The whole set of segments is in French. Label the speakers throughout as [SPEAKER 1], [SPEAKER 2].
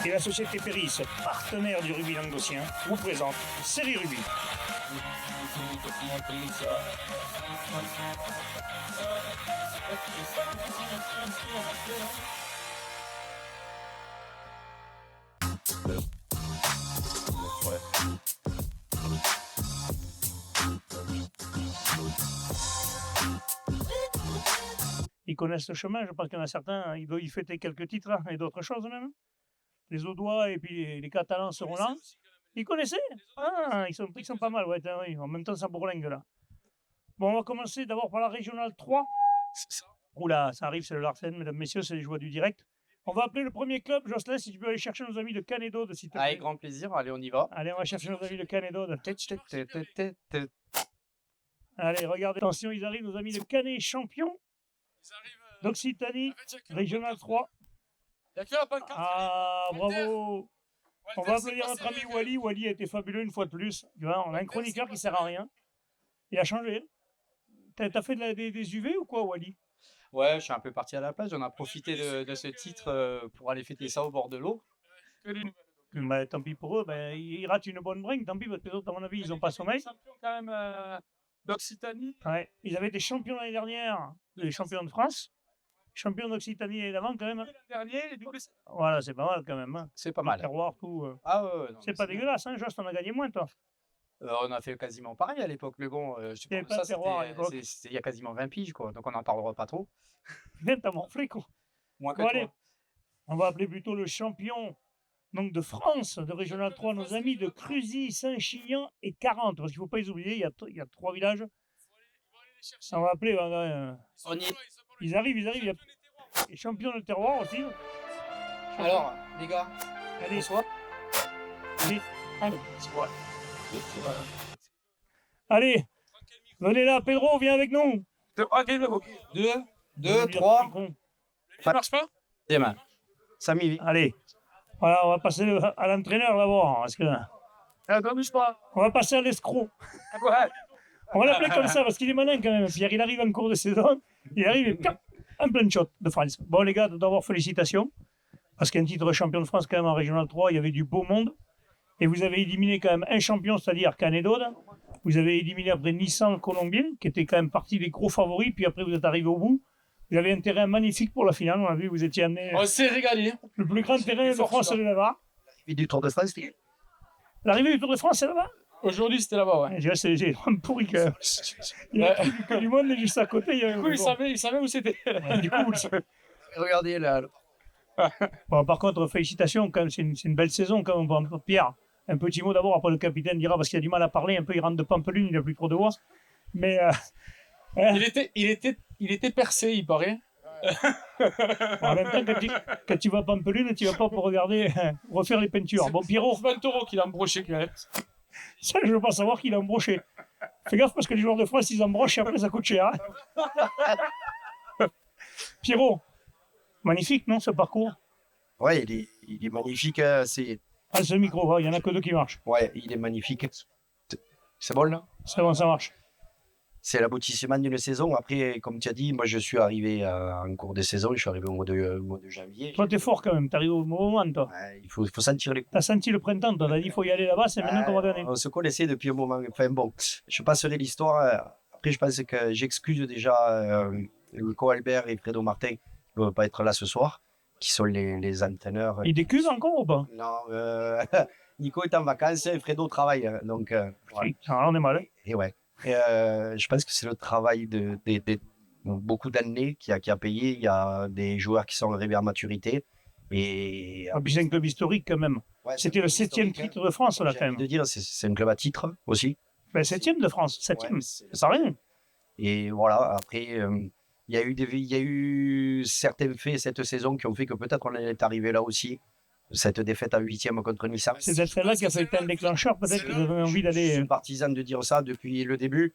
[SPEAKER 1] Et la société Péris, partenaire du rugby languedocien, vous présente Série Rugby. Ils connaissent le chemin, je pense qu'il y en a certains, ils doivent y fêter quelques titres là, et d'autres choses même. Les Audois et puis les Catalans seront là. Ils connaissaient? Ah, ils sont pas mal, ouais, oui. En même temps, ça bourlingue là. Bon, on va commencer d'abord par la régionale 3. Oula, ça arrive, c'est le Larsen, mesdames, messieurs, c'est les joies du direct. On va appeler le premier club. Jocelyn, si tu peux aller chercher nos amis de Canet-d'Aude, s'il te plaît.
[SPEAKER 2] Avec grand plaisir, allez, on y va.
[SPEAKER 1] Allez, on va chercher nos amis de Canet-d'Aude. Allez, regardez, attention, ils arrivent, nos amis de Canet, champions d'Occitanie, régional 3. Ah, bravo. On va applaudir notre ami Wally. Wally a été fabuleux une fois de plus. Tu vois, on a un chroniqueur qui sert à rien. Il a changé. T'as fait des UV ou quoi, Wally?
[SPEAKER 2] Ouais, je suis un peu parti à la plage. On a profité de ce titre pour aller fêter ça au bord de l'eau.
[SPEAKER 1] Bah, tant pis pour eux. Bah, ils ratent une bonne brinque. Tant pis, parce que les autres, à mon avis, ils n'ont pas sommeil.
[SPEAKER 3] Champion quand même d'Occitanie.
[SPEAKER 1] Ouais. Ils avaient été champions l'année dernière, les champions de France. Champion d'Occitanie l'année d'avant, quand même.
[SPEAKER 3] L'an dernier,
[SPEAKER 1] Voilà, c'est pas mal, quand même. Hein.
[SPEAKER 2] C'est pas mal.
[SPEAKER 1] Terroir, tout.
[SPEAKER 2] Ah ouais, non,
[SPEAKER 1] c'est pas dégueulasse, hein, Jost, on a gagné moins, toi.
[SPEAKER 2] On a fait quasiment pareil à l'époque, mais bon, je
[SPEAKER 1] avait
[SPEAKER 2] pense
[SPEAKER 1] pas
[SPEAKER 2] que
[SPEAKER 1] de terroir à l'époque.
[SPEAKER 2] c'était il y a quasiment 20 piges, quoi. Donc on n'en parlera pas trop.
[SPEAKER 1] Bien, t'as morflé, quoi.
[SPEAKER 2] Moins que
[SPEAKER 1] Bon,
[SPEAKER 2] toi.
[SPEAKER 1] allez, on va appeler plutôt le champion donc, de France, de Régional 3, nos amis de Cruzy, Saint-Chinian et 40. Parce qu'il ne faut pas les oublier, il y a 3 villages. On va appeler.
[SPEAKER 2] On y est.
[SPEAKER 1] Ils arrivent. Il y a les champions de terroir aussi.
[SPEAKER 2] Alors, les gars,
[SPEAKER 1] Allez,
[SPEAKER 2] bonsoir.
[SPEAKER 1] Allez, venez là, Pedro, viens avec nous.
[SPEAKER 2] 2, 3.
[SPEAKER 3] Ça marche pas?
[SPEAKER 2] Des mains. Samy.
[SPEAKER 1] Allez, voilà, on va passer à l'entraîneur d'abord. Parce que
[SPEAKER 3] Attends, bouge pas.
[SPEAKER 1] on va passer à l'escroc.
[SPEAKER 3] Ouais.
[SPEAKER 1] On va l'appeler comme ça parce qu'il est malin quand même. Pierre, il arrive en cours de saison. Il arrive et pam, un plein shot de France. Bon, les gars, d'abord, félicitations. Parce qu'un titre de champion de France, quand même, en Régional 3, il y avait du beau monde. Et vous avez éliminé quand même un champion, c'est-à-dire Canet-d'Aude. Vous avez éliminé après Nissan Colombien, qui était quand même partie des gros favoris. Puis après, vous êtes arrivé au bout. Vous avez un terrain magnifique pour la finale. On a vu, vous étiez amené.
[SPEAKER 3] On s'est régalé.
[SPEAKER 1] Le plus grand terrain de France, c'est là-bas.
[SPEAKER 2] L'arrivée du Tour de France.
[SPEAKER 1] L'arrivée du Tour de France, c'est là-bas.
[SPEAKER 3] Aujourd'hui, c'était là-bas, ouais.
[SPEAKER 1] C'est vraiment pourri quand même. Il y a que du monde, et juste à côté.
[SPEAKER 3] Du coup, il savait où c'était.
[SPEAKER 1] Du coup, vous le savez.
[SPEAKER 2] Regardez là.
[SPEAKER 1] Bon, par contre, félicitations, quand même, c'est une belle saison quand même. Bon, Pierre, un petit mot d'abord, après le capitaine dira, parce qu'il a du mal à parler, un peu, il rentre de Pampelune, il n'a plus trop de voix. Mais
[SPEAKER 3] Il était percé, il paraît.
[SPEAKER 1] en même temps, quand tu vas à Pampelune, tu vas pas pour regarder, refaire les peintures. Bon, Pierrot,
[SPEAKER 3] C'est Ventoro qui l'a embroché, quand même.
[SPEAKER 1] ça, je veux pas savoir qu'il a embroché. Fais gaffe, parce que les joueurs de France, ils embrochent et après, ça coûte cher. Hein. Pierrot, magnifique, non, ce parcours?
[SPEAKER 4] Ouais, il est magnifique. C'est...
[SPEAKER 1] Ah, ce micro, il y en a que deux qui marchent.
[SPEAKER 4] Ouais, il est magnifique. C'est bon là?
[SPEAKER 1] C'est bon, ça marche.
[SPEAKER 4] C'est l'aboutissement d'une saison. Après, comme tu as dit, moi je suis arrivé en cours de saison. Je suis arrivé au mois de janvier.
[SPEAKER 1] Toi, t'es fort quand même, t'arrives au moment, toi.
[SPEAKER 4] Ouais, il faut sentir les coups.
[SPEAKER 1] T'as senti le printemps, toi, t'as dit, il faut y aller là-bas, c'est maintenant qu'on va donner.
[SPEAKER 4] On se connaissait depuis un moment. Enfin bon, je passerai l'histoire. Après, je pense que j'excuse déjà Nico Albert et Fredo Martin qui ne peuvent pas être là ce soir, qui sont les entraîneurs.
[SPEAKER 1] Il décuse encore ou pas?
[SPEAKER 4] Non, Nico est en vacances et Fredo travaille. Donc, voilà.
[SPEAKER 1] Ah, on est mal. Hein.
[SPEAKER 4] Et ouais. Et je pense que c'est le travail de beaucoup d'années qui a payé. Il y a des joueurs qui sont arrivés à maturité. Et
[SPEAKER 1] Ah, puis c'est un club historique quand même.
[SPEAKER 4] ouais,
[SPEAKER 1] C'était le 7e titre de France, là,
[SPEAKER 4] J'ai
[SPEAKER 1] quand
[SPEAKER 4] envie
[SPEAKER 1] même.
[SPEAKER 4] de dire, c'est un club à titre aussi.
[SPEAKER 1] Ben, 7e de France, 7e.
[SPEAKER 4] Ouais,
[SPEAKER 1] Ça rien.
[SPEAKER 4] Et voilà, après, il y a eu certains faits cette saison qui ont fait que peut-être on est arrivé là aussi. Cette défaite en 8e contre Nissan.
[SPEAKER 1] C'est peut-être celle-là qui a fait un déclencheur, peut-être que vous avez envie
[SPEAKER 4] Je
[SPEAKER 1] d'aller.
[SPEAKER 4] suis partisan de dire ça depuis le début.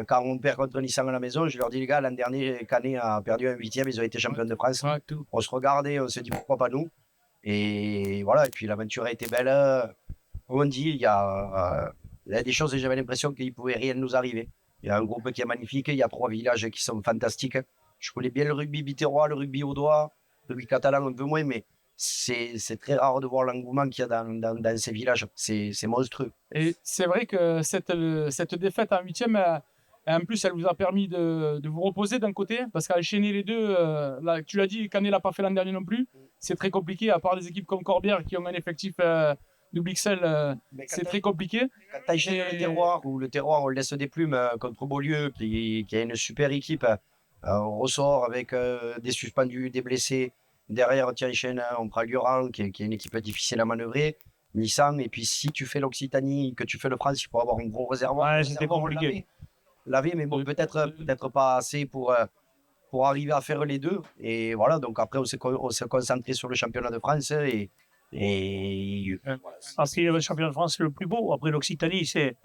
[SPEAKER 4] Quand on perd contre Nissan à la maison, je leur dis, les gars, l'an dernier, Canet a perdu un 8e, ils ont été champions de France.
[SPEAKER 3] Ouais, tout.
[SPEAKER 4] On se regardait, on se dit pourquoi pas nous. Et voilà, et puis l'aventure a été belle. Comme on dit, il y a des choses et j'avais l'impression qu'il ne pouvait rien nous arriver. Il y a un groupe qui est magnifique, il y a 3 villages qui sont fantastiques. Je connais bien le rugby biterrois, le rugby audois, le rugby catalan un peu moins, mais c'est très rare de voir l'engouement qu'il y a dans ces villages. C'est monstrueux.
[SPEAKER 3] Et c'est vrai que cette défaite en 8e, en plus, elle vous a permis de vous reposer d'un côté, parce qu'enchaîner les deux, là, tu l'as dit, Canet l'a pas fait l'an dernier non plus. C'est très compliqué, à part des équipes comme Corbière qui ont un effectif double XL, c'est très compliqué.
[SPEAKER 4] Quand tu enchaînes le terroir, ou le terroir, on laisse des plumes contre Beaulieu, qui a une super équipe, on ressort avec des suspendus, des blessés. Derrière, tu enchaînes, on prend Lioran, qui est une équipe difficile à manœuvrer. Nissan, et puis si tu fais l'Occitanie, que tu fais le France, il faut avoir un gros réservoir.
[SPEAKER 1] Ouais, c'était compliqué.
[SPEAKER 4] Lavé, mais bon, peut-être pas assez pour arriver à faire les deux. Et voilà, donc après, on s'est concentré sur le championnat de France.
[SPEAKER 1] Parce que le championnat de France, c'est le plus beau. Après l'Occitanie, c'est.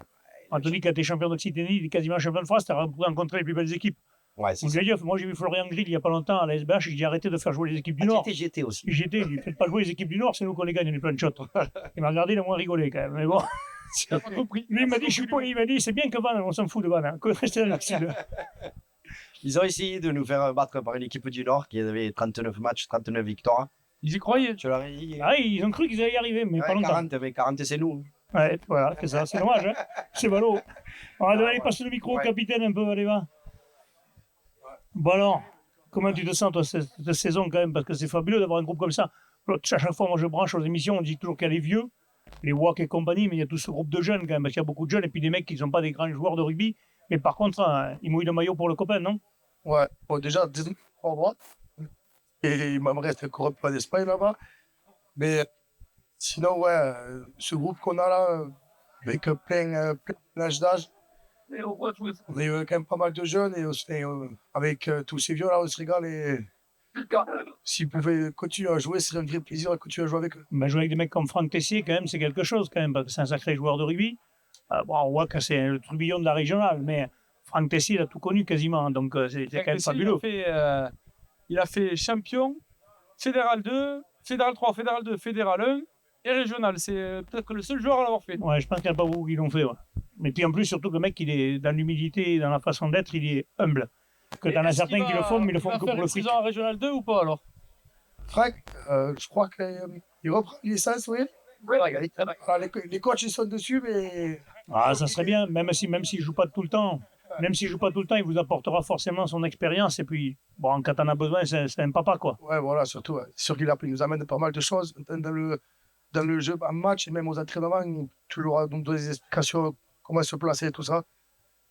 [SPEAKER 1] Anthony, quand tu es champion d'Occitanie, il est quasiment champion de France, tu as rencontré les plus belles équipes.
[SPEAKER 4] Ouais, c'est
[SPEAKER 1] Donc,
[SPEAKER 4] ça.
[SPEAKER 1] moi, j'ai vu Florian Grill il n'y a pas longtemps à la SBH, j'ai arrêté de faire jouer les équipes du Nord.
[SPEAKER 4] J'étais aussi.
[SPEAKER 1] J'étais, il ne fait pas jouer les équipes du Nord, c'est nous qu'on les gagne, les plein de shots. Il m'a regardé, il a moins rigolé quand même. Mais bon.
[SPEAKER 3] J'ai pas compris.
[SPEAKER 1] Lui, il m'a dit, il m'a dit, c'est bien que Van, on s'en fout de Van. Hein. Restez dans le style.
[SPEAKER 4] Ils ont essayé de nous faire battre par une équipe du Nord qui avait 39 matchs, 39 victoires.
[SPEAKER 3] Ils y croyaient.
[SPEAKER 4] Tu l'aurais dit.
[SPEAKER 1] Ah, ils ont cru qu'ils allaient y arriver, mais pas longtemps.
[SPEAKER 4] 40, mais 40 c'est nous.
[SPEAKER 1] Ouais, voilà, c'est ça, c'est dommage. Hein. C'est ballot. On va aller passer le micro au capitaine un peu, allez, va. Bon alors, comment tu te sens toi cette saison quand même, parce que c'est fabuleux d'avoir un groupe comme ça. À chaque fois, moi je branche aux émissions, on dit toujours qu'il y a les vieux, les WAC et compagnie, mais il y a tout ce groupe de jeunes quand même, parce qu'il y a beaucoup de jeunes et puis des mecs qui ne sont pas des grands joueurs de rugby, mais par contre, hein, ils mouillent le maillot pour le copain, non?
[SPEAKER 5] Ouais, bon, déjà, en droite. Et il me reste encore un peu d'Espagne là-bas. Mais sinon, ouais, ce groupe qu'on a là, avec plein d'âge, on a eu quand même pas mal de jeunes et avec tous ces vieux là, on se régale. Et s'ils pouvaient continuer à jouer, ce serait un vrai plaisir de continuer à jouer avec eux.
[SPEAKER 1] Ben, jouer avec des mecs comme Franck Tessier, quand même, c'est quelque chose, quand même, parce que c'est un sacré joueur de rugby. Bon, on voit que c'est le tourbillon de la régionale, mais Franck Tessier, il a tout connu quasiment, donc c'est quand même fabuleux.
[SPEAKER 3] Il a fait champion, fédéral 2, fédéral 3, fédéral 2, fédéral 1 et régional. C'est peut-être le seul joueur à l'avoir fait.
[SPEAKER 1] Ouais, je pense qu'il n'y en a pas beaucoup qui l'ont fait. Ouais. Mais puis en plus, surtout que le mec, il est dans l'humilité, dans la façon d'être, il est humble. Que t'en as certains qui le font, mais ils le font que pour le fric.
[SPEAKER 3] Il va faire une saison en régional 2 ou pas alors?
[SPEAKER 5] Franck, je crois qu'il reprend une licence, oui. Alors, les coachs ils sont dessus, mais.
[SPEAKER 1] Ah, ça serait bien, même s'il ne joue pas tout le temps. Même s'il joue pas tout le temps, il vous apportera forcément son expérience. Et puis, bon, quand on a besoin, c'est un papa, quoi.
[SPEAKER 5] Ouais, voilà, surtout. Ouais. C'est sûr qu'il nous amène pas mal de choses dans le jeu, en match et même aux entraînements. Il toujours nous donner des explications, comment se placer et tout ça.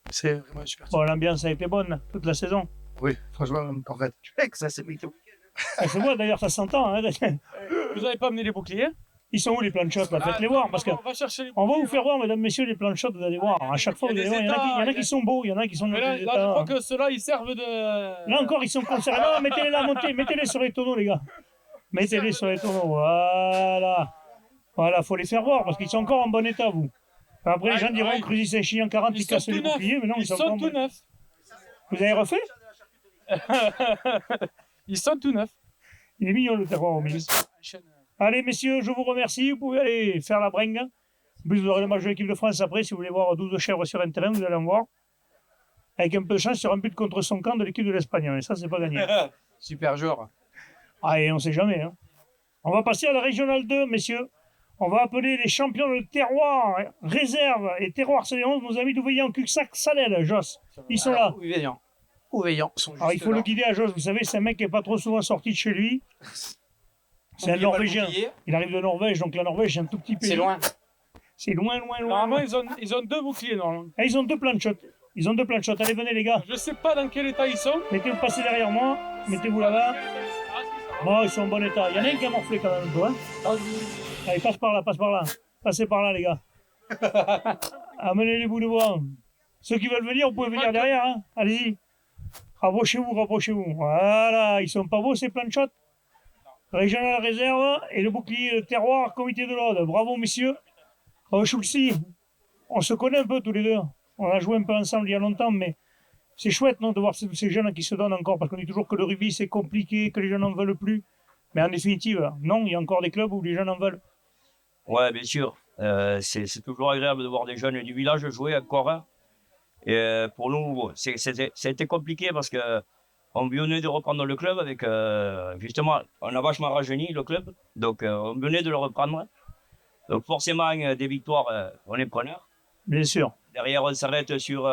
[SPEAKER 5] C'est vraiment super.
[SPEAKER 1] Bon, l'ambiance a été bonne toute la saison.
[SPEAKER 5] Oui, franchement, parfait.
[SPEAKER 4] Ça, c'est mytho.
[SPEAKER 1] C'est moi, d'ailleurs, ça s'entend. Hein.
[SPEAKER 3] Vous n'avez pas amené les boucliers?
[SPEAKER 1] Ils sont où les plans de shot là? Faites-les voir, parce que on va vous faire voir, mesdames, messieurs, les plans de shot, vous allez voir. À chaque fois, vous allez voir, il y en a qui sont beaux, il y en a qui sont...
[SPEAKER 3] Là, je crois que ceux-là, ils servent de...
[SPEAKER 1] Là encore, ils sont conservés. Non, mettez-les là, mettez-les sur les tonneaux, les gars. Mettez-les sur les tonneaux, voilà. Voilà, faut les faire voir, parce qu'ils sont encore en bon état, vous. Après, les gens diront, Cruzy Séchi en 40, ils cassent les boucliers, mais non,
[SPEAKER 3] ils sont tout neufs.
[SPEAKER 1] Vous avez refait?
[SPEAKER 3] Ils sont tout neufs.
[SPEAKER 1] Il est mignon, le terroir au milieu. Allez, messieurs, je vous remercie. Vous pouvez aller faire la bringue. En plus, vous aurez le match de l'équipe de France après. Si vous voulez voir 12 chèvres sur un terrain, vous allez en voir. Avec un peu de chance, sur un but contre son camp de l'équipe de l'Espagne. Et ça, c'est pas gagné.
[SPEAKER 2] Super joueur.
[SPEAKER 1] Ah, et on sait jamais. Hein. On va passer à la Régionale 2, messieurs. On va appeler les champions de terroir, réserve et terroir C11, nos amis d'Ouveillan, Cuxac, Salel, Joss. Ils sont là.
[SPEAKER 2] Ouveillan.
[SPEAKER 1] Alors, il faut le guider à Joss. Vous savez, c'est un mec qui n'est pas trop souvent sorti de chez lui. C'est un Norvégien. Il arrive de Norvège, donc la Norvège, c'est un tout petit pays.
[SPEAKER 2] C'est loin.
[SPEAKER 1] C'est loin.
[SPEAKER 3] Normalement, ils ont 2 boucliers, normalement.
[SPEAKER 1] Ah, ils ont 2 plans de shot. Allez, venez, les gars.
[SPEAKER 3] Je sais pas dans quel état ils sont.
[SPEAKER 1] Mettez-vous, passez derrière moi. Mettez-vous là-bas. Non, ils sont en bon état. Il y en a un qui a morflé quand même un peu. Hein. Allez, passe par là. Passez par là, les gars. Amenez les bouts de bois. Ceux qui veulent venir, vous pouvez venir derrière. Hein. Allez-y. Rapprochez-vous. Voilà, ils sont pas beaux ces plans de shot. Régional réserve et le bouclier terroir, comité de l'ordre. Bravo, messieurs. Choulsi, on se connaît un peu tous les deux. On a joué un peu ensemble il y a longtemps, mais c'est chouette non, de voir ces jeunes qui se donnent encore, parce qu'on dit toujours que le rugby c'est compliqué, que les jeunes n'en veulent plus. Mais en définitive, non, il y a encore des clubs où les jeunes en veulent.
[SPEAKER 6] Ouais, bien sûr. C'est toujours agréable de voir des jeunes du village jouer encore. Hein. Et pour nous, c'était compliqué parce que on venait de reprendre le club avec, justement, on a vachement rajeuni le club, donc on venait de le reprendre. Donc forcément, des victoires, on est preneur.
[SPEAKER 1] Bien sûr.
[SPEAKER 6] Derrière, on s'arrête sur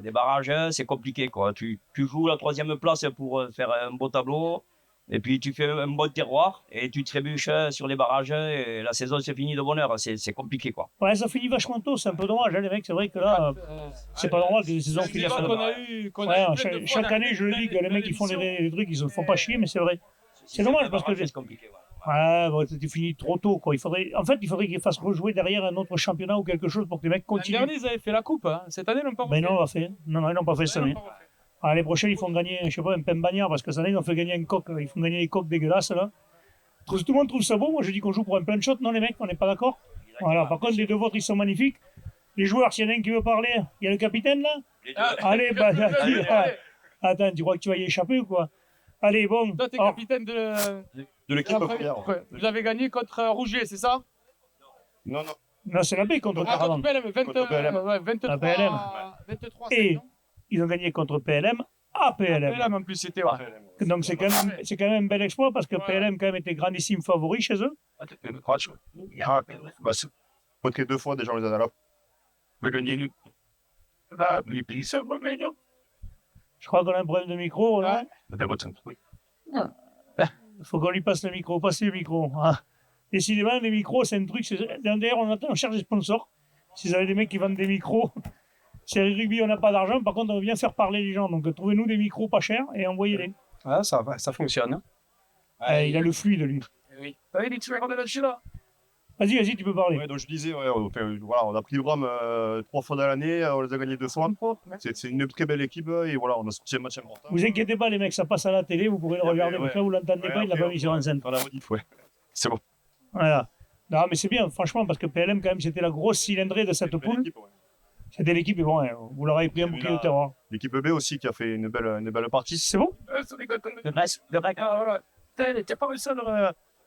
[SPEAKER 6] des barrages, c'est compliqué, quoi. Tu joues la 3e place pour faire un beau tableau, et puis tu fais un bon terroir, et tu trébuches sur les barrages, et la saison se finit de bonne heure. C'est compliqué, quoi.
[SPEAKER 1] Ouais, ça finit vachement tôt, c'est un peu dommage, hein, les mecs. C'est vrai que là, c'est pas normal que les saisons
[SPEAKER 3] C'est
[SPEAKER 1] finissent.
[SPEAKER 3] le débat qu'on a eu
[SPEAKER 1] Ouais,
[SPEAKER 3] plein de fois
[SPEAKER 1] chaque
[SPEAKER 3] dans
[SPEAKER 1] année, je le dis, que les mecs qui font
[SPEAKER 3] l'émission.
[SPEAKER 1] les trucs, ils se font pas chier, mais c'est vrai. C'est dommage parce que
[SPEAKER 6] c'est compliqué, ouais.
[SPEAKER 1] ouais, bon, tu finis trop tôt, quoi. En fait, il faudrait qu'ils fassent rejouer derrière un autre championnat ou quelque chose pour que les mecs
[SPEAKER 3] L'an
[SPEAKER 1] continuent.
[SPEAKER 3] dernier, ils avaient fait la coupe. Hein. Cette année, ils n'ont pas
[SPEAKER 1] Mais
[SPEAKER 3] refait.
[SPEAKER 1] non, on l'a fait. Non, ils n'ont pas fait cette année.
[SPEAKER 3] Ils l'ont pas refait.
[SPEAKER 1] L'année prochaine, ils font gagner, je sais pas, un Pembagnard, parce que cette année, ils ont fait gagner un coq. Ils font gagner des coqs dégueulasses, là. Tout le monde trouve ça beau. Moi, je dis qu'on joue pour un plein shot. Non, les mecs, on n'est pas d'accord. Voilà. Par contre, les deux vôtres, ils sont magnifiques. Les joueurs, s'il y en a un qui veut parler, il y a le capitaine, là.
[SPEAKER 6] Les deux.
[SPEAKER 1] Allez, bah, attends, tu crois que tu vas y échapper ou quoi? Allez, bon.
[SPEAKER 3] Toi, t'es
[SPEAKER 1] Oh,
[SPEAKER 3] capitaine
[SPEAKER 7] De l'équipe
[SPEAKER 3] Après,
[SPEAKER 7] première.
[SPEAKER 3] ouais. Vous avez gagné contre Rougier, c'est ça?
[SPEAKER 7] Non, non.
[SPEAKER 1] non, c'est la B contre
[SPEAKER 3] Ah,
[SPEAKER 1] Caravan.
[SPEAKER 3] contre PLM,
[SPEAKER 7] Contre PLM.
[SPEAKER 3] ouais, 23.
[SPEAKER 1] La PLM.
[SPEAKER 3] 23,
[SPEAKER 1] Et
[SPEAKER 3] non
[SPEAKER 1] ils ont gagné contre PLM à PLM.
[SPEAKER 3] PLM en plus, c'était. Ouais.
[SPEAKER 1] Donc c'est quand même un bel exploit parce que
[SPEAKER 3] Ouais.
[SPEAKER 1] PLM quand même était grandissime favori chez eux.
[SPEAKER 7] Contre 2 fois, déjà, on les a là.
[SPEAKER 1] Je crois qu'on a un problème de micro. Là.
[SPEAKER 3] Ouais.
[SPEAKER 1] Il faut qu'on lui passe le micro. Passez le micro. Ah. Décidément, les micros, c'est un truc. D'ailleurs, on cherche des sponsors. Si vous avez des mecs qui vendent des micros, chez Rugby, on n'a pas d'argent. Par contre, on veut bien faire parler les gens. Donc, trouvez-nous des micros pas chers et envoyez-les.
[SPEAKER 2] Ah, ça fonctionne. Hein.
[SPEAKER 1] Il a le fluide, lui.
[SPEAKER 2] Oui.
[SPEAKER 1] Vas-y, tu peux parler.
[SPEAKER 7] Ouais, donc je disais, ouais, voilà, on a pris le Bram 3 fois dans l'année, on les a gagnés 2 fois. C'est une très belle équipe et voilà, on a sorti un match important.
[SPEAKER 1] Vous inquiétez pas, les mecs, ça passe à la télé. Vous pourrez le regarder.
[SPEAKER 7] Ouais.
[SPEAKER 1] Donc là, vous l'entendez pas, il l'a pas mis sur enceinte.
[SPEAKER 7] On a modif, ouais. C'est bon.
[SPEAKER 1] Voilà. Non, mais c'est bien, franchement, parce que PLM, quand même, c'était la grosse cylindrée de cette
[SPEAKER 7] Belle
[SPEAKER 1] poule.
[SPEAKER 7] équipe, ouais.
[SPEAKER 1] C'était l'équipe, et bon, vous leur avez pris un bouclier de terroir.
[SPEAKER 7] L'équipe B aussi qui a fait une belle partie.
[SPEAKER 1] C'est bon?
[SPEAKER 3] T'es pas le seul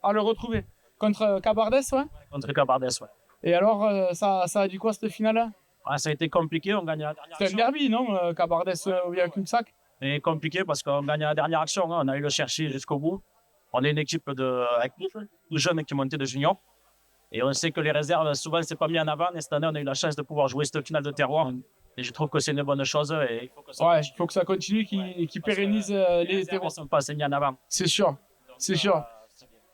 [SPEAKER 3] à le retrouver. Contre Cabardes, ouais.
[SPEAKER 8] Contre Cabardes, ouais.
[SPEAKER 3] Et alors, ça a dit quoi cette finale?
[SPEAKER 8] Ouais, ça a été compliqué, on gagne la dernière
[SPEAKER 3] C'était un
[SPEAKER 8] action.
[SPEAKER 3] derby, non? Cabardes ou bien Cumsac?
[SPEAKER 8] Et compliqué parce qu'on gagne la dernière action, hein. On a eu le chercher jusqu'au bout. On est une équipe de jeunes qui montaient de juniors. Et on sait que les réserves, souvent, c'est pas mis en avant. Et cette année, on a eu la chance de pouvoir jouer cette finale de terroir. Et je trouve que c'est une bonne chose. Et il faut que ça
[SPEAKER 3] Ouais, il faut que ça continue, qu'il pérennise les
[SPEAKER 8] réserves
[SPEAKER 3] terreaux.
[SPEAKER 8] ne sont pas assez mis en avant.
[SPEAKER 3] C'est sûr, c'est sûr.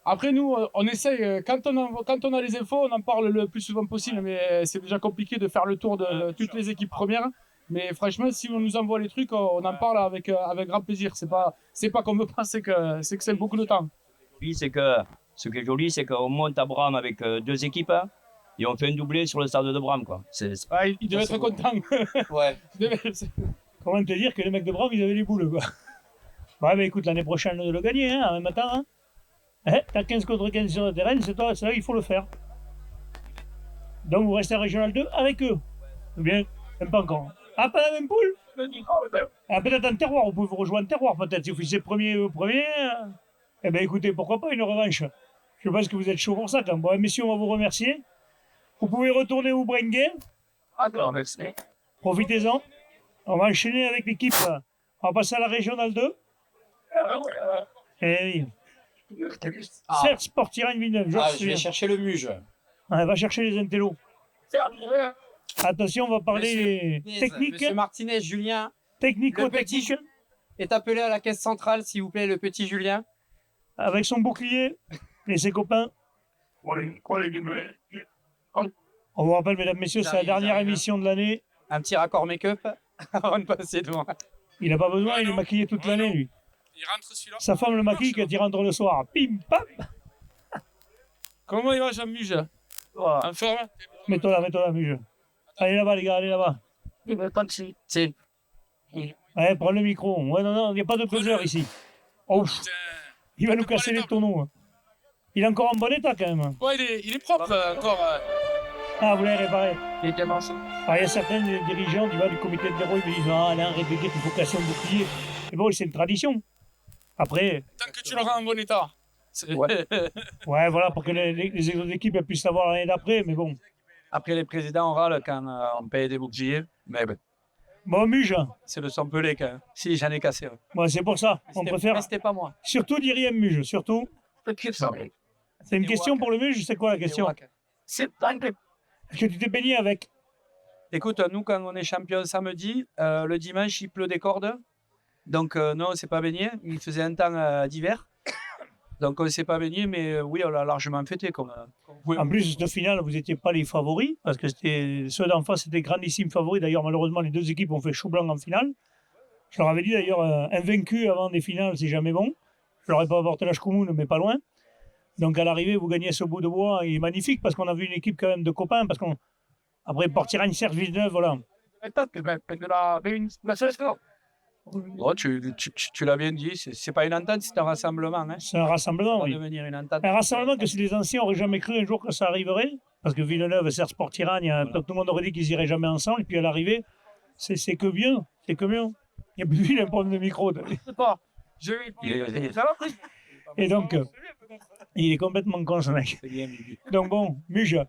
[SPEAKER 3] Après, nous, on essaye, quand on a les infos, on en parle le plus souvent possible, mais c'est déjà compliqué de faire le tour de toutes les équipes premières. Mais franchement, si on nous envoie les trucs, on en parle avec grand plaisir. C'est pas qu'on veut pas, c'est que c'est beaucoup de temps.
[SPEAKER 6] Puis, ce qui est joli, c'est qu'on monte à Bram avec 2 équipes hein, et on fait un doublé sur le stade de Bram, quoi.
[SPEAKER 3] Ouais, il devait être content.
[SPEAKER 2] Ouais.
[SPEAKER 1] Comment te dire que les mecs de Brave, ils avaient les boules, quoi. Ouais, mais écoute, l'année prochaine, de le gagner, hein, en même temps. Hein. T'as 15 contre 15 sur le terrain, c'est là qu'il faut le faire. Donc, vous restez en Régional 2 avec eux. Ou bien, même pas encore. Ah, pas la même poule? Ah, peut-être en terroir, vous pouvez vous rejoindre en terroir, peut-être, si vous finissez premier au premier. Eh bien, écoutez, pourquoi pas une revanche? Je pense que vous êtes chaud pour ça, quand même. Bon, messieurs, on va vous remercier. Vous pouvez retourner au brain game. Profitez-en. On va enchaîner avec l'équipe. On va passer à la Régionale 2. Eh oui. Certes, Sportirane Villeneuve.
[SPEAKER 2] Je vais chercher le muge.
[SPEAKER 1] Ouais, va chercher les intellos. Attention, on va parler technique.
[SPEAKER 2] Monsieur Martinez, Julien
[SPEAKER 1] Technico-technique.
[SPEAKER 2] est appelé à la caisse centrale, s'il vous plaît, le petit Julien.
[SPEAKER 1] Avec son bouclier et ses copains. On vous rappelle, mesdames, messieurs, c'est la dernière émission de l'année.
[SPEAKER 2] Un petit raccord make-up avant de passer devant.
[SPEAKER 1] Il n'a pas besoin, il est maquillé toute l'année, lui.
[SPEAKER 3] Il rentre celui-là.
[SPEAKER 1] Sa femme le maquille quand il rentre le soir. Pim, pam.
[SPEAKER 3] Comment il va, Jean-Muge? En forme?
[SPEAKER 1] Mets-toi là, Muge. Allez là-bas, les gars, allez là-bas.
[SPEAKER 2] C'est
[SPEAKER 1] Allez, prends le micro. Ouais, non, il n'y a pas de buzzer ici. Oh, il va nous casser les tonneaux. Il est encore en bon état, quand même.
[SPEAKER 3] Ouais, il est propre encore.
[SPEAKER 1] Ah, vous l'avez réparé.
[SPEAKER 3] Il était mince.
[SPEAKER 1] Ah, il y a certains dirigeants du comité de l'Hérault, ils me disent ah, Alain, arrête de dire qu'il faut casser un bouclier. Mais bon, c'est une tradition. Après,
[SPEAKER 3] Tant que tu le rends en bon état.
[SPEAKER 1] ouais, voilà, pour que les autres équipes elles puissent savoir l'année d'après, mais bon.
[SPEAKER 2] Après, les présidents râlent quand on paye des boucliers. Mais ben,
[SPEAKER 1] Bon, Muge,
[SPEAKER 3] C'est le Sampelé quand même. Si, j'en ai cassé. Ouais.
[SPEAKER 1] bon, c'est pour ça. On préfère.
[SPEAKER 3] Mais c'était pas moi.
[SPEAKER 1] Surtout d'Iriem Muge, surtout. C'est une question pour le Muge, c'est quoi la question?
[SPEAKER 3] C'est pas
[SPEAKER 1] Est-ce que tu t'es baigné avec?
[SPEAKER 3] Écoute, nous, quand on est champion samedi, le dimanche, il pleut des cordes. Donc, non, on ne s'est pas baigné. Il faisait un temps d'hiver. Donc, on ne s'est pas baigné, mais oui, on l'a largement fêté.
[SPEAKER 1] En plus, cette finale, vous n'étiez pas les favoris, parce que ceux d'en face étaient grandissimes favoris. D'ailleurs, malheureusement, les deux équipes ont fait chou blanc en finale. Je leur avais dit d'ailleurs, invaincu avant des finales, c'est jamais bon. Je leur ai pas apporté la Schkoumoun, mais pas loin. Donc, à l'arrivée, vous gagnez ce bout de bois. Il est magnifique, parce qu'on a vu une équipe quand même de copains. Parce qu'on après, Port-Iragne, Serge Villeneuve, voilà.
[SPEAKER 3] Oh, tu l'as bien dit, c'est pas une entente, c'est un rassemblement. Hein.
[SPEAKER 1] C'est un rassemblement,
[SPEAKER 3] Ça va
[SPEAKER 1] oui.
[SPEAKER 3] devenir une entente.
[SPEAKER 1] Un rassemblement que si les anciens n'auraient jamais cru un jour que ça arriverait, parce que Villeneuve et Serge Port-Iragne, tout le monde aurait dit qu'ils iraient jamais ensemble, et puis à l'arrivée, c'est que bien, c'est que bien. Il n'y a plus vu un problème de micro. Et donc, il est complètement con, ce mec. Donc bon, Muge,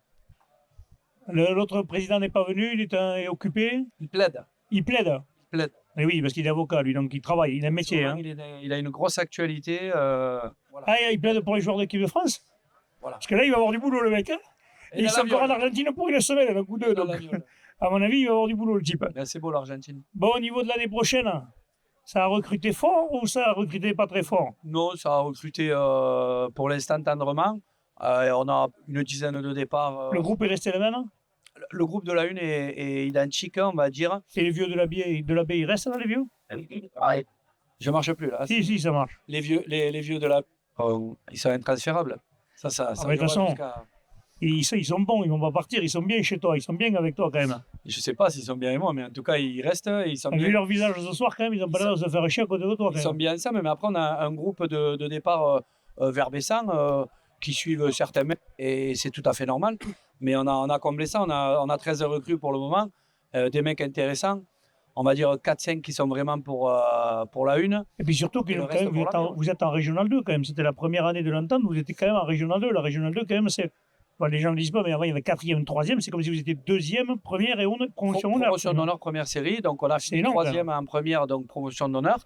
[SPEAKER 1] l'autre président n'est pas venu, il est occupé.
[SPEAKER 3] Il plaide.
[SPEAKER 1] Il plaide.
[SPEAKER 3] Il plaide.
[SPEAKER 1] Et oui, parce qu'il est avocat, lui, donc il travaille, il a un métier. Hein.
[SPEAKER 3] Il a une grosse actualité. Voilà.
[SPEAKER 1] Ah, il plaide pour les joueurs d'équipe de France.
[SPEAKER 3] Voilà.
[SPEAKER 1] Parce que là, il va avoir du boulot, le mec. Hein. Et il s'en encore en Argentine pour une semaine, un coup d'eux. Donc, à mon avis, il va avoir du boulot, le type.
[SPEAKER 3] Ben, c'est beau, l'Argentine.
[SPEAKER 1] Bon, au niveau de l'année prochaine, ça a recruté fort ou ça a recruté pas très fort?
[SPEAKER 3] Non, ça a recruté pour l'instant tendrement. On a une dizaine de départs.
[SPEAKER 1] Le groupe est resté le même?
[SPEAKER 3] Le groupe de la une est identique, on va dire.
[SPEAKER 1] Et les vieux de la baie, ils restent dans les vieux?
[SPEAKER 3] Je marche plus là.
[SPEAKER 1] Si, ça marche.
[SPEAKER 3] Les vieux de la ils sont intransférables. Ça
[SPEAKER 1] mais de toute façon,
[SPEAKER 3] jusqu'à...
[SPEAKER 1] ils sont bons, ils vont pas partir, ils sont bien chez toi, ils sont bien avec toi quand même.
[SPEAKER 3] Je sais pas s'ils sont bien avec moi, mais en tout cas, ils restent. Ils sont
[SPEAKER 1] Vu
[SPEAKER 3] bien...
[SPEAKER 1] leur visage ce soir quand même, ils ont pas l'air de se faire chier à côté de toi.
[SPEAKER 3] Ils sont bien ensemble, mais après, on a un groupe de départ vers Bessan qui suivent certains mecs, et c'est tout à fait normal. Mais on a comblé ça, on a 13 recrues pour le moment, des mecs intéressants. On va dire 4-5 qui sont vraiment pour la une.
[SPEAKER 1] Et puis surtout que quand même, vous êtes en Régional 2 quand même. C'était la première année de l'entente, vous étiez quand même en Régional 2. La Régional 2 quand même, c'est... Bon, les gens ne le disent pas, mais avant il y avait 4e, 3e. C'est comme si vous étiez 2e, première et promotion d'honneur.
[SPEAKER 3] Promotion d'honneur, première série. Donc on a fini 3e en première, donc promotion d'honneur.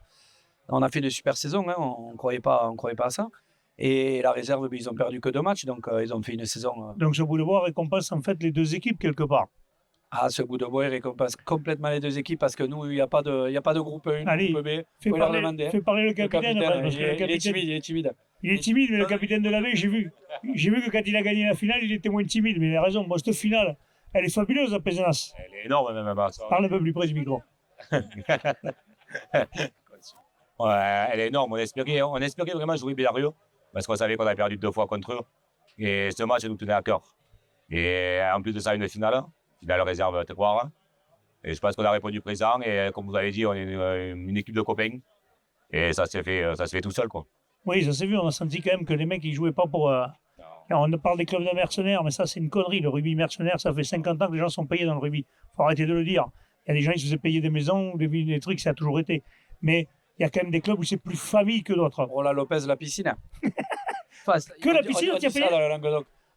[SPEAKER 3] On a fait de super saisons, hein, on ne croyait pas à ça. Et la réserve, ils ont perdu que 2 matchs, donc ils ont fait une saison.
[SPEAKER 1] Donc ce bout de bois récompense en fait les deux équipes quelque part.
[SPEAKER 3] Ah, ce bout de bois, il récompense complètement les deux équipes parce que nous, il n'y a pas de groupe 1,
[SPEAKER 1] allez,
[SPEAKER 3] groupe B.
[SPEAKER 1] Fais parler le capitaine.
[SPEAKER 3] Il est timide.
[SPEAKER 1] Il est timide, mais le capitaine de la baie, j'ai vu que quand il a gagné la finale, il était moins timide. Mais il a raison, moi, cette finale, elle est fabuleuse à Pézenas.
[SPEAKER 7] Elle est énorme, même.
[SPEAKER 1] Parle un peu plus près du micro.
[SPEAKER 7] Ouais, elle est énorme. On espérait vraiment jouer Bellario parce qu'on savait qu'on avait perdu 2 fois contre eux. Et ce match nous tenait à cœur. Et en plus de ça, une finale réserve Terroir. Et je pense qu'on a répondu présent. Et comme vous avez dit, on est une équipe de copains. Et ça s'est fait tout seul, quoi.
[SPEAKER 1] Oui, ça s'est vu. On a senti quand même que les mecs, ils jouaient pas pour. On parle des clubs de mercenaires, mais ça, c'est une connerie. Le rugby mercenaire, ça fait 50 ans que les gens sont payés dans le rugby. Faut arrêter de le dire. Il y a des gens qui se faisaient payer des maisons, des trucs, ça a toujours été. Mais il y a quand même des clubs où c'est plus famille que d'autres.
[SPEAKER 3] Roland Lopez, la piscine.
[SPEAKER 1] Que la piscine, tu as payé?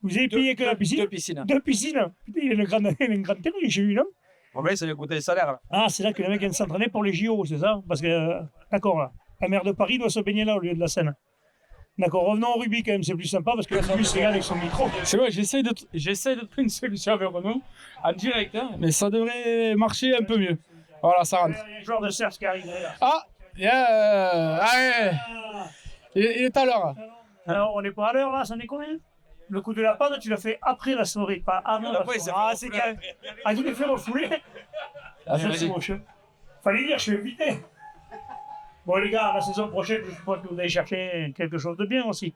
[SPEAKER 1] Vous avez payé que la piscine?
[SPEAKER 3] 2 piscines.
[SPEAKER 1] 2 piscines? Putain, il y a une grande terrain chez lui, non?
[SPEAKER 3] Oui, ça lui a coûté le salaire.
[SPEAKER 1] Ah, c'est là que le mec vient de s'entraîner pour les JO, c'est ça? Parce que, d'accord, là. La maire de Paris doit se baigner là au lieu de la Seine. D'accord, revenons au rugby quand même, c'est plus sympa parce que lui se régale avec son micro.
[SPEAKER 3] C'est vrai, j'essaie de trouver une solution avec Renaud en direct, hein, mais ça devrait marcher un peu mieux. Voilà, ça rentre.
[SPEAKER 1] Il y a un joueur de Serge qui arrive là.
[SPEAKER 3] Ah, allez, il est à l'heure.
[SPEAKER 1] Alors, on n'est pas à l'heure là, ça n'est combien? Le coup de la panne, tu l'as fait après la soirée, pas avant la soirée. Ah, c'est quand même. Ah, tu l'as fait refouler? Ah, ça, c'est moche. Fallait dire, je suis invité. Bon, les gars, la saison prochaine, je suppose que vous allez chercher quelque chose de bien aussi.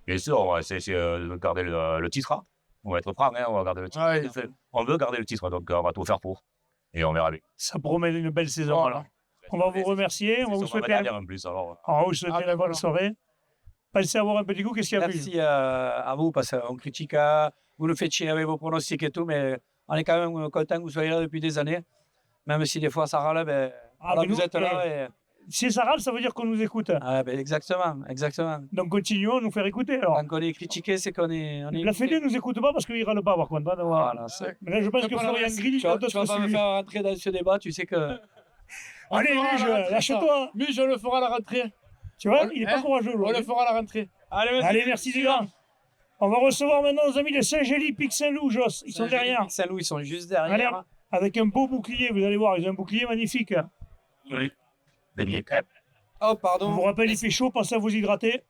[SPEAKER 7] Bien sûr, on va essayer de garder le titre. Hein. On va être franc, hein, on va garder le titre. Ouais. On veut garder le titre, donc on va tout faire pour. Et on verra bien.
[SPEAKER 1] Ça promet une belle saison. Alors. On va vous remercier, on va vous souhaiter
[SPEAKER 7] une
[SPEAKER 1] bonne soirée. Pensez avoir un petit goût, qu'est-ce qu'il y a plus?
[SPEAKER 3] Merci à vous, parce qu'on critique, vous nous faites chier avec vos pronostics et tout, mais on est quand même content que vous soyez là depuis des années. Même si des fois ça râle, ben, voilà, vous êtes là.
[SPEAKER 1] Si ça râle, ça veut dire qu'on nous écoute.
[SPEAKER 2] Ah, ben exactement.
[SPEAKER 1] Donc continuons à nous faire écouter. Alors.
[SPEAKER 2] Quand on est critiqué, c'est qu'on est.
[SPEAKER 1] La Fédé ne nous écoute pas parce qu'il ne râle pas, par contre. Hein,
[SPEAKER 2] Voilà,
[SPEAKER 1] mais là, je pense que Florian Grilly va
[SPEAKER 2] tu vas pas me faire rentrer dans ce débat, tu sais que.
[SPEAKER 1] Allez, lâche-toi.
[SPEAKER 3] Lui, je le ferai à la rentrée.
[SPEAKER 1] Tu vois, il n'est pas courageux.
[SPEAKER 3] On le fera à la rentrée.
[SPEAKER 1] Allez, merci les gars. On va recevoir maintenant nos amis de Saint-Gély, Pic-Saint-Loup, Joss. Ils sont derrière.
[SPEAKER 2] Saint-Loup, ils sont juste derrière.
[SPEAKER 1] Allez, avec un beau bouclier, vous allez voir, ils ont un bouclier magnifique.
[SPEAKER 7] Oui.
[SPEAKER 2] Oh, pardon.
[SPEAKER 1] Je vous rappelle, il fait chaud, pensez à vous hydrater.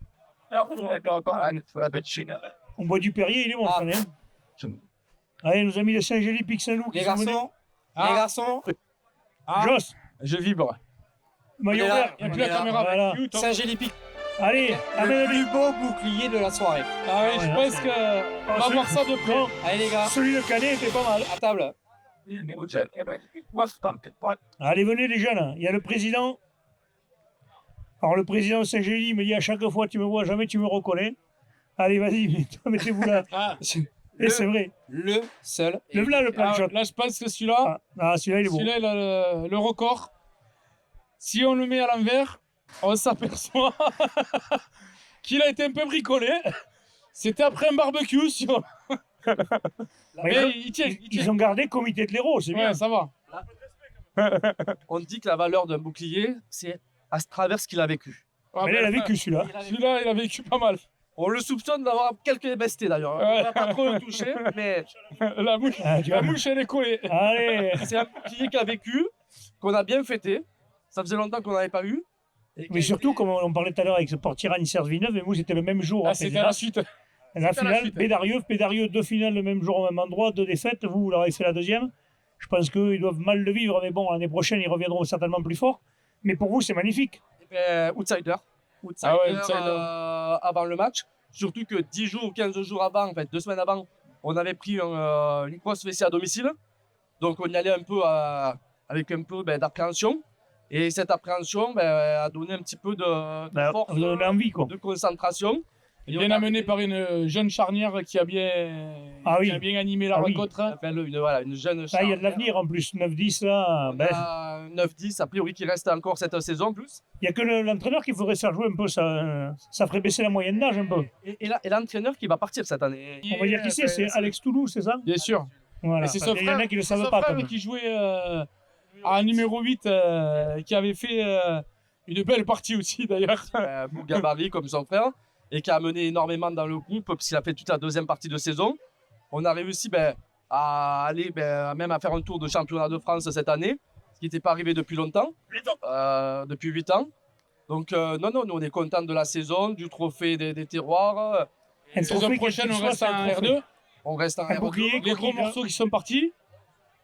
[SPEAKER 1] On boit du Perrier, il est bon, ça, hein. Allez, nos amis de Saint-Gély, Pic-Saint-Loup.
[SPEAKER 2] Les garçons.
[SPEAKER 1] Joss,
[SPEAKER 3] Je vibre.
[SPEAKER 1] maillot vert.
[SPEAKER 3] Il n'y a plus la caméra.
[SPEAKER 1] Voilà.
[SPEAKER 2] Saint-Gély Pic.
[SPEAKER 1] Allez,
[SPEAKER 2] Le
[SPEAKER 1] amène
[SPEAKER 2] plus beau bouclier de la soirée.
[SPEAKER 3] Ah oui, je
[SPEAKER 1] Ouais,
[SPEAKER 3] pense
[SPEAKER 1] c'est-
[SPEAKER 3] qu'on va voir ça de près.
[SPEAKER 2] Allez, les gars,
[SPEAKER 1] Celui de Canet était pas mal.
[SPEAKER 2] à table.
[SPEAKER 1] Allez, venez les jeunes, il y a le président. Alors le président de Saint-Gély me dit à chaque fois tu me vois, jamais tu me reconnais. Allez, vas-y, mettez-vous là.
[SPEAKER 3] Ah,
[SPEAKER 1] Et c'est vrai.
[SPEAKER 2] Le seul.
[SPEAKER 1] Le là le plan
[SPEAKER 3] ah,
[SPEAKER 1] shot.
[SPEAKER 3] là, je pense que celui-là,
[SPEAKER 1] Celui-là il est beau.
[SPEAKER 3] celui-là, il a le record. Si on le met à l'envers, on s'aperçoit qu'il a été un peu bricolé. C'était après un barbecue. Si on... Mais il tient.
[SPEAKER 1] Ils ont gardé comité de l'héros, c'est bien.
[SPEAKER 3] Ouais, ça va.
[SPEAKER 9] On dit que la valeur d'un bouclier, c'est à travers ce qu'il a vécu.
[SPEAKER 3] Ah,
[SPEAKER 1] Mais là, il a vécu celui-là.
[SPEAKER 3] Celui-là, il a vécu pas mal.
[SPEAKER 9] On le soupçonne d'avoir quelques MST d'ailleurs.
[SPEAKER 3] Ouais.
[SPEAKER 9] On va pas trop le toucher, mais
[SPEAKER 3] La mouche,
[SPEAKER 1] Ah, tu vois.
[SPEAKER 3] la mouche, elle est collée.
[SPEAKER 1] Allez.
[SPEAKER 9] c'est un bouclier qui a vécu, qu'on a bien fêté. Ça faisait longtemps qu'on n'avait pas eu.
[SPEAKER 1] Mais surtout, comme on parlait tout à l'heure avec ce portier Anissers Villeneuve, et moi c'était le même jour.
[SPEAKER 3] Ah,
[SPEAKER 1] en
[SPEAKER 3] c'était
[SPEAKER 1] finale.
[SPEAKER 3] la suite.
[SPEAKER 1] La
[SPEAKER 3] c'était la
[SPEAKER 1] finale,
[SPEAKER 3] suite.
[SPEAKER 1] Pédarieux, deux finales le même jour au même endroit, deux défaites. Vous leur avez fait la deuxième. Je pense qu'ils doivent mal le vivre, mais bon, l'année prochaine, ils reviendront certainement plus fort. Mais pour vous, c'est magnifique.
[SPEAKER 9] Outsider.
[SPEAKER 3] Ah ouais, outsider.
[SPEAKER 9] Avant le match. Surtout que 10 jours ou 15 jours avant, en fait 2 semaines avant, on avait pris une grosse fessée à domicile. Donc on y allait un peu avec un peu d'appréhension. Et cette appréhension a donné un petit peu de force,
[SPEAKER 1] Vous avez envie, quoi.
[SPEAKER 9] de concentration. Et
[SPEAKER 3] Bien amené par une jeune charnière qui a bien,
[SPEAKER 1] Ah oui.
[SPEAKER 3] qui a bien animé la
[SPEAKER 1] Ah oui.
[SPEAKER 3] rencontre.
[SPEAKER 9] Une jeune
[SPEAKER 1] Ah, il y a de l'avenir en plus, 9-10 là. Ben,
[SPEAKER 9] 9-10, a priori qui reste encore cette saison en plus.
[SPEAKER 1] il n'y a que l'entraîneur qui faudrait faire jouer un peu, ça ferait baisser la moyenne d'âge un peu.
[SPEAKER 9] Et l'entraîneur qui va partir cette année.
[SPEAKER 1] On va dire qui c'est Alex Toulouse, c'est ça?
[SPEAKER 3] Bien sûr.
[SPEAKER 1] Voilà.
[SPEAKER 3] Et c'est
[SPEAKER 1] Parce
[SPEAKER 3] son
[SPEAKER 1] qu'il y en
[SPEAKER 3] frère,
[SPEAKER 1] a qui ne le
[SPEAKER 3] c'est
[SPEAKER 1] savent
[SPEAKER 3] son
[SPEAKER 1] pas.
[SPEAKER 3] frère
[SPEAKER 1] quand même.
[SPEAKER 3] qui jouait à numéro 8, qui avait fait une belle partie aussi d'ailleurs.
[SPEAKER 9] Beau gabarit comme son frère, et qui a amené énormément dans le groupe, puisqu'il a fait toute la deuxième partie de saison. On a réussi à aller même à faire un tour de championnat de France cette année, ce qui n'était pas arrivé depuis longtemps, depuis 8 ans. Donc non, nous on est content de la saison, du trophée des terroirs.
[SPEAKER 1] Un
[SPEAKER 3] La saison
[SPEAKER 1] trophée,
[SPEAKER 3] prochaine,
[SPEAKER 1] quel
[SPEAKER 3] on
[SPEAKER 1] qu'il
[SPEAKER 3] reste
[SPEAKER 1] soit,
[SPEAKER 3] en
[SPEAKER 1] c'est un trophée.
[SPEAKER 3] R2.
[SPEAKER 9] On reste en
[SPEAKER 1] Un
[SPEAKER 9] R2.
[SPEAKER 1] bouclier,
[SPEAKER 3] Les gros
[SPEAKER 1] coquille,
[SPEAKER 3] morceaux qui sont partis,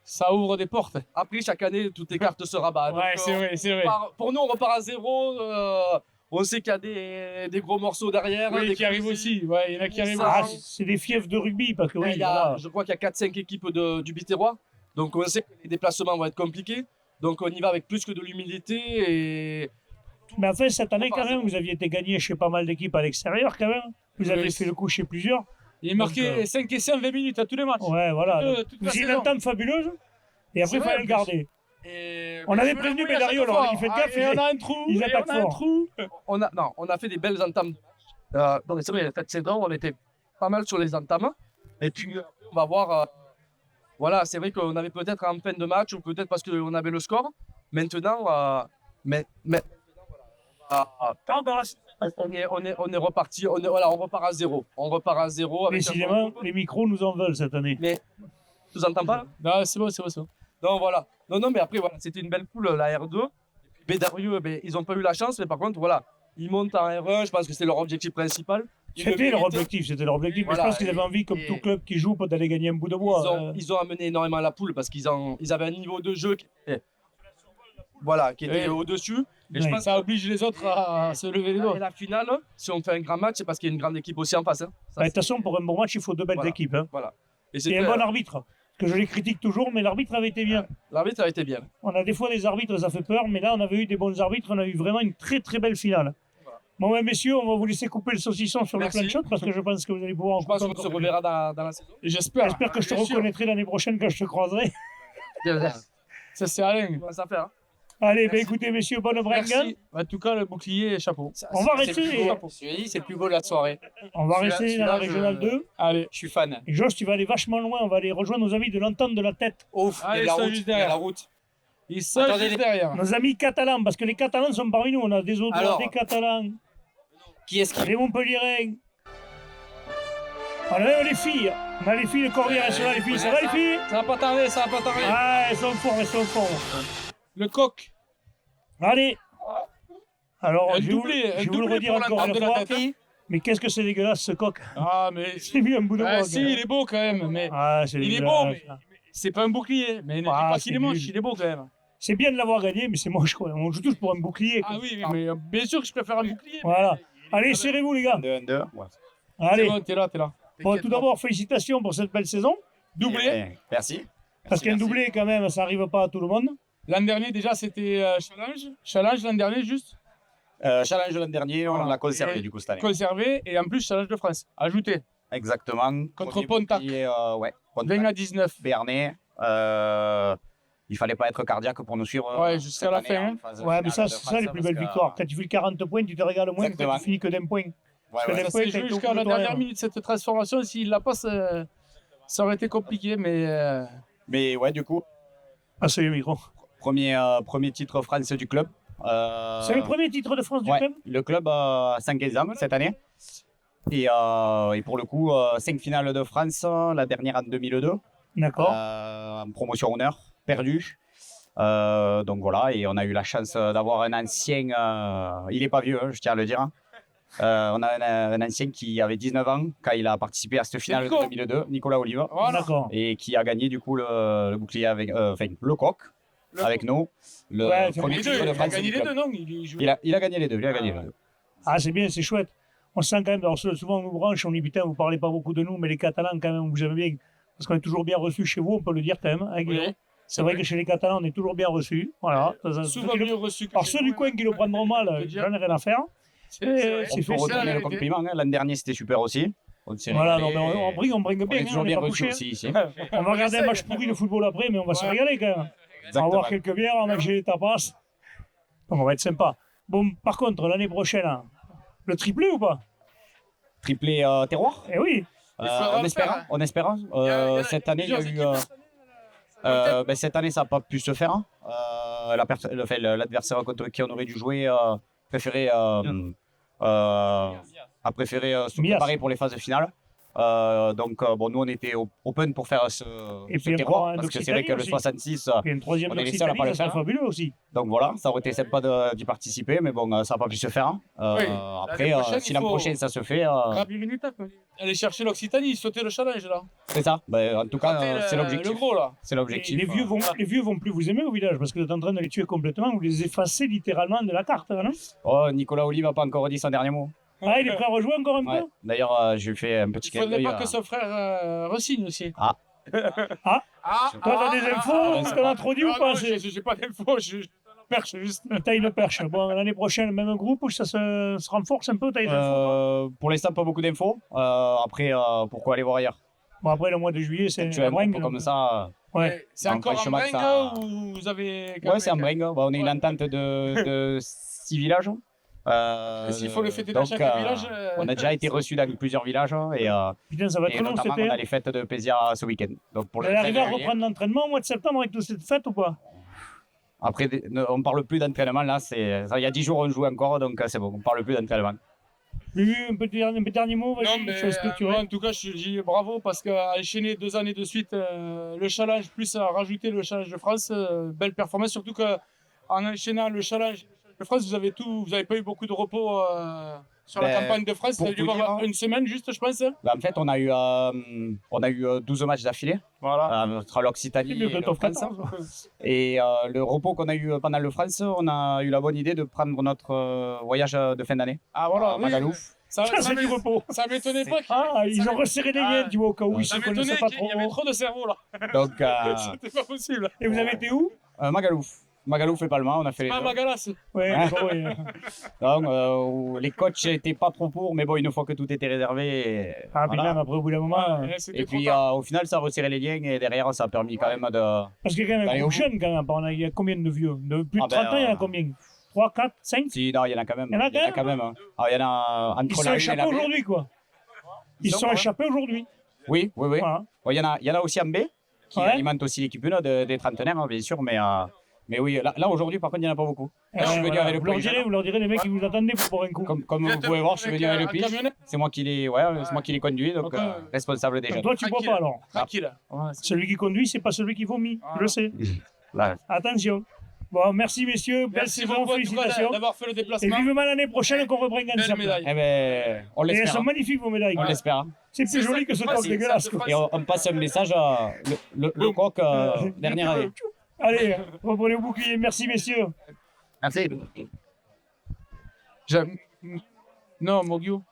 [SPEAKER 3] ça ouvre des portes.
[SPEAKER 9] Après, chaque année, toutes les cartes se rabattent. Donc,
[SPEAKER 3] Ouais, c'est vrai, c'est vrai.
[SPEAKER 9] pour nous, on repart à zéro. On sait qu'il y a des gros morceaux derrière.
[SPEAKER 3] Oui,
[SPEAKER 9] des
[SPEAKER 3] qui arrivent aussi. Ouais, il y en a qui arrivent.
[SPEAKER 1] Ah, c'est des fiefs de rugby, parce que oui, voilà.
[SPEAKER 9] Je crois qu'il y a 4-5 équipes du Biterrois. Donc on sait que les déplacements vont être compliqués. Donc on y va avec plus que de l'humilité. Et
[SPEAKER 1] Mais enfin, cette année, quand même, vous aviez été gagné chez pas mal d'équipes à l'extérieur, quand même. Vous avez
[SPEAKER 3] Oui,
[SPEAKER 1] fait le coup chez plusieurs.
[SPEAKER 3] Il est marqué
[SPEAKER 1] Donc,
[SPEAKER 3] 5 essais en 20 minutes à tous les matchs.
[SPEAKER 1] Ouais, voilà.
[SPEAKER 3] Toute la
[SPEAKER 1] Vous avez une
[SPEAKER 3] saison.
[SPEAKER 1] entame fabuleuse, et après,
[SPEAKER 3] C'est
[SPEAKER 1] il
[SPEAKER 3] vrai,
[SPEAKER 1] fallait
[SPEAKER 3] en
[SPEAKER 1] le
[SPEAKER 3] plus.
[SPEAKER 1] garder.
[SPEAKER 9] Et
[SPEAKER 1] On avait
[SPEAKER 3] Je me
[SPEAKER 1] prévenu
[SPEAKER 3] mouille à
[SPEAKER 1] Bédario,
[SPEAKER 3] chaque
[SPEAKER 1] alors
[SPEAKER 3] fois.
[SPEAKER 1] il fait
[SPEAKER 3] Ah,
[SPEAKER 1] gaffe.
[SPEAKER 3] et on a un trou.
[SPEAKER 1] ils
[SPEAKER 3] et
[SPEAKER 1] attaquent
[SPEAKER 3] on a un
[SPEAKER 1] fort.
[SPEAKER 3] trou.
[SPEAKER 9] on a fait des belles entames. Donc c'est vrai, cette saison, on était pas mal sur les entames. Et puis on va voir. Voilà, c'est vrai qu'on avait peut-être en fin de match, ou peut-être parce qu'on avait le score. Maintenant, on est reparti. On repart à zéro. On repart à zéro. Avec
[SPEAKER 1] Décidément, les micros nous en veulent cette année.
[SPEAKER 9] Mais tu nous entends pas?
[SPEAKER 3] Non, c'est bon, c'est bon, c'est bon.
[SPEAKER 9] Non, voilà. Non, mais après, voilà, c'était une belle poule, la R2. Et puis, Bédarieux, ils n'ont pas eu la chance, mais par contre, voilà, ils montent en R1. Je pense que c'est leur objectif principal. Ils le
[SPEAKER 1] C'était leur
[SPEAKER 9] méritent.
[SPEAKER 1] objectif, c'était leur objectif. Mais
[SPEAKER 9] Voilà,
[SPEAKER 1] je pense qu'ils avaient envie, comme
[SPEAKER 9] et-
[SPEAKER 1] tout club qui joue, d'aller gagner un bout de bois.
[SPEAKER 9] Ils ont amené énormément la poule parce qu'ils avaient un niveau de jeu qui était
[SPEAKER 3] Oui.
[SPEAKER 9] au-dessus. Et je
[SPEAKER 1] Oui.
[SPEAKER 9] pense
[SPEAKER 3] Ça oblige les autres à se lever les doigts.
[SPEAKER 9] et la finale, si on fait un grand match, c'est parce qu'il y a une grande équipe aussi en face. Hein. Ça,
[SPEAKER 1] De toute façon, pour un bon match, il faut deux belles
[SPEAKER 9] Voilà.
[SPEAKER 1] équipes. Hein.
[SPEAKER 9] voilà. Et
[SPEAKER 1] Et
[SPEAKER 9] c'était
[SPEAKER 1] un bon arbitre. Que je les critique toujours, mais l'arbitre avait été bien.
[SPEAKER 9] l'arbitre a été bien.
[SPEAKER 1] On a des fois des arbitres, ça fait peur, mais là, on avait eu des bons arbitres. On a eu vraiment une très très belle finale. Bon, ben, messieurs, on va vous laisser couper le saucisson sur
[SPEAKER 9] Merci.
[SPEAKER 1] le plan de shot parce que je pense que vous allez pouvoir en
[SPEAKER 9] Je pense
[SPEAKER 1] couper
[SPEAKER 9] qu'on se
[SPEAKER 1] encore.
[SPEAKER 9] reverra dans la saison.
[SPEAKER 3] J'espère.
[SPEAKER 1] J'espère que je te
[SPEAKER 3] Bien sûr.
[SPEAKER 1] reconnaîtrai l'année prochaine quand je te croiserai.
[SPEAKER 3] Ça, c'est Alain.
[SPEAKER 9] Comment ça fait hein?
[SPEAKER 1] Allez, ben écoutez, messieurs, bonne bringue.
[SPEAKER 3] Merci. En tout cas, le bouclier, chapeau.
[SPEAKER 1] On va
[SPEAKER 2] C'est le plus
[SPEAKER 1] rester-
[SPEAKER 2] beau- je te dis, c'est le plus beau de la soirée.
[SPEAKER 1] On va
[SPEAKER 2] Celui-là-
[SPEAKER 1] rester dans la
[SPEAKER 2] celui-là,
[SPEAKER 1] régionale 2.
[SPEAKER 3] Allez.
[SPEAKER 2] Je suis fan.
[SPEAKER 1] Et Josh, tu vas aller vachement loin. On va aller rejoindre nos amis de l'entente de la tête.
[SPEAKER 2] Ouf,
[SPEAKER 3] Ah,
[SPEAKER 2] il y a de
[SPEAKER 3] ils
[SPEAKER 2] la
[SPEAKER 3] sont
[SPEAKER 2] route.
[SPEAKER 3] juste
[SPEAKER 2] Il y a
[SPEAKER 3] derrière.
[SPEAKER 2] la route.
[SPEAKER 3] Ils sont
[SPEAKER 2] Attendez,
[SPEAKER 3] juste
[SPEAKER 2] les-
[SPEAKER 3] derrière.
[SPEAKER 1] Nos amis catalans, parce que les Catalans sont parmi nous. On a des Audois,
[SPEAKER 2] Alors.
[SPEAKER 1] des Catalans,
[SPEAKER 2] Qui est-ce qui
[SPEAKER 1] des Montpellierins. On a même les filles. On a les filles de Corbière, elles sont là, les filles. Ça va, les filles?
[SPEAKER 3] Ça va pas tarder, ça va pas tarder.
[SPEAKER 1] Ah, elles sont fortes, elles sont fortes.
[SPEAKER 3] Le coq.
[SPEAKER 1] Allez. Alors,
[SPEAKER 3] Un
[SPEAKER 1] je vais vous,
[SPEAKER 3] doublé, un
[SPEAKER 1] je vais vous le
[SPEAKER 3] doublé
[SPEAKER 1] redire
[SPEAKER 3] pour
[SPEAKER 1] encore
[SPEAKER 3] l'entente
[SPEAKER 1] une
[SPEAKER 3] de la
[SPEAKER 1] fois.
[SPEAKER 3] tête.
[SPEAKER 1] Mais qu'est-ce que c'est dégueulasse, ce coq.
[SPEAKER 3] Ah, mais.
[SPEAKER 1] J'ai mis un bout de
[SPEAKER 3] Ah,
[SPEAKER 1] coq.
[SPEAKER 3] si, il est beau quand même. Mais
[SPEAKER 1] Ah, c'est
[SPEAKER 3] il est
[SPEAKER 1] dégueulasse.
[SPEAKER 3] beau, mais c'est pas un bouclier. Mais ne dis
[SPEAKER 1] Ah,
[SPEAKER 3] pas
[SPEAKER 1] c'est
[SPEAKER 3] qu'il est moche,
[SPEAKER 1] nul.
[SPEAKER 3] il est beau quand même.
[SPEAKER 1] C'est bien de l'avoir gagné, mais c'est moche, quoi. On joue tous pour un bouclier, quoi.
[SPEAKER 3] Ah oui, mais bien sûr que je préfère un bouclier.
[SPEAKER 1] Voilà. Allez, serrez-vous, les gars.
[SPEAKER 7] 2-2. Ouais.
[SPEAKER 1] Allez.
[SPEAKER 3] C'est bon, t'es là, t'es là.
[SPEAKER 1] Bon, tout d'abord, félicitations pour cette belle saison.
[SPEAKER 3] Doublé.
[SPEAKER 7] Merci.
[SPEAKER 1] Parce qu'un doublé, quand même, ça n'arrive pas à tout le monde.
[SPEAKER 3] L'an dernier, déjà, c'était challenge. Challenge l'an dernier, juste.
[SPEAKER 7] Challenge l'an dernier, on
[SPEAKER 3] Voilà.
[SPEAKER 7] l'a conservé
[SPEAKER 3] Et-
[SPEAKER 7] du coup cette année.
[SPEAKER 3] Conservé. Et en plus, challenge de France. Ajouté.
[SPEAKER 7] Exactement.
[SPEAKER 3] Contre
[SPEAKER 7] Premier
[SPEAKER 3] Pontac.
[SPEAKER 7] bouclier, ouais.
[SPEAKER 3] 20
[SPEAKER 7] Pontac,
[SPEAKER 3] à 19.
[SPEAKER 7] Béarnais. Il fallait pas être cardiaque pour nous suivre.
[SPEAKER 3] Ouais, jusqu'à
[SPEAKER 7] cette
[SPEAKER 3] la
[SPEAKER 7] année
[SPEAKER 3] fin,
[SPEAKER 7] en
[SPEAKER 3] hein.
[SPEAKER 7] phase
[SPEAKER 1] Ouais, mais ça,
[SPEAKER 7] finale de
[SPEAKER 1] c'est ça
[SPEAKER 7] France,
[SPEAKER 1] les plus
[SPEAKER 7] parce
[SPEAKER 1] belles
[SPEAKER 7] que-
[SPEAKER 1] victoires. Quand tu fais 40 points, tu te régales moins que quand
[SPEAKER 7] Exactement.
[SPEAKER 1] tu finis que d'un point.
[SPEAKER 7] Ouais,
[SPEAKER 1] Parce que
[SPEAKER 7] ouais.
[SPEAKER 1] d'un
[SPEAKER 3] Ça
[SPEAKER 1] point,
[SPEAKER 3] s'est
[SPEAKER 1] t'as
[SPEAKER 3] joué
[SPEAKER 1] été au
[SPEAKER 3] jusqu'à
[SPEAKER 1] bout
[SPEAKER 3] la
[SPEAKER 1] de toi,
[SPEAKER 3] dernière
[SPEAKER 1] hein.
[SPEAKER 3] minute, cette transformation. S'il la passe, ça aurait été compliqué, mais.
[SPEAKER 7] Mais ouais, du coup,
[SPEAKER 1] Ah, c'est le micro.
[SPEAKER 7] premier titre France du club.
[SPEAKER 1] C'est le premier titre de France du
[SPEAKER 7] Ouais,
[SPEAKER 1] club.
[SPEAKER 7] le club a 5 ans cette année. Et pour le coup, 5 finales de France, la dernière en 2002.
[SPEAKER 1] D'accord.
[SPEAKER 7] En promotion honneur, perdu. Donc voilà, et on a eu la chance d'avoir un ancien, il n'est pas vieux, hein, je tiens à le dire. Hein. On a un ancien qui avait 19 ans quand il a participé à cette finale de
[SPEAKER 3] Nico.
[SPEAKER 7] 2002, Nicolas Oliva,
[SPEAKER 3] Voilà.
[SPEAKER 1] D'accord.
[SPEAKER 7] et qui a gagné du coup le bouclier avec, enfin le coq avec nous, le
[SPEAKER 1] Ouais, c'est
[SPEAKER 7] premier
[SPEAKER 3] Les
[SPEAKER 1] bon.
[SPEAKER 7] titre
[SPEAKER 3] deux,
[SPEAKER 7] de
[SPEAKER 3] il a
[SPEAKER 7] France
[SPEAKER 3] gagné
[SPEAKER 7] du
[SPEAKER 3] les
[SPEAKER 7] club.
[SPEAKER 3] deux, non il joue.
[SPEAKER 7] Il a gagné les deux, il a gagné les deux.
[SPEAKER 1] Ah, c'est bien, c'est chouette. On sent quand même, alors souvent on nous branche, on dit putain, vous parlez pas beaucoup de nous, mais les Catalans, quand même, on vous aime bien. Parce qu'on est toujours bien reçus chez vous, on peut le dire quand même. Hein, Guillaume.
[SPEAKER 3] Oui.
[SPEAKER 1] C'est vrai que chez les Catalans, on est toujours bien reçus. Voilà.
[SPEAKER 3] Souvent mieux reçu que
[SPEAKER 1] Alors
[SPEAKER 3] chez
[SPEAKER 1] ceux
[SPEAKER 3] nous,
[SPEAKER 1] du coin qui le prendront mal,
[SPEAKER 3] Je veux dire.
[SPEAKER 1] j'en ai rien à faire.
[SPEAKER 3] C'est vrai.
[SPEAKER 1] C'est
[SPEAKER 7] On
[SPEAKER 1] fait,
[SPEAKER 7] peut
[SPEAKER 1] c'est
[SPEAKER 7] retourner
[SPEAKER 1] la
[SPEAKER 7] le
[SPEAKER 1] vérité.
[SPEAKER 7] compliment, hein. L'an dernier c'était super aussi. On s'est
[SPEAKER 1] Voilà,
[SPEAKER 7] régalé
[SPEAKER 1] non, mais on bringue,
[SPEAKER 7] on
[SPEAKER 1] bien,
[SPEAKER 7] est
[SPEAKER 1] hein,
[SPEAKER 7] toujours
[SPEAKER 1] on n'est
[SPEAKER 7] bien
[SPEAKER 1] pas
[SPEAKER 7] reçus
[SPEAKER 1] couché.
[SPEAKER 7] aussi ici.
[SPEAKER 1] On va regarder un match pourri de football après, mais on va se régaler quand même. On va
[SPEAKER 7] Exactement.
[SPEAKER 1] boire quelques bières, on va manger des tapas. Donc on va être sympa. Bon, par contre, l'année prochaine, hein, le triplé ou pas?
[SPEAKER 7] Triplé terroir.
[SPEAKER 1] Eh oui.
[SPEAKER 3] faudra
[SPEAKER 7] On
[SPEAKER 3] le
[SPEAKER 7] espère,
[SPEAKER 3] faire,
[SPEAKER 7] hein, on espère. Cette année, il y a eu. Cette année, ça n'a pas pu se faire. L'adversaire contre qui on aurait dû jouer a préféré se
[SPEAKER 1] Mias.
[SPEAKER 7] préparer pour les phases finales. Donc, bon, nous, on était open pour faire ce
[SPEAKER 1] Et puis
[SPEAKER 7] terroir,
[SPEAKER 1] un
[SPEAKER 7] parce que c'est vrai que le
[SPEAKER 1] d'Occitanie
[SPEAKER 7] 66,
[SPEAKER 1] Il y a une troisième
[SPEAKER 7] on est les seuls à
[SPEAKER 1] d'Occitanie,
[SPEAKER 7] pas le
[SPEAKER 1] ça serait
[SPEAKER 7] faire.
[SPEAKER 1] fabuleux aussi.
[SPEAKER 7] donc voilà, ça aurait été sympa d'y participer, mais bon, ça n'a pas pu se faire.
[SPEAKER 3] Oui.
[SPEAKER 7] Après,
[SPEAKER 3] L'année prochaine,
[SPEAKER 7] si
[SPEAKER 3] il
[SPEAKER 7] l'an
[SPEAKER 3] faut-
[SPEAKER 7] prochain ça se fait,
[SPEAKER 3] Remplir une étape. Aller chercher l'Occitanie, sauter le challenge là.
[SPEAKER 7] c'est ça. Ben, en tout cas,
[SPEAKER 3] Rater
[SPEAKER 7] c'est
[SPEAKER 3] le
[SPEAKER 7] l'objectif.
[SPEAKER 3] gros là.
[SPEAKER 7] C'est
[SPEAKER 1] Et
[SPEAKER 7] l'objectif.
[SPEAKER 1] les vieux vont plus vous aimer au village parce que vous êtes en train de les tuer complètement, vous les effacez littéralement de la carte, non?
[SPEAKER 7] Oh, Nicolas Olive n'a pas encore dit son dernier mot.
[SPEAKER 1] Ah, il est prêt à rejouer encore un
[SPEAKER 7] Ouais.
[SPEAKER 1] peu?
[SPEAKER 7] D'ailleurs, je lui fais un petit
[SPEAKER 3] Il
[SPEAKER 7] clin
[SPEAKER 3] faudrait
[SPEAKER 7] d'œil.
[SPEAKER 3] pas que son frère re-signe aussi.
[SPEAKER 1] Toi, t'as des infos? T'en as trop dit ou pas?
[SPEAKER 3] J'ai pas d'infos, je perche juste.
[SPEAKER 1] T'as une perche. Bon, l'année prochaine, même groupe où ça se renforce un peu, t'as les infos?
[SPEAKER 7] Pour l'instant, pas beaucoup d'infos. Après, pourquoi aller voir ailleurs?
[SPEAKER 1] Bon, après, le mois de juillet, c'est
[SPEAKER 7] Tu as un
[SPEAKER 1] bringue,
[SPEAKER 7] groupe
[SPEAKER 1] donc.
[SPEAKER 7] comme ça.
[SPEAKER 1] Ouais.
[SPEAKER 3] C'est
[SPEAKER 7] En
[SPEAKER 3] encore en
[SPEAKER 7] franchement,
[SPEAKER 3] bringue
[SPEAKER 7] ça-
[SPEAKER 3] ou vous avez.
[SPEAKER 7] Ouais, c'est en bringue. Bah, on est une
[SPEAKER 3] Ouais.
[SPEAKER 7] entente de 6 villages.
[SPEAKER 3] S'il faut le fêter dans
[SPEAKER 7] donc,
[SPEAKER 3] chaque village.
[SPEAKER 7] On a déjà été reçus dans plusieurs villages et,
[SPEAKER 1] Putain, ça va
[SPEAKER 7] et
[SPEAKER 1] être long
[SPEAKER 7] notamment
[SPEAKER 1] cet
[SPEAKER 7] on a
[SPEAKER 1] été.
[SPEAKER 7] les fêtes de Pézia ce week-end. Donc pour
[SPEAKER 1] Vous
[SPEAKER 7] le
[SPEAKER 1] allez arriver
[SPEAKER 7] 13
[SPEAKER 1] à
[SPEAKER 7] juillet.
[SPEAKER 1] reprendre l'entraînement au mois de septembre avec toute cette fête ou pas?
[SPEAKER 7] Après, on parle plus d'entraînement là. Il y a 10 jours on joue encore, donc c'est bon. On parle plus d'entraînement.
[SPEAKER 1] Lulu, un petit dernier mot,
[SPEAKER 3] Non,
[SPEAKER 1] vas-y,
[SPEAKER 3] mais
[SPEAKER 1] fais ce que tu veux.
[SPEAKER 3] moi, en tout cas, je dis bravo parce qu'à enchaîner 2 années de suite le challenge, plus à rajouter le challenge de France, belle performance. Surtout qu'en enchaînant le challenge de France, vous avez pas eu beaucoup de repos sur la
[SPEAKER 7] Ben,
[SPEAKER 3] campagne de France.
[SPEAKER 7] pour
[SPEAKER 3] Vous avez dû
[SPEAKER 7] tout
[SPEAKER 3] avoir
[SPEAKER 7] dire,
[SPEAKER 3] une semaine juste, je pense.
[SPEAKER 7] Bah, en fait, on a eu 12 matchs d'affilée
[SPEAKER 3] Voilà.
[SPEAKER 7] entre l'Occitanie
[SPEAKER 1] C'est mieux
[SPEAKER 7] et
[SPEAKER 1] que
[SPEAKER 7] le
[SPEAKER 1] top
[SPEAKER 7] France.
[SPEAKER 1] 14.
[SPEAKER 7] Et le repos qu'on a eu pendant le France, on a eu la bonne idée de prendre notre voyage de fin d'année
[SPEAKER 3] Ah voilà,
[SPEAKER 7] à
[SPEAKER 3] oui.
[SPEAKER 7] Magalouf.
[SPEAKER 3] Ça,
[SPEAKER 1] Ça, c'est du repos.
[SPEAKER 3] ça m'étonnait pas qu'il
[SPEAKER 1] Ah, ils
[SPEAKER 3] Ça
[SPEAKER 1] ont resserré les
[SPEAKER 3] Ah,
[SPEAKER 1] liens, tu vois, au cas où ils
[SPEAKER 3] ça
[SPEAKER 1] se connaissaient
[SPEAKER 3] m'étonnait
[SPEAKER 1] pas
[SPEAKER 3] qu'il y avait
[SPEAKER 1] trop.
[SPEAKER 3] trop de cerveau là.
[SPEAKER 7] Donc,
[SPEAKER 3] C'était pas possible.
[SPEAKER 1] Et vous avez été où?
[SPEAKER 7] Magalouf.
[SPEAKER 10] Magalouf et Palma, on a fait les
[SPEAKER 3] Ah,
[SPEAKER 10] deux.
[SPEAKER 3] Magalas.
[SPEAKER 1] Ouais,
[SPEAKER 10] Ouais.
[SPEAKER 1] bon, ouais.
[SPEAKER 10] Donc, où les coachs n'étaient pas trop pour, mais bon, une fois que tout était réservé.
[SPEAKER 1] Ah, puis
[SPEAKER 10] voilà.
[SPEAKER 1] même après, au bout d'un moment.
[SPEAKER 3] Ouais, c'était
[SPEAKER 10] Et
[SPEAKER 3] trop
[SPEAKER 10] puis
[SPEAKER 3] tard.
[SPEAKER 10] au final, ça a resserré les liens et derrière, ça a permis quand même de.
[SPEAKER 1] Parce qu'il y a quand même
[SPEAKER 10] Allez,
[SPEAKER 1] un
[SPEAKER 10] au
[SPEAKER 1] groupe jeune, quand même. Il y a combien de vieux? De plus de
[SPEAKER 10] Ah, ben,
[SPEAKER 1] 30 ans, il y en a combien? 3, 4, 5?
[SPEAKER 10] Si, non, il y en a quand même.
[SPEAKER 1] Il y en a quand
[SPEAKER 10] même. Hein. Ah, il y en a
[SPEAKER 1] Ils
[SPEAKER 10] entre
[SPEAKER 1] sont
[SPEAKER 10] la une et
[SPEAKER 1] échappés
[SPEAKER 10] la B.
[SPEAKER 1] aujourd'hui, quoi. Ils sont échappés aujourd'hui.
[SPEAKER 10] Oui.
[SPEAKER 1] Voilà.
[SPEAKER 10] Bon, il y en a aussi en B, qui
[SPEAKER 1] Ouais.
[SPEAKER 10] alimente aussi l'équipe 1 des trentenaires, hein, bien sûr. Mais oui, là aujourd'hui, par contre, il n'y en a pas beaucoup. Je suis venu
[SPEAKER 1] Voilà.
[SPEAKER 10] avec le
[SPEAKER 1] Vous leur direz, les mecs, qui vous attendaient pour boire un coup.
[SPEAKER 10] Comme vous pouvez voir, je suis venu avec le pitch. C'est moi qui les conduis, donc
[SPEAKER 3] Ok.
[SPEAKER 10] responsable des jeunes.
[SPEAKER 1] Toi, tu bois
[SPEAKER 3] Tranquille.
[SPEAKER 1] pas alors.
[SPEAKER 3] Tranquille. Ouais,
[SPEAKER 1] Celui qui conduit, c'est pas celui qui vomit. Je le sais.
[SPEAKER 10] Là,
[SPEAKER 1] Attention. Bon, merci messieurs. Belle
[SPEAKER 3] Merci
[SPEAKER 1] saison,
[SPEAKER 3] beaucoup en tout cas
[SPEAKER 1] félicitations.
[SPEAKER 3] d'avoir fait le
[SPEAKER 1] Et
[SPEAKER 3] déplacement.
[SPEAKER 1] vivement l'année prochaine qu'on reprenne
[SPEAKER 3] Belle
[SPEAKER 1] ensemble.
[SPEAKER 3] médaille.
[SPEAKER 10] eh ben, on
[SPEAKER 1] Et elles
[SPEAKER 10] l'espère.
[SPEAKER 1] sont
[SPEAKER 10] hein.
[SPEAKER 1] magnifiques vos médailles.
[SPEAKER 10] On l'espère. hein.
[SPEAKER 1] C'est
[SPEAKER 3] C'est
[SPEAKER 1] plus
[SPEAKER 3] ça
[SPEAKER 1] joli que ce
[SPEAKER 3] de
[SPEAKER 1] coq
[SPEAKER 3] France,
[SPEAKER 1] dégueulasse.
[SPEAKER 3] ça de
[SPEAKER 1] quoi.
[SPEAKER 10] Et on passe un message à le coq dernière année.
[SPEAKER 1] Allez, reprenez le bouclier. Merci messieurs.
[SPEAKER 10] Merci.
[SPEAKER 3] Non, Mogio.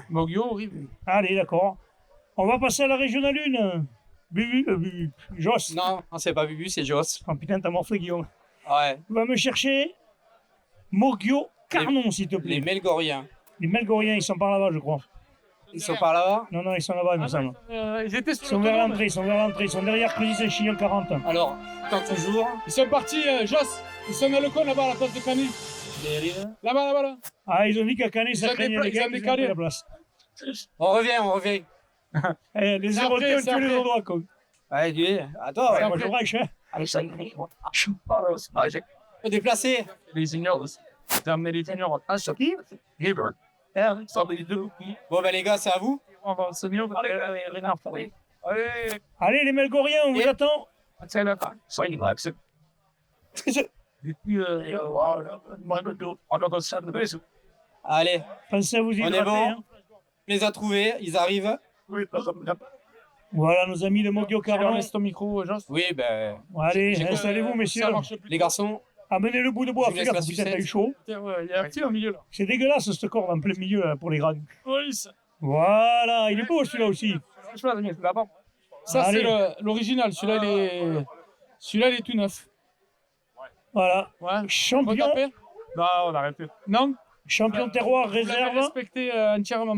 [SPEAKER 3] Mogio, oui.
[SPEAKER 1] Allez, d'accord. On va passer à la régionale 1. Bubu, Joss.
[SPEAKER 2] Non, c'est pas Bubu, c'est Joss.
[SPEAKER 1] Oh putain, t'as morflé Guillaume.
[SPEAKER 2] Ouais,
[SPEAKER 1] Va me chercher Mogio Carnon, s'il te
[SPEAKER 2] les
[SPEAKER 1] plaît.
[SPEAKER 2] Melgoriens.
[SPEAKER 1] Les Melgoriens, ils sont par là-bas, je crois.
[SPEAKER 2] Ils sont par là-bas.
[SPEAKER 1] Non, ils sont là-bas, il me semble.
[SPEAKER 3] Ils étaient
[SPEAKER 1] Ils
[SPEAKER 3] sur
[SPEAKER 1] sont
[SPEAKER 3] le
[SPEAKER 1] vers
[SPEAKER 3] podium.
[SPEAKER 1] l'entrée, ils sont derrière Clézy Saint-Chinion 40.
[SPEAKER 2] Alors, tant toujours.
[SPEAKER 3] Ils sont partis, Joss. Ils sont dans le coin là-bas à la place de Canet. Là-bas, là.
[SPEAKER 1] Ah, ils ont dit qu'à Canet, ça
[SPEAKER 3] Ils ont
[SPEAKER 1] craignait les
[SPEAKER 3] ils ont
[SPEAKER 1] gars, ils ont
[SPEAKER 3] décalé.
[SPEAKER 1] pris la place.
[SPEAKER 2] On revient.
[SPEAKER 1] Eh, les
[SPEAKER 3] C'est
[SPEAKER 1] Zérotés
[SPEAKER 3] après,
[SPEAKER 1] ont
[SPEAKER 3] c'est
[SPEAKER 1] tué les
[SPEAKER 3] après.
[SPEAKER 1] Audois, quoi.
[SPEAKER 2] Allez, dis, attends,
[SPEAKER 1] Ça va, je rage, hein.
[SPEAKER 2] faut déplacer.
[SPEAKER 3] Les seniors. T'as amené les seniors. Ah, c'est qui?
[SPEAKER 2] Bon, ben les gars, c'est à vous.
[SPEAKER 1] Allez, les Melgoriens, on vous
[SPEAKER 2] Et-
[SPEAKER 1] attend.
[SPEAKER 2] Allez,
[SPEAKER 1] Pensez à vous
[SPEAKER 2] on est
[SPEAKER 1] hydrater.
[SPEAKER 2] bon.
[SPEAKER 1] Hein.
[SPEAKER 2] On les a trouvés, ils arrivent.
[SPEAKER 1] Voilà nos amis de Mogio
[SPEAKER 3] Carrément,
[SPEAKER 1] Carnon.
[SPEAKER 3] laisse ton micro, Joss.
[SPEAKER 2] Oui, ben,
[SPEAKER 1] Allez,
[SPEAKER 2] J'ai-
[SPEAKER 1] installez-vous, messieurs.
[SPEAKER 3] Ça marche plus.
[SPEAKER 2] les garçons,
[SPEAKER 1] Amenez le bout de bois.
[SPEAKER 2] Je vous
[SPEAKER 1] Fais
[SPEAKER 2] laisse
[SPEAKER 1] gaffe,
[SPEAKER 2] la
[SPEAKER 1] putain, t'as
[SPEAKER 2] sucette.
[SPEAKER 1] eu chaud.
[SPEAKER 3] Putain, ouais, il y a un petit au milieu là.
[SPEAKER 1] C'est dégueulasse, cette corde en plein milieu, là, pour les grands.
[SPEAKER 3] Oui, ça.
[SPEAKER 1] Voilà, il est beau, celui-là aussi.
[SPEAKER 3] Ça,
[SPEAKER 1] Allez.
[SPEAKER 3] c'est l'original. Celui-là, il est tout neuf.
[SPEAKER 1] Voilà.
[SPEAKER 3] Ouais.
[SPEAKER 1] Champion,
[SPEAKER 3] Retapé. Non, on a arrêté. Non,
[SPEAKER 1] champion terroir
[SPEAKER 3] vous l'avez
[SPEAKER 1] réserve.
[SPEAKER 3] respecté entièrement.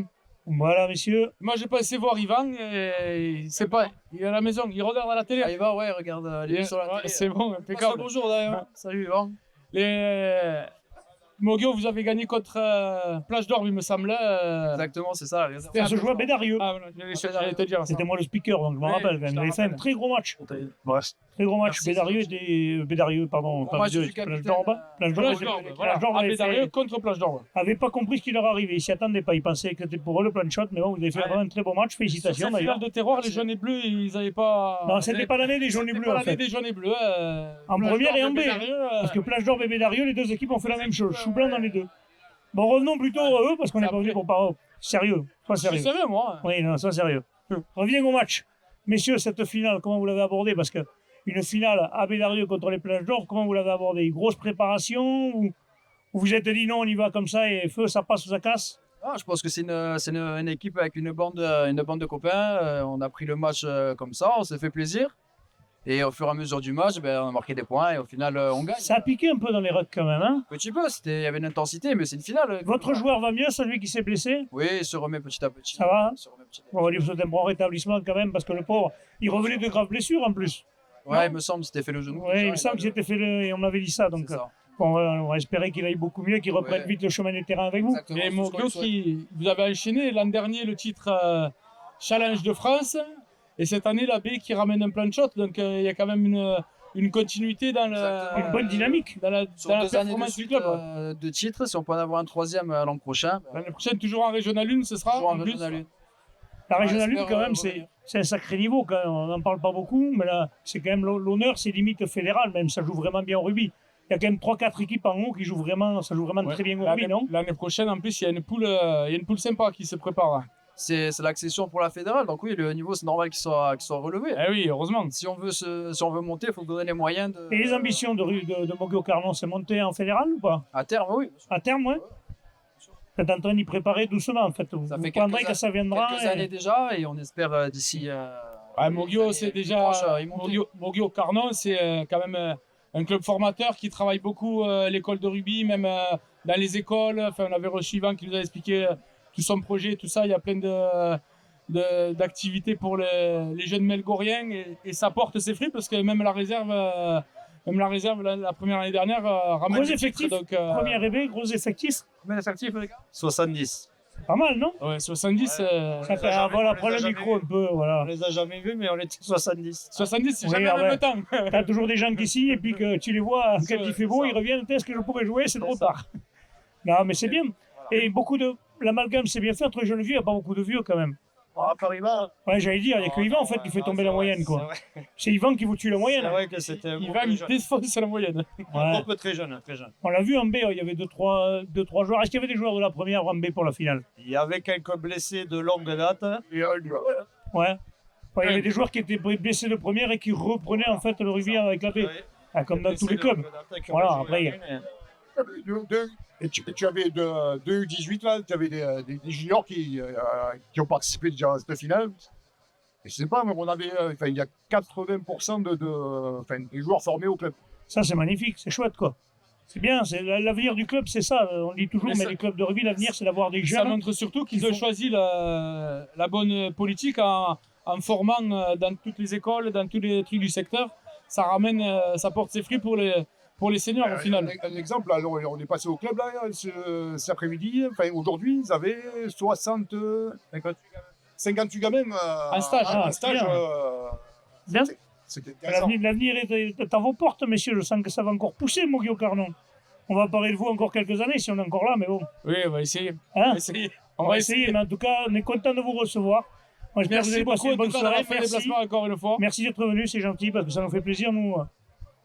[SPEAKER 1] Voilà, messieurs.
[SPEAKER 3] Moi, j'ai passé voir Ivan et c'est pas. Il est à la maison, il regarde à la télé.
[SPEAKER 9] Ah, il va, ouais, regarde, il est sur la
[SPEAKER 3] Ouais,
[SPEAKER 9] télé.
[SPEAKER 3] c'est bon, impeccable.
[SPEAKER 9] Bonjour d'ailleurs.
[SPEAKER 3] Salut Ivan. Mogio, vous avez gagné contre Plage d'Orbe, il me semble.
[SPEAKER 9] Exactement, c'est ça.
[SPEAKER 1] Ça se joue à Bédarieux.
[SPEAKER 3] Ah, voilà, j'allais te dire ça.
[SPEAKER 1] C'était moi le speaker, donc je me
[SPEAKER 3] Ouais,
[SPEAKER 1] rappelle. Quand même.
[SPEAKER 3] je
[SPEAKER 1] Il
[SPEAKER 3] t'en
[SPEAKER 1] avait fait un
[SPEAKER 3] rappelle.
[SPEAKER 1] très gros match. Très gros match. Bédarieux, pardon.
[SPEAKER 9] Bon,
[SPEAKER 1] pas
[SPEAKER 9] moi, je
[SPEAKER 1] Bédarieux,
[SPEAKER 9] suis capitaine,
[SPEAKER 1] Plage d'Orbe. Plage d'Orbe,
[SPEAKER 3] Plage d'Orbe,
[SPEAKER 1] Plage
[SPEAKER 3] voilà.
[SPEAKER 1] d'Orbe
[SPEAKER 3] À
[SPEAKER 1] avait
[SPEAKER 3] Bédarieux
[SPEAKER 1] fait-
[SPEAKER 3] contre Plage d'Orbe.
[SPEAKER 1] avait pas compris ce qui leur arrivait. Ils s'y attendaient pas. Ils pensaient que c'était pour eux le plan de shot. Mais bon, vous avez fait vraiment un très beau match.
[SPEAKER 3] Sur
[SPEAKER 1] Félicitations
[SPEAKER 3] cette
[SPEAKER 1] d'ailleurs.
[SPEAKER 3] finale de terroir, les jaunes et bleus, ils n'avaient pas.
[SPEAKER 1] Non, c'était pas l'année des jaunes et
[SPEAKER 3] C'était
[SPEAKER 1] bleus
[SPEAKER 3] pas
[SPEAKER 1] en
[SPEAKER 3] l'année
[SPEAKER 1] fait.
[SPEAKER 3] des jaunes et bleus.
[SPEAKER 1] En
[SPEAKER 3] Plage
[SPEAKER 1] première et
[SPEAKER 3] d'Orbe
[SPEAKER 1] en B,
[SPEAKER 3] Bédarieux,
[SPEAKER 1] Parce que Plage d'Orbe et Bédarieux, les deux équipes ont fait la même chose. Chou blanc dans les deux. Bon, revenons plutôt à eux parce qu'on n'est pas venu pour parler. Sérieux. Sois
[SPEAKER 3] je
[SPEAKER 1] sérieux.
[SPEAKER 3] savais, moi.
[SPEAKER 1] Oui, non, sois sérieux. Reviens au match. Messieurs, cette finale, comment vous l'avez abordée? Parce que une finale à Bédarieux contre les Plages d'Or, comment vous l'avez abordée? Grosse préparation ou vous vous êtes dit non, on y va comme ça et feu, ça passe ou ça casse?
[SPEAKER 9] Ah, je pense que c'est une équipe avec une bande de copains. On a pris le match comme ça, on s'est fait plaisir. Et au fur et à mesure du match, ben, on a marqué des points et au final, on gagne.
[SPEAKER 1] Ça a piqué un peu dans les rucks quand même, hein?
[SPEAKER 9] Petit peu, il y avait une intensité, mais c'est une finale.
[SPEAKER 1] Votre joueur va mieux, celui qui s'est blessé?
[SPEAKER 9] Oui, il se remet petit à petit.
[SPEAKER 1] Ça va, hein?
[SPEAKER 9] Il se remet petit à petit.
[SPEAKER 1] On va lui souhaiter un bon rétablissement quand même parce que le pauvre, il revenait de graves blessures en plus.
[SPEAKER 9] Ouais, il me semble, c'était fait le genou.
[SPEAKER 1] Oui, il me semble qu'il s'était fait le... et on m'avait dit ça, donc
[SPEAKER 9] C'est ça.
[SPEAKER 1] bon, on va espérer qu'il aille beaucoup mieux, qu'il reprenne
[SPEAKER 9] Ouais.
[SPEAKER 1] vite le chemin des terrains avec vous.
[SPEAKER 9] Exactement,
[SPEAKER 3] Et
[SPEAKER 9] c'est ce qu'on
[SPEAKER 3] Mogio,
[SPEAKER 9] lui souhaite.
[SPEAKER 3] vous avez enchaîné l'an dernier le titre Challenge de France et cette année la B qui ramène un plan de shot. Donc il y a quand même une continuité dans
[SPEAKER 9] Exactement.
[SPEAKER 1] Une bonne dynamique.
[SPEAKER 3] dans la
[SPEAKER 9] Sur
[SPEAKER 3] dans la
[SPEAKER 9] 2 années de
[SPEAKER 3] performance du
[SPEAKER 9] suite
[SPEAKER 3] club. Ouais.
[SPEAKER 9] de titres, si on peut en avoir un troisième l'an prochain, ben,
[SPEAKER 3] L'année prochaine, toujours en Régional 1, ce sera
[SPEAKER 9] toujours en
[SPEAKER 3] en plus.
[SPEAKER 9] Régional 1.
[SPEAKER 1] La
[SPEAKER 9] On
[SPEAKER 1] régionale 1,
[SPEAKER 9] espère,
[SPEAKER 1] quand même,
[SPEAKER 9] revenir.
[SPEAKER 1] c'est un sacré niveau. Quand même. On n'en parle pas beaucoup, mais là, c'est quand même l'honneur, c'est limite fédéral, même. Ça joue vraiment bien au rugby. Il y a quand même 3-4 équipes en haut qui jouent vraiment, ça joue vraiment
[SPEAKER 3] Ouais.
[SPEAKER 1] très bien au rugby, non?
[SPEAKER 3] L'année prochaine, en plus, il y a une poule sympa qui se prépare. Là.
[SPEAKER 9] C'est l'accession pour la fédérale, donc oui, le niveau, c'est normal qu'il soit relevé.
[SPEAKER 3] Eh oui, heureusement.
[SPEAKER 9] Si on veut monter, il faut donner les moyens
[SPEAKER 1] Et les ambitions de Mogio Carnon, c'est monter en fédéral ou pas?
[SPEAKER 9] à terme, oui.
[SPEAKER 1] À terme, ouais. Vous êtes en train d'y préparer doucement, en fait. Vous
[SPEAKER 9] Ça fait
[SPEAKER 1] prendrez
[SPEAKER 9] quelques
[SPEAKER 1] quand ça viendra.
[SPEAKER 9] Quelques
[SPEAKER 1] et-
[SPEAKER 9] années déjà, et on espère d'ici.
[SPEAKER 3] Ouais, Mogio, c'est déjà.
[SPEAKER 9] proches, y monter.
[SPEAKER 3] Mogio Carnon, c'est quand même un club formateur qui travaille beaucoup l'école de rugby, même dans les écoles. Enfin, on avait reçu Yvan qui nous a expliqué tout son projet, tout ça. Il y a plein d'activités pour les jeunes melgoriens et ça porte ses fruits parce que même la réserve, la première année dernière, ramène
[SPEAKER 1] Gros
[SPEAKER 3] des titres,
[SPEAKER 1] effectifs,
[SPEAKER 3] donc,
[SPEAKER 1] première EB, gros effectifs.
[SPEAKER 3] combien d'effectifs, les gars
[SPEAKER 2] 70.
[SPEAKER 1] Pas mal, non?
[SPEAKER 3] Ouais, 70.
[SPEAKER 1] Ça fait, voilà, prends le micro un peu, voilà.
[SPEAKER 2] On les a jamais vus, mais on était 70.
[SPEAKER 3] 70, c'est
[SPEAKER 1] Oui,
[SPEAKER 3] jamais
[SPEAKER 1] ah
[SPEAKER 3] le
[SPEAKER 1] ouais.
[SPEAKER 3] même temps.
[SPEAKER 1] T'as toujours des gens qui signent et puis que tu les vois quand il fait beau, ils reviennent, est-ce que je pourrais jouer, c'est trop tard. Non, mais c'est bien. Et beaucoup de. L'amalgame, c'est bien fait entre jeunes vieux, il n'y a pas beaucoup de vieux quand même.
[SPEAKER 2] Ah, par Yvan.
[SPEAKER 1] Ouais, j'allais dire, il n'y a que Yvan en fait qui fait tomber la moyenne, quoi. C'est Yvan qui vous tue la moyenne.
[SPEAKER 2] C'est vrai que c'était un
[SPEAKER 3] Il
[SPEAKER 2] groupe
[SPEAKER 3] va
[SPEAKER 2] très
[SPEAKER 3] me
[SPEAKER 2] jeune.
[SPEAKER 3] défoncer la moyenne.
[SPEAKER 1] Ouais.
[SPEAKER 2] Un groupe très jeune, très jeune.
[SPEAKER 1] On l'a vu en B, il y avait deux, trois joueurs. Est-ce qu'il y avait des joueurs de la première en B pour la finale?
[SPEAKER 2] Il y avait quelques blessés de longue date.
[SPEAKER 1] Ouais. Enfin, il y avait des joueurs qui étaient blessés de première et qui reprenaient en fait le rugby avec la B. Ah, comme dans tous les clubs. Voilà, après, il y a-
[SPEAKER 5] Et tu avais deux U18 là, tu avais des juniors qui ont participé déjà à cette finale. Et je sais pas, mais on avait, il y a 80% des joueurs formés au club.
[SPEAKER 1] Ça, c'est magnifique, c'est chouette, quoi. C'est bien, c'est l'avenir du club, c'est ça. On dit toujours,
[SPEAKER 3] Mais
[SPEAKER 1] mais
[SPEAKER 3] ça-
[SPEAKER 1] les clubs de rugby, l'avenir, c'est d'avoir des
[SPEAKER 3] Ça
[SPEAKER 1] jeunes.
[SPEAKER 3] montre surtout qu'ils
[SPEAKER 1] Ils
[SPEAKER 3] ont
[SPEAKER 1] font-
[SPEAKER 3] choisi la bonne politique en formant dans toutes les écoles, dans tous les trucs du secteur. Ça ramène, ça porte ses fruits pour les seniors au final.
[SPEAKER 5] Un exemple, alors, on est passé au club là, cet après-midi, aujourd'hui, ils avaient 58 gamins
[SPEAKER 3] Un stage,
[SPEAKER 5] un
[SPEAKER 1] c'est bien. Bien.
[SPEAKER 5] C'était intéressant.
[SPEAKER 1] L'avenir est à vos portes, messieurs. Je sens que ça va encore pousser, mon Guillaume Carnon. On va parler de vous encore quelques années si on est encore là, mais bon.
[SPEAKER 3] Oui, on va essayer.
[SPEAKER 1] Hein
[SPEAKER 3] On va essayer.
[SPEAKER 1] On va essayer, mais en tout cas, on est content de vous recevoir. Moi, j'espère que vous
[SPEAKER 3] Merci
[SPEAKER 1] avez
[SPEAKER 3] beaucoup
[SPEAKER 1] passé
[SPEAKER 3] en
[SPEAKER 1] une bonne
[SPEAKER 3] tout cas d'avoir
[SPEAKER 1] soirée.
[SPEAKER 3] fait le
[SPEAKER 1] Merci.
[SPEAKER 3] déplacement encore une fois.
[SPEAKER 1] Merci d'être venu, c'est gentil, parce que ça nous fait plaisir. Nous,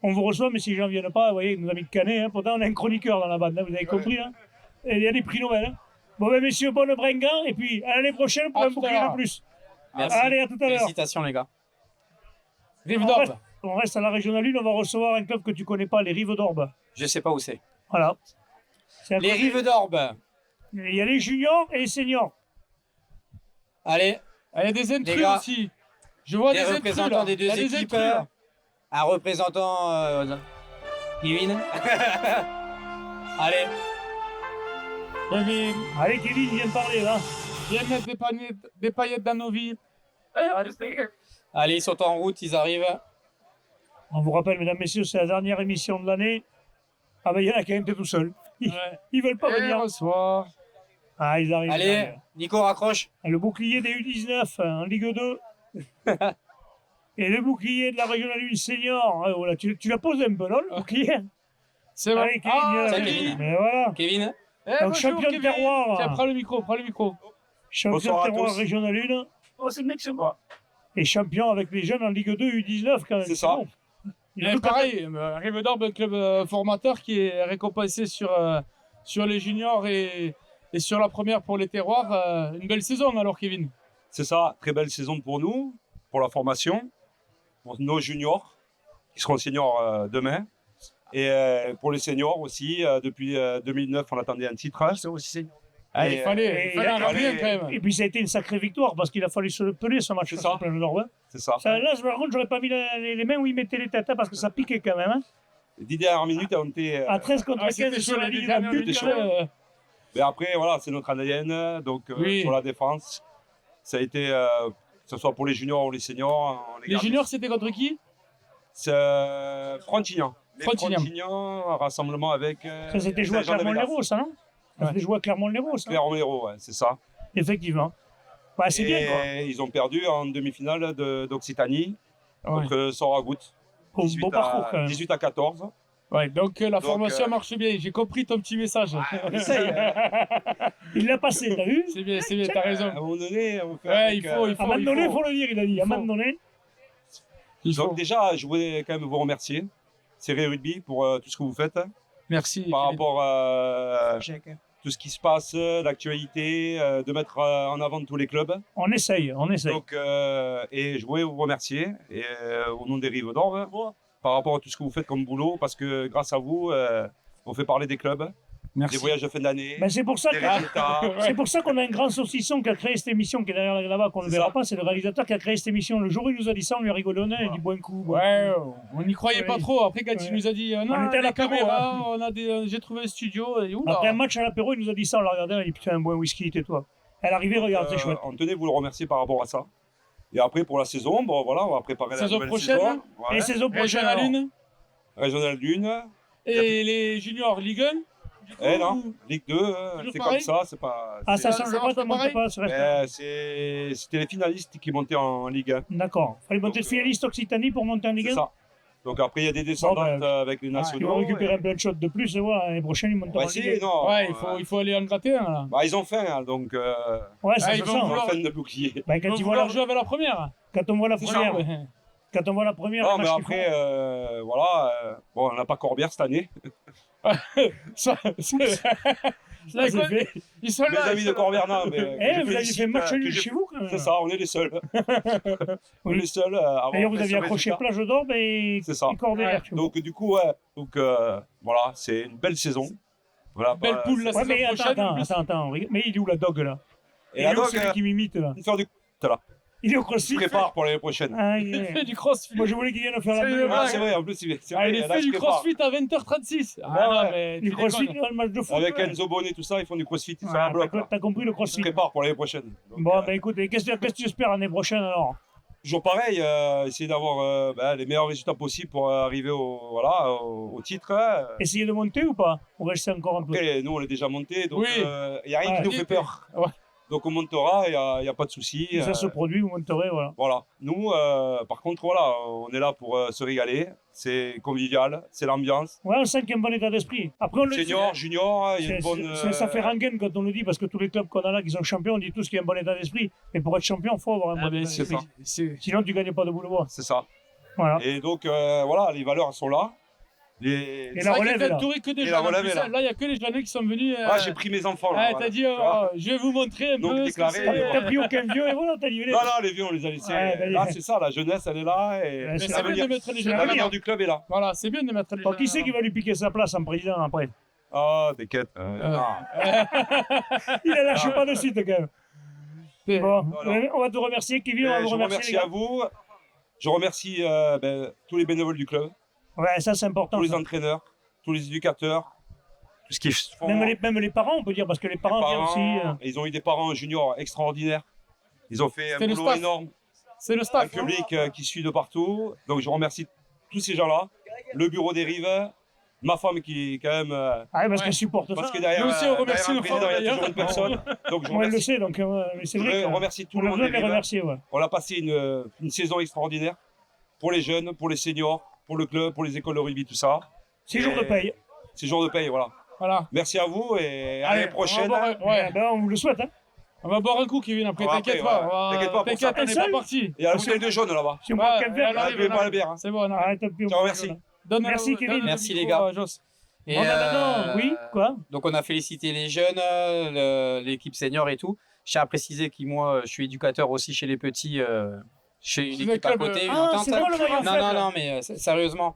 [SPEAKER 1] on vous reçoit, mais si les gens ne viennent pas, vous voyez, ils nous a mis de canet. Hein. Pourtant, on a un chroniqueur dans la bande, hein, vous avez compris. Hein. Et il y a des prix Nobel. Hein. Bon, ben, messieurs, bonne bringan, et puis à l'année prochaine pour
[SPEAKER 3] À
[SPEAKER 1] un
[SPEAKER 3] tout à
[SPEAKER 1] bouquet
[SPEAKER 3] l'heure.
[SPEAKER 1] de plus.
[SPEAKER 2] Merci.
[SPEAKER 1] Allez, à tout à l'heure.
[SPEAKER 2] Félicitations, les gars.
[SPEAKER 3] Rive
[SPEAKER 1] On
[SPEAKER 3] d'Orbe.
[SPEAKER 1] reste, on reste à la Régionale 1, on va recevoir un club que tu connais pas, les Rives d'Orbe.
[SPEAKER 2] Je sais pas où c'est.
[SPEAKER 1] Voilà. C'est à
[SPEAKER 2] Les
[SPEAKER 1] côté.
[SPEAKER 2] Rives d'Orbe.
[SPEAKER 1] Il y a les juniors et les seniors.
[SPEAKER 2] Allez,
[SPEAKER 3] Il y a des intrus
[SPEAKER 2] gars,
[SPEAKER 3] aussi. Je vois
[SPEAKER 2] les
[SPEAKER 3] des intrus
[SPEAKER 2] représentants
[SPEAKER 3] là.
[SPEAKER 2] des
[SPEAKER 3] Il y
[SPEAKER 2] deux
[SPEAKER 3] a des
[SPEAKER 2] équipes.
[SPEAKER 3] intrus, là.
[SPEAKER 2] Un représentant Kevin. Allez,
[SPEAKER 3] Kevin,
[SPEAKER 1] Allez, Kevin, viens parler là.
[SPEAKER 3] viens mettre des paillettes dans nos vies.
[SPEAKER 2] allez, ils sont en route, ils arrivent.
[SPEAKER 1] On vous rappelle, mesdames, messieurs, c'est la dernière émission de l'année. Ah ben, il y en a qui étaient tout seuls. Ils veulent pas
[SPEAKER 3] Et
[SPEAKER 1] venir.
[SPEAKER 3] bonsoir.
[SPEAKER 1] Ah, ils arrivent.
[SPEAKER 2] Allez, Nico, raccroche.
[SPEAKER 1] Le bouclier des U19 en Ligue 2. Et le bouclier de la Régionale 1 senior. Ah, voilà, tu la poses un peu, non, le bouclier?
[SPEAKER 3] C'est bon.
[SPEAKER 1] Allez, Kevin,
[SPEAKER 3] Ah,
[SPEAKER 1] viens là.
[SPEAKER 2] salut, Kevin.
[SPEAKER 1] Mais voilà.
[SPEAKER 2] Kevin.
[SPEAKER 3] Eh,
[SPEAKER 1] Donc,
[SPEAKER 3] bonjour,
[SPEAKER 1] champion de
[SPEAKER 3] Kevin.
[SPEAKER 1] terroir.
[SPEAKER 3] Tiens, prends le micro, prends le micro.
[SPEAKER 1] Champion
[SPEAKER 7] Bonsoir à
[SPEAKER 1] de terroir
[SPEAKER 7] tous.
[SPEAKER 1] Régionale 1.
[SPEAKER 8] Oh, c'est le mec, c'est moi.
[SPEAKER 1] Et champion avec les jeunes en Ligue 2 U19 quand même.
[SPEAKER 7] C'est ça.
[SPEAKER 1] bon. Il
[SPEAKER 3] Et
[SPEAKER 1] faut
[SPEAKER 3] pareil, Rive d'Orbe, un club formateur qui est récompensé sur les juniors et sur la première pour les terroirs. Une belle saison alors, Kevin.
[SPEAKER 11] C'est ça, très belle saison pour nous, pour la formation, pour nos juniors, qui seront seniors demain. Et pour les seniors aussi, depuis 2009, on attendait un titre.
[SPEAKER 5] C'est aussi senior.
[SPEAKER 3] Ah,
[SPEAKER 11] Et,
[SPEAKER 3] il fallait un remplir quand même.
[SPEAKER 1] Et puis ça a été une sacrée victoire parce qu'il a fallu se le peler ce match.
[SPEAKER 11] C'est ça.
[SPEAKER 1] Plein de Nord, hein.
[SPEAKER 11] C'est ça.
[SPEAKER 1] Ça, là, par contre, j'aurais pas mis les mains où il mettait les têtes hein, parce que ça piquait quand même. Hein.
[SPEAKER 11] Les 10 dernières minutes ont été.
[SPEAKER 1] À 13 contre
[SPEAKER 3] Ah,
[SPEAKER 1] 15
[SPEAKER 3] c'était
[SPEAKER 1] sur
[SPEAKER 3] chaud,
[SPEAKER 1] la
[SPEAKER 3] les
[SPEAKER 1] ligne,
[SPEAKER 3] dernières
[SPEAKER 1] un but,
[SPEAKER 3] minutes,
[SPEAKER 1] quand même.
[SPEAKER 11] Mais après, voilà, c'est notre ADN. Donc,
[SPEAKER 3] Oui.
[SPEAKER 11] sur la défense, ça a été, que ce soit pour les juniors ou les seniors. on
[SPEAKER 3] Les
[SPEAKER 11] garde.
[SPEAKER 3] juniors, c'était contre qui?
[SPEAKER 11] C'est Frontignan. Les
[SPEAKER 3] Frontignan.
[SPEAKER 11] Frontignan, rassemblement avec.
[SPEAKER 1] Ça s'était joué à Clermont-Lérault, ça, non? Ça s'était joué à Clermont-Lérault, ça.
[SPEAKER 11] Clermont-Lérault, ouais, c'est ça.
[SPEAKER 1] Effectivement. Ouais, c'est bien, quoi.
[SPEAKER 11] Et ils ont perdu en demi-finale d'Occitanie contre Soragout.
[SPEAKER 1] Beau parcours, quand même.
[SPEAKER 11] 18 à 14.
[SPEAKER 3] Ouais, donc la formation
[SPEAKER 11] euh,
[SPEAKER 3] marche bien. J'ai compris ton petit message.
[SPEAKER 1] Il l'a passé, t'as vu?
[SPEAKER 3] C'est bien, t'as raison.
[SPEAKER 11] À un moment donné, on fait
[SPEAKER 3] Ouais,
[SPEAKER 11] avec,
[SPEAKER 3] il faut.
[SPEAKER 1] À un moment donné, il faut le dire, il a dit. À un moment donné.
[SPEAKER 11] Donc déjà, je voulais quand même vous remercier, Série Rugby, pour tout ce que vous faites
[SPEAKER 3] Merci.
[SPEAKER 11] par
[SPEAKER 3] Kevin.
[SPEAKER 11] rapport à tout ce qui se passe, l'actualité, de mettre en avant tous les clubs.
[SPEAKER 1] On essaye, on essaye.
[SPEAKER 11] Donc, et je voulais vous remercier et, au nom des Rives d'Orbe par rapport à tout ce que vous faites comme boulot, parce que grâce à vous, on fait parler des clubs. des voyages de fin d'année,
[SPEAKER 1] Ben, c'est pour ça
[SPEAKER 11] des
[SPEAKER 1] que-
[SPEAKER 11] résultats.
[SPEAKER 1] C'est pour ça qu'on a un grand saucisson qui a créé cette émission qui est derrière là-bas, qu'on ne verra pas. C'est le réalisateur qui a créé cette émission. Le jour où il nous a dit ça, on lui a rigolé au nez. Il dit bon coup. Bon.
[SPEAKER 3] Ouais, on n'y croyait pas
[SPEAKER 1] Ouais.
[SPEAKER 3] trop. Après, quand il nous a dit non,
[SPEAKER 1] On était à
[SPEAKER 3] la
[SPEAKER 1] l'apéro,
[SPEAKER 3] caméra,
[SPEAKER 1] hein.
[SPEAKER 3] on a j'ai trouvé un studio. Et, oula.
[SPEAKER 1] Après un match à l'apéro, il nous a dit ça. On l'a regardé. On a dit putain, un bon whisky, tais-toi. À l'arrivée, regarde, c'est chouette.
[SPEAKER 11] On tenait à vous le remercier par rapport à ça. Et après, pour la saison, bon, voilà, on va préparer la
[SPEAKER 3] Saison
[SPEAKER 11] nouvelle
[SPEAKER 3] prochaine,
[SPEAKER 11] saison.
[SPEAKER 3] hein.
[SPEAKER 11] Ouais.
[SPEAKER 1] Et saison prochaine.
[SPEAKER 3] Régional
[SPEAKER 1] alors.
[SPEAKER 3] 1
[SPEAKER 11] Régional 1.
[SPEAKER 3] et les juniors Ligue 1.
[SPEAKER 11] Eh non, Ligue 2, c'est
[SPEAKER 3] pareil
[SPEAKER 11] comme ça, c'est pas.
[SPEAKER 1] Ah, ça
[SPEAKER 11] c'est-
[SPEAKER 1] change pas, ça monte pas. ça reste-
[SPEAKER 11] C'était les finalistes qui montaient en Ligue 1.
[SPEAKER 1] D'accord. Fallait monter de finaliste Occitanie pour monter en Ligue 1.
[SPEAKER 11] C'est ça. Donc après, il y a des descendantes avec les
[SPEAKER 1] Ils vont
[SPEAKER 11] nationaux.
[SPEAKER 1] récupérer un plein de shots de plus. Et voilà, l'année prochaine, ils montent
[SPEAKER 11] On va
[SPEAKER 1] en Ligue 1.
[SPEAKER 11] essayer, non.
[SPEAKER 3] Ouais, il faut aller en gratter un là.
[SPEAKER 11] Bah, ils ont faim, hein, donc.
[SPEAKER 1] Ouais, ça
[SPEAKER 3] ils
[SPEAKER 1] se
[SPEAKER 3] vont
[SPEAKER 1] sent.
[SPEAKER 3] vouloir-
[SPEAKER 11] Fin de bouclier.
[SPEAKER 1] Ben,
[SPEAKER 3] Ils
[SPEAKER 1] quand
[SPEAKER 3] vont
[SPEAKER 1] ils voient
[SPEAKER 3] vouloir
[SPEAKER 1] la-
[SPEAKER 3] jouer avec la première.
[SPEAKER 1] quand on voit la
[SPEAKER 3] C'est
[SPEAKER 1] première,
[SPEAKER 3] ça, ouais.
[SPEAKER 1] quand on voit la première,
[SPEAKER 11] Non,
[SPEAKER 1] le
[SPEAKER 11] mais
[SPEAKER 1] match qu'ils
[SPEAKER 11] après, voilà. Bon, on n'a pas Corbière cette année.
[SPEAKER 3] Ça,
[SPEAKER 1] Là, c'est fait.
[SPEAKER 3] Ils sont
[SPEAKER 11] Les
[SPEAKER 3] là.
[SPEAKER 11] amis de Corbière, non, mais.
[SPEAKER 1] Eh, vous aviez fait match nul chez vous quand même.
[SPEAKER 11] C'est ça, on est les seuls. On est les seuls à avoir
[SPEAKER 1] D'ailleurs, vous
[SPEAKER 11] fait
[SPEAKER 1] aviez
[SPEAKER 11] ce
[SPEAKER 1] accroché
[SPEAKER 11] résultat.
[SPEAKER 1] Plage d'Or et
[SPEAKER 11] C'est ça.
[SPEAKER 1] Corbière. tu vois.
[SPEAKER 11] Donc, du coup, ouais. Donc, voilà, c'est une belle saison. Voilà,
[SPEAKER 3] Belle
[SPEAKER 11] bah,
[SPEAKER 3] poule la
[SPEAKER 1] Ouais,
[SPEAKER 3] saison
[SPEAKER 1] mais
[SPEAKER 3] prochaine. en plus.
[SPEAKER 1] attends. Mais il est où la dog là?
[SPEAKER 11] Et
[SPEAKER 1] Il
[SPEAKER 11] la
[SPEAKER 1] est où
[SPEAKER 11] dog,
[SPEAKER 1] celui qui m'imite là?
[SPEAKER 11] faire du là.
[SPEAKER 1] Il est au
[SPEAKER 11] Il
[SPEAKER 1] crossfit.
[SPEAKER 11] se prépare pour l'année prochaine.
[SPEAKER 1] Ah,
[SPEAKER 3] Il fait du crossfit.
[SPEAKER 1] Moi, je voulais qu'il vienne faire la
[SPEAKER 3] C'est
[SPEAKER 1] bleue.
[SPEAKER 3] vrai.
[SPEAKER 11] Ah, c'est vrai, en plus, c'est
[SPEAKER 3] Ah,
[SPEAKER 11] vrai,
[SPEAKER 3] il
[SPEAKER 11] là,
[SPEAKER 3] fait
[SPEAKER 11] je
[SPEAKER 3] du
[SPEAKER 11] prépare.
[SPEAKER 3] crossfit à 20h36. Ah
[SPEAKER 11] Ouais,
[SPEAKER 3] non,
[SPEAKER 11] ouais.
[SPEAKER 3] mais
[SPEAKER 1] Du
[SPEAKER 3] tu
[SPEAKER 1] crossfit
[SPEAKER 3] déconnes.
[SPEAKER 1] dans le match de foot.
[SPEAKER 11] Avec
[SPEAKER 1] ouais.
[SPEAKER 11] Enzo Bonnet, tout ça, ils font du crossfit, ils sont
[SPEAKER 1] Ouais,
[SPEAKER 11] à bloc.
[SPEAKER 1] t'as compris le
[SPEAKER 11] Ils se
[SPEAKER 1] crossfit.
[SPEAKER 11] préparent pour l'année prochaine. Donc,
[SPEAKER 1] Bon, ben écoute, et qu'est-ce que tu espères l'année prochaine alors?
[SPEAKER 11] toujours pareil, essayer d'avoir les meilleurs résultats possibles pour arriver au titre. Hein.
[SPEAKER 1] Essayer de monter ou pas? Ou rester encore un peu?
[SPEAKER 11] Après, nous, on est déjà monté, donc
[SPEAKER 3] Oui.
[SPEAKER 11] il n'y a rien
[SPEAKER 1] Ouais.
[SPEAKER 11] qui nous fait peur.
[SPEAKER 3] Ouais.
[SPEAKER 11] Donc on montera, il n'y a pas de souci.
[SPEAKER 1] Si ça se produit, vous monterez, voilà.
[SPEAKER 11] Voilà. Nous, par contre, voilà, on est là pour se régaler. C'est convivial, c'est l'ambiance.
[SPEAKER 1] Ouais, on sent qu'il y a un bon état d'esprit. Après, on le
[SPEAKER 11] Senior, junior, il y a une bonne.
[SPEAKER 1] Ça fait rengaine quand on le dit, parce que tous les clubs qu'on a là qui sont champions, on dit tous qu'il y a un bon état d'esprit. Mais pour être champion, il faut avoir un
[SPEAKER 3] Ah,
[SPEAKER 1] bon
[SPEAKER 3] mais
[SPEAKER 1] état
[SPEAKER 3] c'est
[SPEAKER 1] d'esprit.
[SPEAKER 3] ça.
[SPEAKER 1] Sinon, tu ne gagnes pas de boulot.
[SPEAKER 11] C'est ça.
[SPEAKER 1] Voilà.
[SPEAKER 11] Et donc, voilà, les valeurs sont là.
[SPEAKER 1] Et
[SPEAKER 3] C'est
[SPEAKER 1] la
[SPEAKER 3] vrai
[SPEAKER 1] relève
[SPEAKER 3] qu'il
[SPEAKER 1] est
[SPEAKER 3] est
[SPEAKER 1] là.
[SPEAKER 3] entouré que des
[SPEAKER 11] Et
[SPEAKER 3] jeunes.
[SPEAKER 11] la
[SPEAKER 3] en
[SPEAKER 11] relève
[SPEAKER 3] plus,
[SPEAKER 11] est là.
[SPEAKER 3] Là, il n'y a que les jeunes qui sont venus.
[SPEAKER 11] Ah, j'ai pris mes enfants. Là,
[SPEAKER 3] Ouais,
[SPEAKER 11] voilà.
[SPEAKER 3] t'as dit,
[SPEAKER 11] Tu vois.
[SPEAKER 3] je vais vous montrer un
[SPEAKER 11] Donc,
[SPEAKER 3] peu.
[SPEAKER 11] déclaré,
[SPEAKER 3] ce que c'est.
[SPEAKER 1] T'as pris aucun vieux et voilà, t'as dit.
[SPEAKER 11] Non, non, les vieux, on les a laissés.
[SPEAKER 1] Ouais, d'ailleurs.
[SPEAKER 11] Là, c'est ça, la jeunesse, elle est là. Et
[SPEAKER 1] Ouais, c'est
[SPEAKER 3] C'est bien de mettre les jeunes.
[SPEAKER 11] l'avenir du club est là.
[SPEAKER 3] Voilà, c'est bien de mettre les
[SPEAKER 1] Bon,
[SPEAKER 3] jeunes.
[SPEAKER 1] qui c'est qui va lui piquer sa place en président après?
[SPEAKER 11] Ah, t'inquiète.
[SPEAKER 1] Il ne lâche pas de suite quand même.
[SPEAKER 3] Et-
[SPEAKER 1] Bon,
[SPEAKER 11] Voilà.
[SPEAKER 1] on va te remercier, Kevin. On va
[SPEAKER 11] Je
[SPEAKER 1] vous
[SPEAKER 11] vous
[SPEAKER 1] remercier.
[SPEAKER 11] remercie
[SPEAKER 1] les
[SPEAKER 11] à
[SPEAKER 1] gars.
[SPEAKER 11] vous. Je remercie tous les bénévoles du club,
[SPEAKER 1] Ouais, ça c'est important.
[SPEAKER 11] tous les
[SPEAKER 1] ça.
[SPEAKER 11] entraîneurs, tous les éducateurs, tout ce qu'ils font.
[SPEAKER 1] Même les parents, on peut dire, parce que les parents viennent aussi.
[SPEAKER 11] Ils ont eu des parents juniors extraordinaires. Ils ont fait un
[SPEAKER 3] C'est le
[SPEAKER 11] boulot
[SPEAKER 3] staff.
[SPEAKER 11] énorme.
[SPEAKER 3] C'est le
[SPEAKER 11] Un
[SPEAKER 3] staff.
[SPEAKER 11] public qui suit de partout. Donc je remercie tous ces gens-là. Le bureau des rives, ma femme qui quand même.
[SPEAKER 1] Ah, parce
[SPEAKER 3] Ouais.
[SPEAKER 1] qu'elle supporte
[SPEAKER 11] Parce
[SPEAKER 1] ça.
[SPEAKER 11] que derrière,
[SPEAKER 3] Nous aussi, on remercie
[SPEAKER 11] derrière un
[SPEAKER 3] nos
[SPEAKER 11] président,
[SPEAKER 3] femmes,
[SPEAKER 11] il y a toujours
[SPEAKER 3] d'ailleurs.
[SPEAKER 11] une personne. Donc je
[SPEAKER 1] Moi, elle le
[SPEAKER 11] remercie,
[SPEAKER 1] sait, donc mais c'est vrai.
[SPEAKER 11] je
[SPEAKER 1] que-
[SPEAKER 11] remercie tout
[SPEAKER 1] On
[SPEAKER 11] le
[SPEAKER 1] a
[SPEAKER 11] monde
[SPEAKER 1] besoin
[SPEAKER 11] des
[SPEAKER 1] de les
[SPEAKER 11] rives.
[SPEAKER 1] remercier, ouais.
[SPEAKER 11] On a passé une saison extraordinaire pour les jeunes, pour les seniors, pour le club, pour les écoles de rugby, tout ça.
[SPEAKER 1] 6 jours de
[SPEAKER 11] Et-
[SPEAKER 1] paye.
[SPEAKER 11] 6 jours de paye, voilà.
[SPEAKER 3] Voilà.
[SPEAKER 11] Merci à vous et à
[SPEAKER 3] Allez,
[SPEAKER 11] l'année prochaine.
[SPEAKER 3] on va boire un- ouais.
[SPEAKER 1] Eh ben, on vous le souhaite. Hein.
[SPEAKER 3] On va boire un coup, Kevin, après,
[SPEAKER 11] On va
[SPEAKER 3] t'inquiète
[SPEAKER 11] après,
[SPEAKER 3] pas.
[SPEAKER 11] ouais.
[SPEAKER 3] on va-
[SPEAKER 11] T'inquiète pas pour ça.
[SPEAKER 3] T'inquiète, on n'est
[SPEAKER 1] Seul
[SPEAKER 3] pas parti.
[SPEAKER 11] Il y a la bouteille de jaune là-bas.
[SPEAKER 1] Si on boit quel verre,
[SPEAKER 3] elle
[SPEAKER 11] Ah,
[SPEAKER 3] arrive,
[SPEAKER 11] buvez
[SPEAKER 3] elle
[SPEAKER 11] pas la
[SPEAKER 3] arrive.
[SPEAKER 11] bière. Hein.
[SPEAKER 3] C'est bon, on
[SPEAKER 1] Arrête un peu.
[SPEAKER 11] Je te remercie.
[SPEAKER 1] Merci, Kevin.
[SPEAKER 2] Merci,
[SPEAKER 3] le
[SPEAKER 2] les
[SPEAKER 3] micro
[SPEAKER 2] gars.
[SPEAKER 3] à Joss.
[SPEAKER 2] Et,
[SPEAKER 1] Bon, maintenant, oui, quoi?
[SPEAKER 2] Donc on a félicité les jeunes, l'équipe senior et tout. Je tiens à préciser que moi, je suis éducateur aussi chez les petits, chez une
[SPEAKER 3] C'est
[SPEAKER 2] équipe
[SPEAKER 3] le
[SPEAKER 2] à
[SPEAKER 3] club,
[SPEAKER 2] côté. une
[SPEAKER 1] Ah,
[SPEAKER 2] entente.
[SPEAKER 1] c'est toi le maillon
[SPEAKER 2] Non,
[SPEAKER 1] faible.
[SPEAKER 2] non, non, mais sérieusement,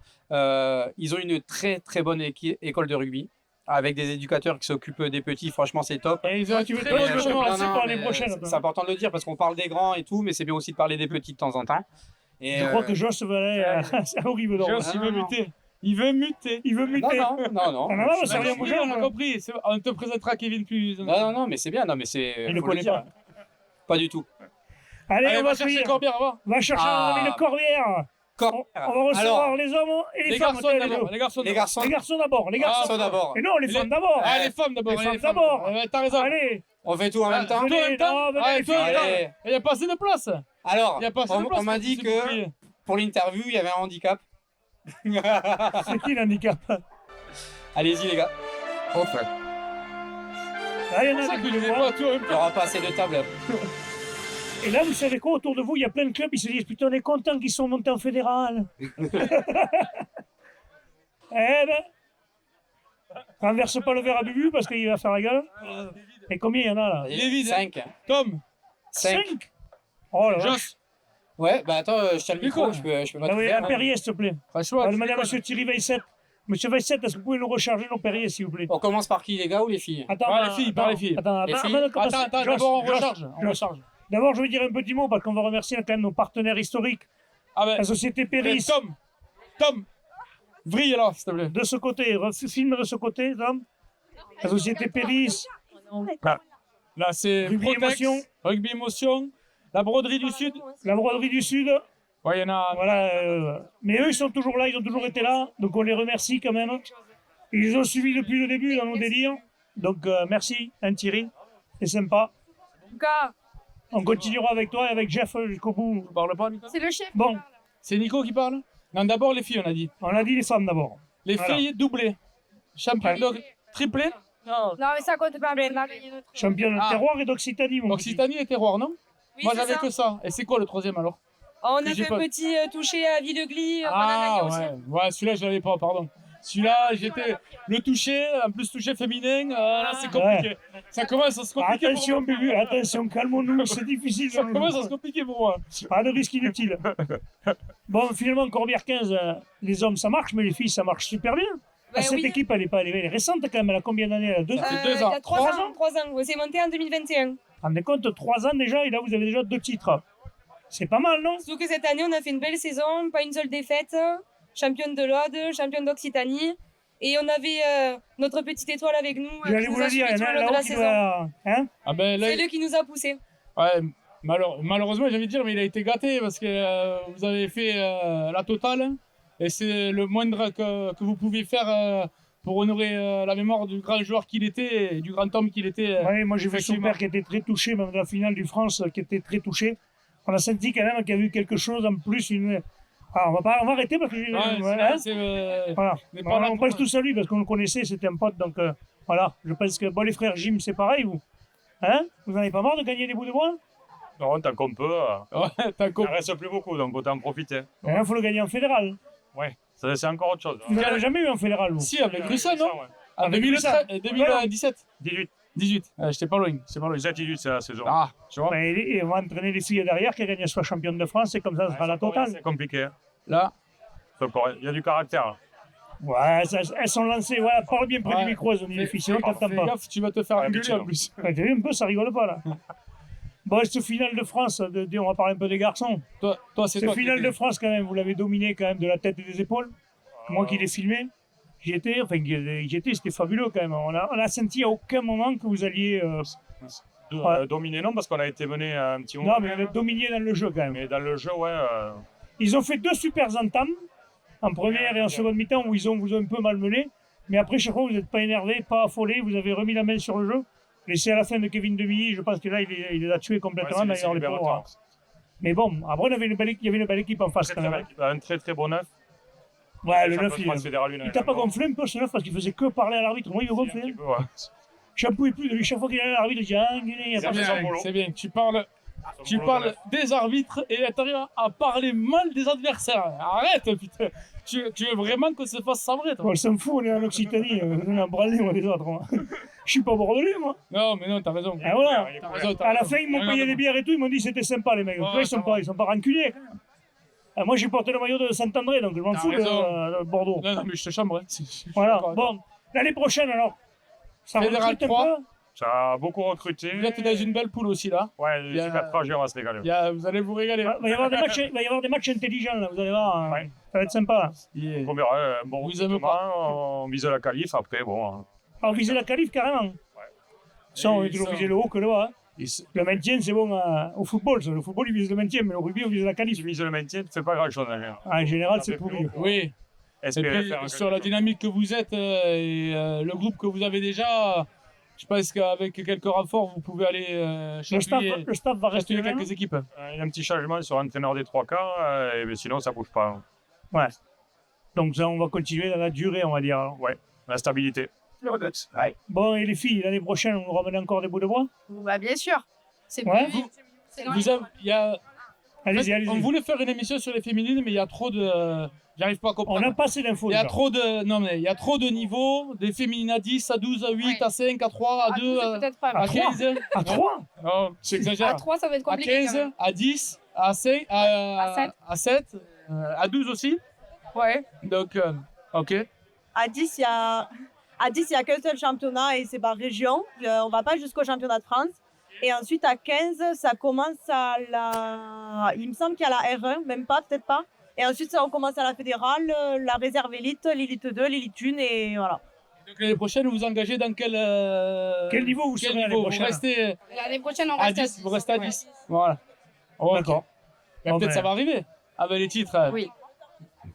[SPEAKER 2] ils ont une très très bonne école de rugby avec des éducateurs qui s'occupent des petits. Franchement, c'est top.
[SPEAKER 1] Et ils ont tu veux
[SPEAKER 3] Très
[SPEAKER 1] te
[SPEAKER 3] bon,
[SPEAKER 1] dire,
[SPEAKER 3] justement,
[SPEAKER 1] c'est
[SPEAKER 2] Non,
[SPEAKER 1] pour
[SPEAKER 2] non,
[SPEAKER 1] l'année
[SPEAKER 2] mais
[SPEAKER 1] prochaine.
[SPEAKER 2] c'est important de le dire parce qu'on parle des grands et tout, mais c'est bien aussi de parler des petits de temps en temps. Et,
[SPEAKER 1] Je crois que Joss va aller. C'est horrible, donc.
[SPEAKER 3] Joss, il veut
[SPEAKER 2] non.
[SPEAKER 3] muter. Il veut muter.
[SPEAKER 1] Il veut
[SPEAKER 2] non,
[SPEAKER 1] muter.
[SPEAKER 2] non, non, non.
[SPEAKER 1] Ah, non, non, ça
[SPEAKER 3] On a
[SPEAKER 1] vient
[SPEAKER 3] compris,
[SPEAKER 1] bouger,
[SPEAKER 3] on a
[SPEAKER 1] quoi.
[SPEAKER 3] compris. On te présentera Kevin plus.
[SPEAKER 2] Non, non, non, mais c'est bien. Non, mais c'est.
[SPEAKER 1] Il ne
[SPEAKER 2] faut le
[SPEAKER 1] connaît
[SPEAKER 2] dire.
[SPEAKER 1] pas.
[SPEAKER 2] Pas du tout.
[SPEAKER 1] Allez,
[SPEAKER 3] Allez,
[SPEAKER 1] on
[SPEAKER 3] on
[SPEAKER 1] va
[SPEAKER 3] va chercher
[SPEAKER 1] accueillir.
[SPEAKER 3] Corbière, va.
[SPEAKER 1] Va chercher
[SPEAKER 2] Ah.
[SPEAKER 1] notre ami de Corbière. On va recevoir
[SPEAKER 2] Alors,
[SPEAKER 1] les hommes et les
[SPEAKER 3] Les
[SPEAKER 1] femmes.
[SPEAKER 3] garçons
[SPEAKER 1] tiens,
[SPEAKER 3] d'abord.
[SPEAKER 1] deux.
[SPEAKER 3] Les garçons
[SPEAKER 2] les
[SPEAKER 3] d'abord.
[SPEAKER 2] garçons.
[SPEAKER 1] Les garçons d'abord. Les garçons.
[SPEAKER 2] garçons d'abord.
[SPEAKER 1] Et non, les femmes d'abord.
[SPEAKER 3] Ah, les femmes d'abord.
[SPEAKER 1] Les
[SPEAKER 3] allez,
[SPEAKER 1] femmes d'abord.
[SPEAKER 3] Ouais, t'as raison.
[SPEAKER 1] Allez.
[SPEAKER 2] On fait tout en même temps.
[SPEAKER 3] Toi, en
[SPEAKER 1] Venez,
[SPEAKER 3] même temps.
[SPEAKER 1] non, venez,
[SPEAKER 3] Ah,
[SPEAKER 1] les
[SPEAKER 3] toi,
[SPEAKER 1] filles,
[SPEAKER 3] attends.
[SPEAKER 2] Allez.
[SPEAKER 3] Il n'y a pas assez de place.
[SPEAKER 2] Alors,
[SPEAKER 3] Il n'y a pas assez de place.
[SPEAKER 2] on m'a dit
[SPEAKER 3] pour
[SPEAKER 2] que
[SPEAKER 3] s'occuper.
[SPEAKER 2] pour l'interview, il y avait un handicap.
[SPEAKER 1] C'est qui l'handicap?
[SPEAKER 2] Allez-y, les gars. Enfin,
[SPEAKER 1] Là, il y en
[SPEAKER 3] C'est
[SPEAKER 1] a
[SPEAKER 3] ça
[SPEAKER 1] qui
[SPEAKER 3] que
[SPEAKER 1] le
[SPEAKER 3] je
[SPEAKER 1] voient.
[SPEAKER 3] vois, toi, en même
[SPEAKER 2] il n'y
[SPEAKER 3] temps.
[SPEAKER 2] aura pas assez de table.
[SPEAKER 1] Et là, vous savez quoi, autour de vous, il y a plein de clubs, ils se disent, putain, on est contents qu'ils sont montés en fédéral. Eh ben, renverse pas le verre à Bubu parce qu'il va faire la gueule. Et combien il y en a là?
[SPEAKER 3] Il est vide, hein.
[SPEAKER 2] 5.
[SPEAKER 3] Tom,
[SPEAKER 2] 5.
[SPEAKER 1] Oh là là.
[SPEAKER 3] Joss.
[SPEAKER 2] Ouais, bah attends, je tiens le micro,
[SPEAKER 3] Micro.
[SPEAKER 2] je peux pas
[SPEAKER 1] Ah
[SPEAKER 2] tout
[SPEAKER 1] oui,
[SPEAKER 2] faire.
[SPEAKER 1] un Perrier, s'il te plaît.
[SPEAKER 3] Franchement,
[SPEAKER 1] On va
[SPEAKER 3] tu
[SPEAKER 1] demander à
[SPEAKER 3] déconnes.
[SPEAKER 1] monsieur Thierry Veilset Monsieur Vaissette, est-ce que vous pouvez nous recharger nos Perrier, s'il vous plaît?
[SPEAKER 10] On commence par qui, les gars ou les filles?
[SPEAKER 1] Attends,
[SPEAKER 3] Par les filles, par les filles.
[SPEAKER 1] Attends,
[SPEAKER 10] Les
[SPEAKER 1] attends,
[SPEAKER 10] filles.
[SPEAKER 1] avant de commencer,
[SPEAKER 3] Attends,
[SPEAKER 1] Joss,
[SPEAKER 3] d'abord on
[SPEAKER 1] Joss,
[SPEAKER 3] recharge. On
[SPEAKER 1] Joss.
[SPEAKER 3] recharge.
[SPEAKER 1] D'abord, je veux dire un petit mot parce qu'on va remercier quand même nos partenaires historiques.
[SPEAKER 3] Ah ben,
[SPEAKER 1] La société Péris,
[SPEAKER 3] Tom, vrille là, s'il te plaît.
[SPEAKER 1] de ce côté, filme de ce côté, Tom. La société Péris,
[SPEAKER 3] Là, c'est
[SPEAKER 1] Rugby
[SPEAKER 3] Protex,
[SPEAKER 1] Émotion.
[SPEAKER 3] Rugby Émotion, la broderie du Sud.
[SPEAKER 1] la broderie du Sud.
[SPEAKER 3] Ouais, il y en a.
[SPEAKER 1] Voilà. Mais eux, ils sont toujours là, ils ont toujours été là. Donc on les remercie quand même. Ils nous ont suivis depuis le début dans nos délires. Donc merci, hein, Thierry. C'est sympa. On continuera avec toi et avec Jeff jusqu'au bout.
[SPEAKER 3] On parle pas, Nico.
[SPEAKER 12] C'est le chef.
[SPEAKER 1] Bon,
[SPEAKER 3] C'est Nico qui parle? Non, d'abord les filles, on a dit.
[SPEAKER 1] on a dit les femmes d'abord.
[SPEAKER 3] Les
[SPEAKER 1] Voilà.
[SPEAKER 3] filles doublées. Champion de triplé.
[SPEAKER 12] Non, mais ça compte pas. Mais là, il y a notre-
[SPEAKER 1] Championne de
[SPEAKER 3] Ah.
[SPEAKER 1] terroir et d'Occitanie, mon petit.
[SPEAKER 3] Occitanie et terroir, non?
[SPEAKER 12] Oui,
[SPEAKER 3] Moi,
[SPEAKER 12] c'est
[SPEAKER 3] j'avais
[SPEAKER 12] ça.
[SPEAKER 3] que ça. Et c'est quoi le troisième alors?
[SPEAKER 12] On a
[SPEAKER 3] que j'ai
[SPEAKER 12] fait un
[SPEAKER 3] pas-
[SPEAKER 12] petit toucher à Villeglis.
[SPEAKER 3] Ah ouais, celui-là, je l'avais pas, pardon. Celui-là, j'étais le toucher, en plus toucher féminin, là, c'est compliqué. Ça commence à se compliquer
[SPEAKER 1] Attention,
[SPEAKER 3] pour moi.
[SPEAKER 1] bébé, attention, calmons-nous, c'est difficile.
[SPEAKER 3] Ça commence à se compliquer pour moi.
[SPEAKER 1] Pas de risque inutile. Bon, finalement, Corbière 15, les hommes, ça marche, mais les filles, ça marche super bien.
[SPEAKER 12] Ben
[SPEAKER 1] Cette
[SPEAKER 12] oui.
[SPEAKER 1] équipe, elle est récente quand même. Elle a combien d'années? Elle a 2 ans.
[SPEAKER 3] fait 2
[SPEAKER 12] Il y
[SPEAKER 3] ans.
[SPEAKER 12] a 3 ans. 3 ans. Ouais, c'est monté en 2021.
[SPEAKER 1] Vous vous rendez compte, 3 ans déjà, et là, vous avez déjà 2 titres. C'est pas mal, non?
[SPEAKER 12] Surtout que cette année, on a fait une belle saison, pas une seule défaite. Championne de l'Aude, championne d'Occitanie. Et on avait notre petite étoile avec nous.
[SPEAKER 1] J'allais
[SPEAKER 12] qui
[SPEAKER 1] vous
[SPEAKER 12] nous a
[SPEAKER 1] le dire,
[SPEAKER 12] suivi
[SPEAKER 1] il y
[SPEAKER 12] tout
[SPEAKER 1] en a
[SPEAKER 12] le long de
[SPEAKER 1] là-haut
[SPEAKER 12] la
[SPEAKER 1] qui
[SPEAKER 12] saison.
[SPEAKER 1] doit... Hein?
[SPEAKER 3] Ah ben là,
[SPEAKER 12] C'est lui qui nous a poussés.
[SPEAKER 3] ouais, malheureusement, j'ai envie de dire, mais il a été gâté parce que vous avez fait la totale. Et c'est le moindre que vous pouviez faire pour honorer la mémoire du grand joueur qu'il était et du grand homme qu'il était.
[SPEAKER 1] Ouais, moi, j'ai vu son
[SPEAKER 3] effectivement.
[SPEAKER 1] père qui était très touché, même de la finale du France, qui était très touché. On a senti quand même qu'il y a eu quelque chose en plus. Ah, on va arrêter parce que...
[SPEAKER 3] Ouais,
[SPEAKER 1] voilà. Voilà.
[SPEAKER 3] n'est pas là
[SPEAKER 1] On
[SPEAKER 3] pour-
[SPEAKER 1] pense tous à lui parce qu'on le connaissait, c'était un pote. Donc voilà, je pense que bon, les frères Jim, c'est pareil, vous. Hein? Vous n'en avez pas marre de gagner des bouts de bois?
[SPEAKER 11] Non, tant qu'on peut.
[SPEAKER 3] Ouais, t'as
[SPEAKER 11] Il
[SPEAKER 3] compris.
[SPEAKER 11] ne reste plus beaucoup, donc autant en profiter.
[SPEAKER 1] Il faut le gagner en fédéral.
[SPEAKER 11] Ouais, ça, c'est encore autre chose.
[SPEAKER 1] Vous n'en avez jamais eu en fédéral, vous?
[SPEAKER 3] Si, avec Grusson, non?
[SPEAKER 11] Ouais.
[SPEAKER 3] En
[SPEAKER 1] Avec
[SPEAKER 3] 2017.
[SPEAKER 11] 18.
[SPEAKER 3] 18. J'étais pas loin. J'étais pas loin.
[SPEAKER 11] 17 18, c'est la saison.
[SPEAKER 3] Ah, tu vois.
[SPEAKER 1] Et on va entraîner les filles derrière qui gagnent soit championne de France et comme ça, ça sera la totale.
[SPEAKER 11] C'est compliqué.
[SPEAKER 3] Là.
[SPEAKER 11] Il y a du caractère.
[SPEAKER 1] Ouais, elles sont lancées. Ouais, parle bien près
[SPEAKER 3] Ouais.
[SPEAKER 1] du micro, elles ont dit les filles, sinon t'entends
[SPEAKER 3] Fais
[SPEAKER 1] pas.
[SPEAKER 3] gaffe, tu vas te faire
[SPEAKER 11] Ouais,
[SPEAKER 3] engueuler
[SPEAKER 11] putain.
[SPEAKER 3] en plus.
[SPEAKER 1] Ouais, t'as vu un peu, ça rigole pas là. Bon, cette finale de France, on va parler un peu des garçons.
[SPEAKER 3] Toi, c'est
[SPEAKER 1] Cette
[SPEAKER 3] toi. qui
[SPEAKER 1] finale
[SPEAKER 3] étais-
[SPEAKER 1] de France, quand même, vous l'avez dominé quand même de la tête et des épaules. Moi qui l'ai filmé, j'y étais, c'était fabuleux quand même. On a senti à aucun moment que vous alliez. Ouais.
[SPEAKER 11] Dominé, non, parce qu'on a été mené un petit moment.
[SPEAKER 1] Non, mais vous êtes dominé dans le jeu quand même.
[SPEAKER 11] Mais dans le jeu, ouais.
[SPEAKER 1] Ils ont fait 2 super entames, en première et en seconde mi-temps, où ils vous ont un peu malmené. Mais après, chaque fois, vous n'êtes pas énervé, pas affolé, vous avez remis la main sur le jeu. Et c'est à la fin de Kevin Demilly, je pense que là, il les a tués complètement.
[SPEAKER 11] Ouais, c'est
[SPEAKER 1] d'ailleurs, les
[SPEAKER 11] libérateur.
[SPEAKER 1] pauvres. Mais bon, après, il y avait une belle équipe en face quand même.
[SPEAKER 11] Un très très bon neuf.
[SPEAKER 1] Ouais, le
[SPEAKER 11] Champion
[SPEAKER 1] 9,
[SPEAKER 11] de France fédéral,
[SPEAKER 1] il t'a pas gonflé un peu ce 9 parce qu'il faisait que parler à l'arbitre. Moi, il me gonflait.
[SPEAKER 11] Un petit peu, ouais.
[SPEAKER 1] J'en pouvais plus de lui. Chaque fois qu'il allait à l'arbitre, il dit ah, il y a pas
[SPEAKER 11] C'est
[SPEAKER 1] ça.
[SPEAKER 11] son boulot.
[SPEAKER 3] C'est bien. Tu parles des arbitres et t'arrives à parler mal des adversaires. Arrête, putain. Tu veux vraiment qu'on se fasse sabrer, toi?
[SPEAKER 1] Bon, on s'en fout, on est en Occitanie, on est en branlé, moi, des autres. Moi. Je suis pas bordelais, moi.
[SPEAKER 3] Non, mais non, t'as raison.
[SPEAKER 1] Ah, voilà.
[SPEAKER 3] T'as raison, t'as
[SPEAKER 1] À la
[SPEAKER 3] raison.
[SPEAKER 1] fin, ils m'ont payé des bières et tout, ils m'ont dit que c'était sympa, les mecs.
[SPEAKER 3] Ouais,
[SPEAKER 1] Tu vois, ils sont pas rancuniers. Moi, j'ai porté le maillot de Saint-André, donc je m'en
[SPEAKER 3] T'as
[SPEAKER 1] fous de,
[SPEAKER 3] raison.
[SPEAKER 1] de Bordeaux.
[SPEAKER 3] Non, mais je te chambre. Je suis
[SPEAKER 1] Voilà.
[SPEAKER 3] d'accord avec toi.
[SPEAKER 1] Bon, l'année prochaine, alors. Ça
[SPEAKER 3] Fédéral
[SPEAKER 1] recrute un
[SPEAKER 3] 3.
[SPEAKER 1] peu.
[SPEAKER 11] Ça a beaucoup recruté.
[SPEAKER 3] Vous êtes dans une belle poule aussi, là.
[SPEAKER 11] Ouais,
[SPEAKER 3] Il y
[SPEAKER 11] les
[SPEAKER 3] a-
[SPEAKER 11] super trajets, on va se régaler.
[SPEAKER 3] Vous allez vous régaler.
[SPEAKER 1] Il va y avoir des matchs intelligents, là, vous allez voir. Hein.
[SPEAKER 11] Ouais.
[SPEAKER 1] Ça va être sympa.
[SPEAKER 11] On verra. Bon,
[SPEAKER 3] Vous aimez
[SPEAKER 11] recrutement, on vise la qualif, après, bon.
[SPEAKER 1] Alors, viser la qualif, carrément. Ça, on
[SPEAKER 3] Et
[SPEAKER 1] est toujours
[SPEAKER 3] ça-
[SPEAKER 1] visé le haut que le bas. Hein.
[SPEAKER 3] Et c'est-
[SPEAKER 1] Le maintien, c'est bon au football. Ça. Le football, il vise le maintien, mais au rugby, on vise la qualif.
[SPEAKER 11] Tu vises le maintien, tu fais pas grand chose.
[SPEAKER 1] En général,
[SPEAKER 11] Ça
[SPEAKER 1] c'est
[SPEAKER 11] fait
[SPEAKER 1] pourri.
[SPEAKER 11] plus
[SPEAKER 3] Oui. Et
[SPEAKER 11] Espérer
[SPEAKER 3] puis,
[SPEAKER 11] faire
[SPEAKER 3] sur la
[SPEAKER 11] quelque chose.
[SPEAKER 3] dynamique que vous êtes et le groupe que vous avez déjà, je pense qu'avec quelques renforts, vous pouvez aller
[SPEAKER 1] Le
[SPEAKER 3] chatouiller
[SPEAKER 1] staff va rester le même.
[SPEAKER 3] quelques équipes.
[SPEAKER 11] Il y a un petit changement sur l'entraîneur des 3 quarts, et sinon ça bouge pas.
[SPEAKER 1] Ouais. Donc ça, on va continuer dans la durée, on va dire. Alors.
[SPEAKER 11] Ouais, la stabilité.
[SPEAKER 4] Ouais.
[SPEAKER 1] Bon, et les filles, l'année prochaine, on nous ramène encore des bouts de bois?
[SPEAKER 12] Bah, bien sûr. C'est
[SPEAKER 1] Ouais.
[SPEAKER 12] prévu. C'est dans
[SPEAKER 3] Vous
[SPEAKER 12] les-
[SPEAKER 3] avez- il y a-
[SPEAKER 1] Allez-y,
[SPEAKER 3] on
[SPEAKER 1] allez-y.
[SPEAKER 3] voulait faire une émission sur les féminines, mais il y a trop de. J'arrive pas à
[SPEAKER 1] On
[SPEAKER 3] comprendre.
[SPEAKER 1] n'a pas assez d'infos.
[SPEAKER 3] Il y a
[SPEAKER 1] déjà.
[SPEAKER 3] trop de. Non, mais il y a trop de niveaux. Des féminines à 10, à 12, à 8,
[SPEAKER 12] Ouais.
[SPEAKER 3] à 5, à 3, à
[SPEAKER 12] À
[SPEAKER 3] 2,
[SPEAKER 12] 12,
[SPEAKER 3] à,
[SPEAKER 12] peut-être pas.
[SPEAKER 3] à 15.
[SPEAKER 1] À 3?
[SPEAKER 3] Non, j'exagère.
[SPEAKER 12] À 3, ça va être
[SPEAKER 3] À
[SPEAKER 12] compliqué.
[SPEAKER 3] 15,
[SPEAKER 12] quand même.
[SPEAKER 3] à 10, à 5,
[SPEAKER 12] À 7.
[SPEAKER 3] à 7, à 12 aussi.
[SPEAKER 12] Ouais.
[SPEAKER 3] Donc, ok.
[SPEAKER 13] À 10, il y a qu'un seul championnat et c'est par région. On ne va pas jusqu'au championnat de France. Et ensuite, à 15, ça commence à la... Il me semble qu'il y a la R1, même pas, peut-être pas. Et ensuite, ça, on commence à la fédérale, la réserve élite, l'élite 2, l'élite 1 et voilà.
[SPEAKER 3] Donc l'année prochaine, vous vous engagez dans quel
[SPEAKER 1] niveau vous serez l'année
[SPEAKER 3] Vous
[SPEAKER 1] prochaine
[SPEAKER 3] restez
[SPEAKER 12] L'année prochaine, on
[SPEAKER 3] à
[SPEAKER 12] reste
[SPEAKER 3] 10, vous restez à
[SPEAKER 12] Ouais.
[SPEAKER 3] 10. Voilà. Oh,
[SPEAKER 1] D'accord.
[SPEAKER 3] Mais
[SPEAKER 1] Bon,
[SPEAKER 3] peut-être
[SPEAKER 1] ben-
[SPEAKER 3] ça va arriver avec les titres.
[SPEAKER 12] Oui.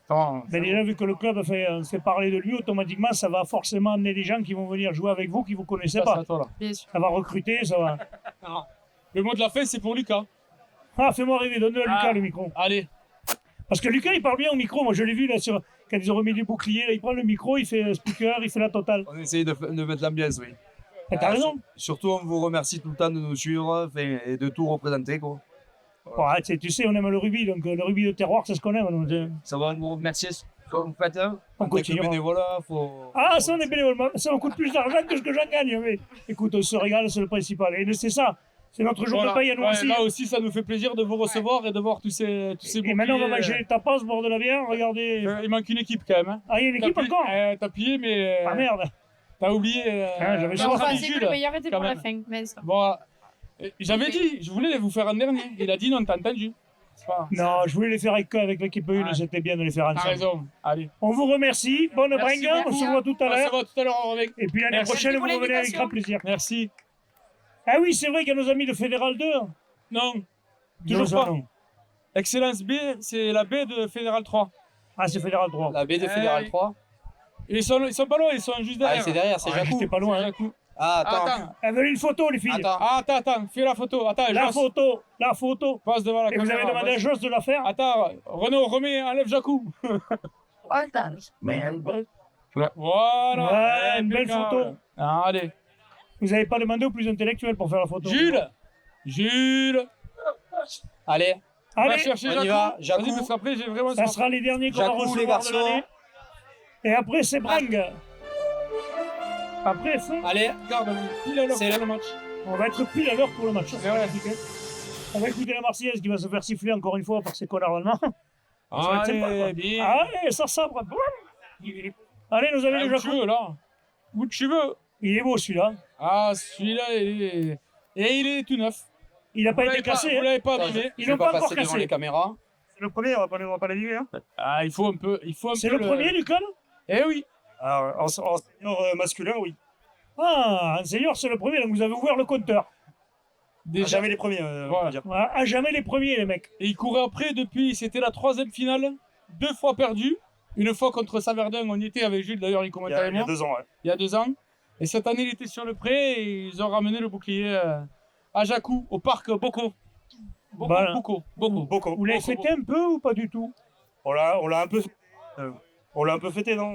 [SPEAKER 3] Attends,
[SPEAKER 1] Mais déjà, vu que le club s'est parlé de lui, automatiquement, ça va forcément amener des gens qui vont venir jouer avec vous, qui ne vous connaissez
[SPEAKER 3] ça, c'est
[SPEAKER 1] pas.
[SPEAKER 3] à toi, là.
[SPEAKER 12] Bien sûr.
[SPEAKER 1] Ça va recruter, ça va.
[SPEAKER 3] Le mot de la fin, c'est pour Lucas.
[SPEAKER 1] Ah, fais-moi rêver, donne-le à Lucas le micro.
[SPEAKER 3] Allez.
[SPEAKER 1] Parce que Lucas, il parle bien au micro. Moi, je l'ai vu là, quand ils ont remis les boucliers. Là, il prend le micro, il fait speaker, il fait la totale.
[SPEAKER 14] On essaye de mettre l'ambiance, oui.
[SPEAKER 1] Et t'as raison.
[SPEAKER 14] Surtout, on vous remercie tout le temps de nous suivre et de tout représenter, quoi.
[SPEAKER 1] Ouais, tu sais, on aime le rugby, donc le rugby de terroir, c'est ce qu'on aime. Donc,
[SPEAKER 14] Ça va, vous remercier ce que vous faites. Hein.
[SPEAKER 1] On
[SPEAKER 14] En tant que
[SPEAKER 1] continuera.
[SPEAKER 14] bénévolat, faut...
[SPEAKER 1] Ah, ça, on est bénévolement. Ça, on coûte plus d'argent que ce que j'en gagne. Mais écoute, on se régale, c'est le principal. Et c'est ça. C'est notre jour
[SPEAKER 3] Voilà.
[SPEAKER 1] de paye à nous
[SPEAKER 3] Ouais,
[SPEAKER 1] aussi.
[SPEAKER 3] Là aussi, ça nous fait plaisir de vous recevoir et de voir tous ces
[SPEAKER 1] Et maintenant, on va
[SPEAKER 3] boucliers.
[SPEAKER 1] manger les tapas, boire de la bière, regardez.
[SPEAKER 3] Il manque une équipe quand même. Hein.
[SPEAKER 1] Ah, il y a une équipe encore
[SPEAKER 3] T'as plié, mais.
[SPEAKER 1] Ah merde.
[SPEAKER 3] T'as oublié.
[SPEAKER 1] Ah, j'avais
[SPEAKER 12] Mais
[SPEAKER 1] ça.
[SPEAKER 12] on
[SPEAKER 3] notre
[SPEAKER 12] va
[SPEAKER 3] ami
[SPEAKER 12] essayer
[SPEAKER 3] Jules,
[SPEAKER 12] que le meilleur était
[SPEAKER 3] quand
[SPEAKER 12] pour la
[SPEAKER 3] même.
[SPEAKER 12] fin. Mais ça.
[SPEAKER 3] Bon, j'avais dit, je voulais vous faire un dernier. Il a dit non, t'as entendu. C'est pas...
[SPEAKER 1] Non, je voulais les faire avec l'équipe 1, c'était bien de les faire
[SPEAKER 3] T'as
[SPEAKER 1] ensemble.
[SPEAKER 3] raison. Allez.
[SPEAKER 1] On vous remercie, bonne
[SPEAKER 3] Merci
[SPEAKER 1] bringue, on
[SPEAKER 3] beaucoup.
[SPEAKER 1] se revoit tout à
[SPEAKER 3] On se
[SPEAKER 1] l'heure.
[SPEAKER 3] revoit tout à l'heure avec.
[SPEAKER 1] Et puis l'année
[SPEAKER 3] Merci
[SPEAKER 1] prochaine,
[SPEAKER 12] pour
[SPEAKER 1] vous revenez avec
[SPEAKER 12] l'invitation.
[SPEAKER 1] grand plaisir.
[SPEAKER 3] Merci.
[SPEAKER 1] Ah oui, c'est vrai qu'il y a nos amis de Fédéral 2.
[SPEAKER 3] Non,
[SPEAKER 1] Toujours
[SPEAKER 3] toujours pas.
[SPEAKER 1] non.
[SPEAKER 3] Excellence B, c'est la B de Fédéral 3.
[SPEAKER 1] Ah, c'est Fédéral 3.
[SPEAKER 2] La baie de Fédéral 3.
[SPEAKER 3] Ils sont pas loin, ils sont juste
[SPEAKER 2] Ah,
[SPEAKER 3] derrière.
[SPEAKER 2] c'est derrière, c'est
[SPEAKER 1] Ah,
[SPEAKER 2] Jacou.
[SPEAKER 1] j'étais pas loin. hein.
[SPEAKER 3] Jacou.
[SPEAKER 2] Ah, attends.
[SPEAKER 3] Attends,
[SPEAKER 1] Elles veulent une photo, les filles.
[SPEAKER 2] Attends.
[SPEAKER 3] fais la photo. Attends,
[SPEAKER 1] La
[SPEAKER 3] Joss,
[SPEAKER 1] photo.
[SPEAKER 3] passe devant la
[SPEAKER 1] Et vous
[SPEAKER 3] caméra.
[SPEAKER 1] avez demandé à
[SPEAKER 3] vas-y.
[SPEAKER 1] Joss de la faire.
[SPEAKER 3] Attends, Renaud, enlève Jacou. Voilà.
[SPEAKER 1] Ouais, une belle
[SPEAKER 3] impeccable.
[SPEAKER 1] photo.
[SPEAKER 3] Allez.
[SPEAKER 1] Vous n'avez pas demandé au plus intellectuel pour faire la photo.
[SPEAKER 3] Jules.
[SPEAKER 2] Allez,
[SPEAKER 3] Va
[SPEAKER 1] Allez,
[SPEAKER 3] chercher
[SPEAKER 2] on y
[SPEAKER 3] Jacou.
[SPEAKER 2] va, Jacou.
[SPEAKER 3] Vas-y, parce qu'après, j'ai vraiment
[SPEAKER 1] ça
[SPEAKER 3] soif.
[SPEAKER 1] sera les derniers qu'on va
[SPEAKER 2] Jacou, les
[SPEAKER 1] recevoir de
[SPEAKER 2] garçons.
[SPEAKER 1] l'année. Et après, c'est Brang. Après, c'est...
[SPEAKER 2] allez.
[SPEAKER 3] Regarde, pile à l'heure
[SPEAKER 2] C'est
[SPEAKER 3] pour
[SPEAKER 2] le-
[SPEAKER 3] le match.
[SPEAKER 1] On va être pile à l'heure pour le match.
[SPEAKER 3] Mais ouais.
[SPEAKER 1] On va écouter la Marseillaise qui va se faire siffler encore une fois par ces connards allemands. Ça va être sympa, quoi.
[SPEAKER 3] Allez, bien.
[SPEAKER 1] Allez, ça sabre. Allez, nos amis
[SPEAKER 3] Ah,
[SPEAKER 1] de
[SPEAKER 3] où tu
[SPEAKER 1] Jacou.
[SPEAKER 3] veux, là. Où tu veux.
[SPEAKER 1] Il est beau celui-là.
[SPEAKER 3] Ah, celui-là, il est tout neuf.
[SPEAKER 1] Il n'a
[SPEAKER 3] Vous
[SPEAKER 1] pas
[SPEAKER 3] l'avez
[SPEAKER 1] été cassé.
[SPEAKER 3] Vous
[SPEAKER 1] hein.
[SPEAKER 3] l'avez pas abîmé.
[SPEAKER 1] Ils
[SPEAKER 2] Je
[SPEAKER 1] l'ont
[SPEAKER 2] vais
[SPEAKER 1] pas
[SPEAKER 2] pas
[SPEAKER 1] encore
[SPEAKER 2] passer devant
[SPEAKER 1] cassé.
[SPEAKER 2] les caméras.
[SPEAKER 1] C'est le premier, on va pas l'abîmer. Hein.
[SPEAKER 3] Ah, il faut un peu.
[SPEAKER 1] C'est le premier, Lucas.
[SPEAKER 3] Eh oui.
[SPEAKER 1] Alors, en senior masculin, oui. Ah, en senior, c'est le premier, donc vous avez ouvert le compteur.
[SPEAKER 3] Déjà.
[SPEAKER 1] Jamais les premiers,
[SPEAKER 3] Voilà.
[SPEAKER 1] Voilà, à jamais les premiers, les mecs.
[SPEAKER 3] Et il courait après depuis, c'était la 3e finale, 2 fois perdu. Une fois contre Saverdun, on y était avec Jules, d'ailleurs, il commentait avec moi.
[SPEAKER 1] 2 ans, ouais.
[SPEAKER 3] Il y a 2 ans. Et cette année, il était sur le pré et ils ont ramené le bouclier à Jacou, au parc Boko.
[SPEAKER 1] Voilà.
[SPEAKER 3] Boko.
[SPEAKER 1] Vous l'avez fêté un peu ou pas du tout?
[SPEAKER 15] On l'a un peu fêté, non?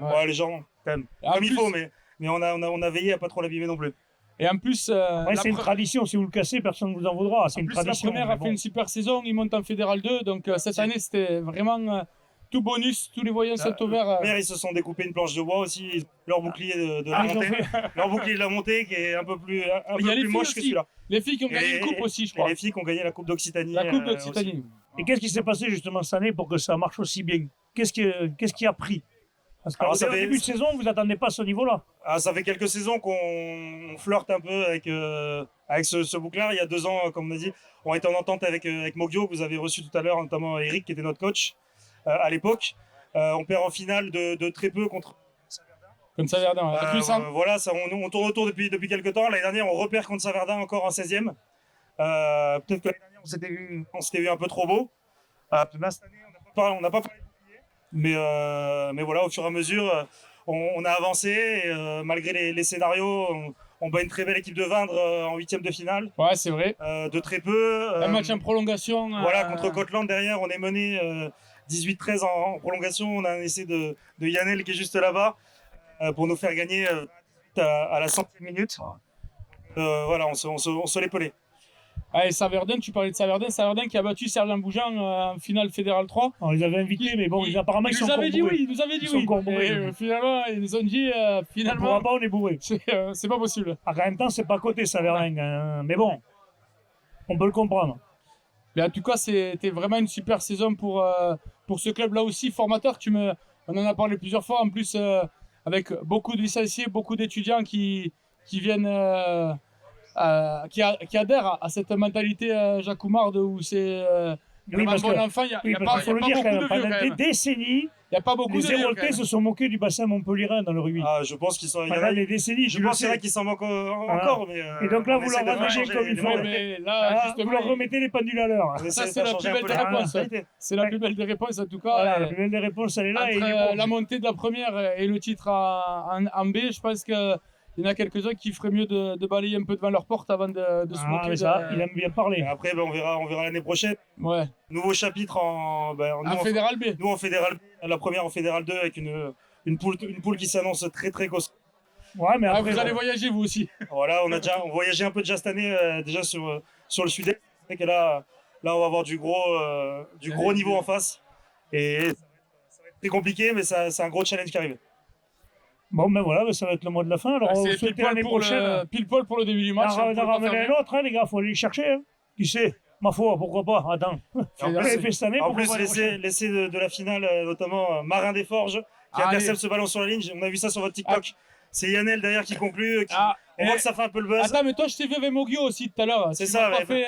[SPEAKER 15] Ouais, les gens, quand même.
[SPEAKER 3] Et en
[SPEAKER 15] Comme il
[SPEAKER 3] plus-
[SPEAKER 15] faut, mais on a veillé à pas trop l'abîmer non plus.
[SPEAKER 3] Et en plus,
[SPEAKER 1] Ouais, c'est une tradition, si vous le cassez, personne ne vous en voudra. C'est
[SPEAKER 3] en
[SPEAKER 1] une
[SPEAKER 3] plus,
[SPEAKER 1] tradition.
[SPEAKER 3] la première
[SPEAKER 1] mais
[SPEAKER 3] a
[SPEAKER 1] bon.
[SPEAKER 3] fait une super saison, il monte en Fédéral 2. Donc cette année, c'était vraiment tout bonus, tous les voyants sont ouverts.
[SPEAKER 15] La première, ils se sont découpés une planche de bois aussi, leur bouclier de la
[SPEAKER 3] Ah, ils ont
[SPEAKER 15] montée.
[SPEAKER 3] fait-
[SPEAKER 15] Leur bouclier de la montée qui est un peu plus, un
[SPEAKER 3] Il y a
[SPEAKER 15] peu
[SPEAKER 3] les
[SPEAKER 15] plus
[SPEAKER 3] filles
[SPEAKER 15] moche que
[SPEAKER 3] aussi.
[SPEAKER 15] celui-là.
[SPEAKER 3] Les filles qui ont gagné
[SPEAKER 15] Et-
[SPEAKER 3] une coupe aussi, je
[SPEAKER 15] Et
[SPEAKER 3] crois.
[SPEAKER 15] les filles qui ont gagné la Coupe d'Occitanie.
[SPEAKER 3] La Coupe
[SPEAKER 15] aussi.
[SPEAKER 3] d'Occitanie.
[SPEAKER 1] Et qu'est-ce qui s'est passé justement cette année pour que ça marche aussi bien? Qu'est-ce qui a pris? Parce qu'au
[SPEAKER 15] Alors, ça fait-
[SPEAKER 1] début de saison, vous n'attendez pas à ce niveau-là.
[SPEAKER 15] Ah, ça fait quelques saisons qu'on flirte un peu avec ce bouclier. Il y a 2 ans, comme on a dit, on était en entente avec Mogio, que vous avez reçu tout à l'heure, notamment Eric, qui était notre coach à l'époque. On perd en finale de très peu contre
[SPEAKER 3] Comme Saverdun, à Clussan.
[SPEAKER 15] voilà, on tourne autour depuis quelques temps. L'année dernière, on repère contre Saverdun encore en 16e. Peut-être que l'année dernière, on s'était vu un peu trop beau. Là, cette année, on n'a pas parlé de bouclier. Mais voilà, au fur et à mesure, on a avancé. Et, malgré les scénarios, on bat une très belle équipe de Vindre en 8e de finale.
[SPEAKER 3] Ouais, c'est vrai.
[SPEAKER 15] De très peu.
[SPEAKER 3] Un match en prolongation.
[SPEAKER 15] Voilà, contre Cotland derrière, on est mené 18-13 en prolongation. On a un essai de Yannel qui est juste là-bas pour nous faire gagner à la 100e minute. Voilà, on se l'est pelé.
[SPEAKER 3] Allez, Saverdun, tu parlais de Saverdun. Saverdun qui a battu Sergent Bougeant en finale Fédéral 3.
[SPEAKER 1] On les avait invités, mais bon, apparemment, ils sont
[SPEAKER 3] nous
[SPEAKER 1] encore
[SPEAKER 3] avaient dit
[SPEAKER 1] bourrés.
[SPEAKER 3] oui, ils nous avaient dit
[SPEAKER 1] Ils sont
[SPEAKER 3] oui.
[SPEAKER 1] encore bourrés.
[SPEAKER 3] Et, finalement, ils nous ont dit
[SPEAKER 1] On
[SPEAKER 3] finalement.
[SPEAKER 1] pourra pas, on est bourrés.
[SPEAKER 3] C'est pas possible.
[SPEAKER 1] En même temps, c'est pas côté Saverdun. Hein. Mais bon, on peut le comprendre.
[SPEAKER 3] Mais en tout cas, c'était vraiment une super saison pour ce club-là aussi. Formateur, tu me On en a parlé plusieurs fois. En plus, avec beaucoup de licenciés, beaucoup d'étudiants qui viennent, qui adhèrent à cette mentalité jacoumarde où c'est
[SPEAKER 1] Oui, parce
[SPEAKER 3] bon
[SPEAKER 1] que-
[SPEAKER 3] enfant. Il
[SPEAKER 1] oui,
[SPEAKER 3] n'y a
[SPEAKER 1] parce
[SPEAKER 3] pas,
[SPEAKER 1] qu'il faut le
[SPEAKER 3] beaucoup
[SPEAKER 1] dire quand
[SPEAKER 3] de
[SPEAKER 1] même,
[SPEAKER 3] vieux.
[SPEAKER 1] pendant
[SPEAKER 3] Quand
[SPEAKER 1] des
[SPEAKER 3] même.
[SPEAKER 1] décennies,
[SPEAKER 3] Il n'y a pas beaucoup
[SPEAKER 1] les
[SPEAKER 3] de vieux.
[SPEAKER 1] Héroltais se sont moqués du bassin montpelliérain dans le rugby.
[SPEAKER 15] Ah, je pense qu'ils sont. Il y en
[SPEAKER 1] Pendant
[SPEAKER 15] a
[SPEAKER 1] des décennies,
[SPEAKER 15] je
[SPEAKER 1] je le
[SPEAKER 15] pense qu'il y en a
[SPEAKER 1] sais.
[SPEAKER 15] qui s'en moquent
[SPEAKER 1] Voilà.
[SPEAKER 15] encore, mais.
[SPEAKER 1] Et donc là,
[SPEAKER 15] on
[SPEAKER 1] vous
[SPEAKER 15] essaie
[SPEAKER 1] leur
[SPEAKER 15] de
[SPEAKER 1] remettez
[SPEAKER 15] changer
[SPEAKER 1] comme il
[SPEAKER 15] les
[SPEAKER 1] faut.
[SPEAKER 15] modèles.
[SPEAKER 3] Mais là,
[SPEAKER 1] Vous
[SPEAKER 3] justement,
[SPEAKER 1] leur remettez les pendules à l'heure.
[SPEAKER 15] On essaie
[SPEAKER 3] ça,
[SPEAKER 15] de
[SPEAKER 3] c'est la
[SPEAKER 15] changer
[SPEAKER 3] plus
[SPEAKER 15] un
[SPEAKER 3] belle
[SPEAKER 15] peu
[SPEAKER 3] des
[SPEAKER 15] les
[SPEAKER 3] réponses.
[SPEAKER 15] mentalités.
[SPEAKER 3] C'est la plus belle des réponses, en tout cas.
[SPEAKER 1] Voilà, la plus belle des réponses, elle est là.
[SPEAKER 3] Entre
[SPEAKER 1] Et il est bon.
[SPEAKER 3] la montée de la première et le titre en B, je pense qu'il y en a quelques-uns qui feraient mieux de balayer un peu devant leur porte avant de se
[SPEAKER 1] Ah,
[SPEAKER 3] moquer.
[SPEAKER 1] mais ça, il aime bien parler.
[SPEAKER 15] Et après, ben, on verra l'année prochaine.
[SPEAKER 3] Ouais.
[SPEAKER 15] Nouveau chapitre
[SPEAKER 3] En Fédéral B.
[SPEAKER 15] Nous en Fédéral B, la première en Fédéral 2 avec une poule qui s'annonce très très costaud.
[SPEAKER 1] Ouais, mais
[SPEAKER 3] Ah,
[SPEAKER 1] après,
[SPEAKER 3] vous allez voyager vous aussi.
[SPEAKER 15] Voilà, on voyageait un peu déjà cette année, déjà sur le sud-est. C'est que là, on va avoir du gros niveau en face. Et ça va être très compliqué, mais c'est un gros challenge qui arrive.
[SPEAKER 1] Bon, ben voilà, ça va être le mot de la fin. Alors, on va vous
[SPEAKER 3] C'est
[SPEAKER 1] souhaiter l'année prochaine.
[SPEAKER 3] pile poil pour le début du match. on peut
[SPEAKER 1] D'en
[SPEAKER 3] pas
[SPEAKER 1] ramener
[SPEAKER 3] faire
[SPEAKER 1] un
[SPEAKER 3] mieux.
[SPEAKER 1] autre, hein, les gars, faut aller les chercher. Hein. Qui sait? Ma foi, pourquoi pas? Attends.
[SPEAKER 15] En
[SPEAKER 1] Vous l'avez fait cette année,
[SPEAKER 15] En
[SPEAKER 1] pourquoi
[SPEAKER 15] plus,
[SPEAKER 1] pas l'année prochaine?
[SPEAKER 15] l'essai de la finale, notamment Marin des Forges, qui
[SPEAKER 3] Allez.
[SPEAKER 15] intercepte ce ballon sur la ligne. On a vu ça sur votre TikTok. C'est Yannel derrière qui conclut. On voit que ça fait un peu le buzz.
[SPEAKER 3] Attends, mais toi, je t'ai vu avec Mogio aussi tout à l'heure.
[SPEAKER 15] C'est
[SPEAKER 3] Tu
[SPEAKER 15] ça,
[SPEAKER 3] m'as pas
[SPEAKER 15] mais
[SPEAKER 3] fait,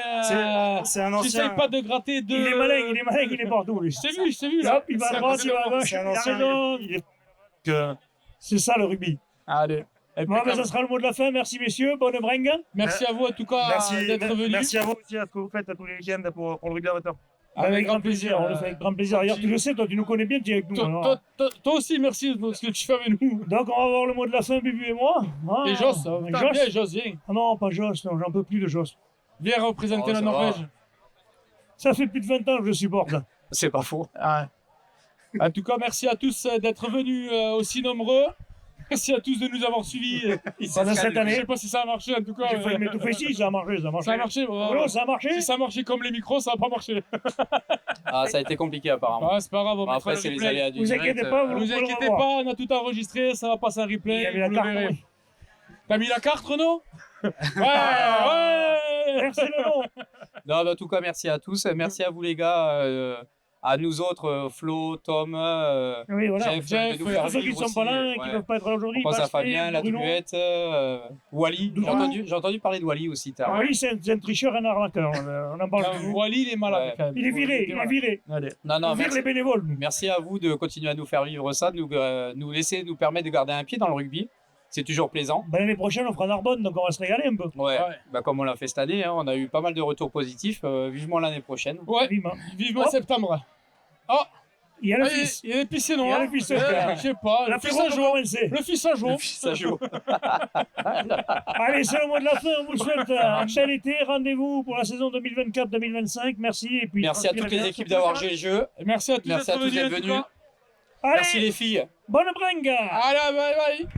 [SPEAKER 15] c'est un ancien.
[SPEAKER 3] J'essaye pas de gratter deux.
[SPEAKER 1] Il est malin, il est partout, lui.
[SPEAKER 3] Je t'ai vu, là.
[SPEAKER 1] Hop, il va à droite, il va à gauche.
[SPEAKER 15] C'est un
[SPEAKER 1] Il a
[SPEAKER 15] ancien.
[SPEAKER 1] raison. C'est ça le rugby.
[SPEAKER 3] Allez.
[SPEAKER 1] Bon, ben, ça sera le mot de la fin. Merci, messieurs. Bonne bringue.
[SPEAKER 3] Merci à vous, en tout cas, d'être venus.
[SPEAKER 15] Merci à vous aussi à ce que vous faites à tous les week-ends pour le rugby amateur.
[SPEAKER 1] Avec grand plaisir. On le fait avec grand plaisir. D'ailleurs, tu le sais, toi, tu nous connais bien, tu es avec nous. alors.
[SPEAKER 3] Toi aussi, merci pour ce que tu fais avec nous.
[SPEAKER 1] Donc, on va voir le mot de la fin, Bibu et moi. Ah,
[SPEAKER 3] Et Joss, putain, viens, Joss, viens.
[SPEAKER 1] Ah non, pas Joss, non, j'en peux plus de Joss.
[SPEAKER 3] Viens représenter la
[SPEAKER 2] ça va.
[SPEAKER 3] Norvège.
[SPEAKER 1] Ça fait plus de 20 ans que je supporte.
[SPEAKER 2] C'est pas faux.
[SPEAKER 3] En tout cas, merci à tous d'être venus aussi nombreux. Merci à tous de nous avoir suivis.
[SPEAKER 1] Pendant cette année.
[SPEAKER 3] Je sais pas si ça a marché, en tout cas.
[SPEAKER 1] J'ai failli m'étouffer ici, ça a marché, ça a marché.
[SPEAKER 3] Ça a marché,
[SPEAKER 1] Oh, ça a marché.
[SPEAKER 3] Si ça a marché comme les micros, ça n'a pas marché.
[SPEAKER 2] Ah, ça a été compliqué apparemment.
[SPEAKER 3] Ah, c'est pas grave, on
[SPEAKER 2] Bon,
[SPEAKER 3] mettra
[SPEAKER 2] après,
[SPEAKER 3] le
[SPEAKER 2] c'est les
[SPEAKER 3] replay.
[SPEAKER 2] aléas du
[SPEAKER 1] Vous
[SPEAKER 2] direct.
[SPEAKER 1] inquiétez pas,
[SPEAKER 3] Ne vous inquiétez pas, on a tout enregistré, ça va passer en replay.
[SPEAKER 1] Il y avait la
[SPEAKER 3] vous
[SPEAKER 1] carte,
[SPEAKER 3] le verrez.
[SPEAKER 1] oui.
[SPEAKER 3] T'as mis la carte, Renaud? Ouais,
[SPEAKER 1] Merci, Renaud.
[SPEAKER 2] Non, bah, en tout cas, merci à tous. Merci à vous, les gars. À nous autres, Flo, Tom,
[SPEAKER 1] Oui, voilà.
[SPEAKER 2] Jeff, de nous faire
[SPEAKER 1] tous ceux qui ne
[SPEAKER 2] vivre
[SPEAKER 1] sont pas
[SPEAKER 2] aussi,
[SPEAKER 1] là et qui ne
[SPEAKER 2] ouais.
[SPEAKER 1] peuvent pas être là aujourd'hui.
[SPEAKER 2] On pense à
[SPEAKER 1] Bastien,
[SPEAKER 2] Fabien, la
[SPEAKER 1] Bruno.
[SPEAKER 2] Doublette, Wally.
[SPEAKER 1] Doudou.
[SPEAKER 2] J'ai entendu parler de Wally aussi. t'as-
[SPEAKER 1] Ah oui, c'est un tricheur, un arnaqueur. On en parle toujours.
[SPEAKER 3] Wally, il est malade
[SPEAKER 2] Ouais.
[SPEAKER 3] quand même.
[SPEAKER 1] Il est viré, il est viré.
[SPEAKER 3] Allez.
[SPEAKER 2] Non, non,
[SPEAKER 1] On vire
[SPEAKER 2] merci.
[SPEAKER 1] les bénévoles.
[SPEAKER 2] Merci à vous de continuer à nous faire vivre ça, de nous laisser nous permettre de garder un pied dans le rugby. C'est toujours plaisant.
[SPEAKER 1] Ben, l'année prochaine, on fera Narbonne, donc on va se régaler un peu.
[SPEAKER 2] Ouais. Bah, comme on l'a fait cette année, hein, on a eu pas mal de retours positifs. Vivement l'année prochaine.
[SPEAKER 3] Ouais,
[SPEAKER 1] Vivement.
[SPEAKER 3] vivement
[SPEAKER 1] Oh.
[SPEAKER 3] septembre. Oh,
[SPEAKER 1] Il y a le
[SPEAKER 3] ah,
[SPEAKER 1] fils.
[SPEAKER 3] il y a les piscines
[SPEAKER 1] Il y a
[SPEAKER 3] noires.
[SPEAKER 1] le fils,
[SPEAKER 3] Je sais pas,
[SPEAKER 1] La
[SPEAKER 3] le fils
[SPEAKER 1] Féro
[SPEAKER 3] à
[SPEAKER 1] va
[SPEAKER 3] jour.
[SPEAKER 1] commencer.
[SPEAKER 3] Le fils à jour.
[SPEAKER 2] Ça joue.
[SPEAKER 1] Allez, c'est le mot de la fin. On vous souhaite un bel été. Rendez-vous pour la saison 2024-2025. Merci. Et puis,
[SPEAKER 2] Merci à toutes les équipes d'avoir joué le jeu.
[SPEAKER 3] Merci à tous
[SPEAKER 2] Merci à tous d'être
[SPEAKER 3] en tout
[SPEAKER 2] venus.
[SPEAKER 3] cas.
[SPEAKER 1] Allez,
[SPEAKER 2] Merci les filles.
[SPEAKER 1] bonne bringue.
[SPEAKER 3] Allez, bye bye.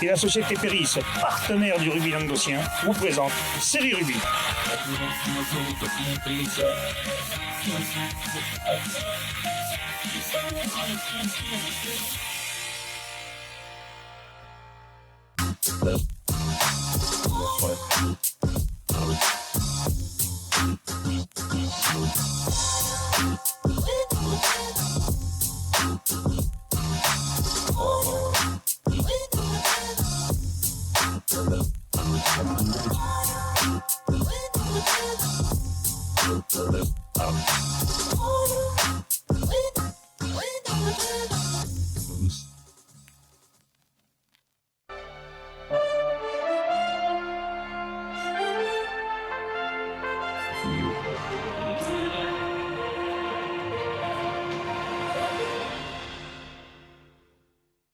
[SPEAKER 1] Et la société Péris, partenaire du rugby languedocien, vous présente Série Rugby.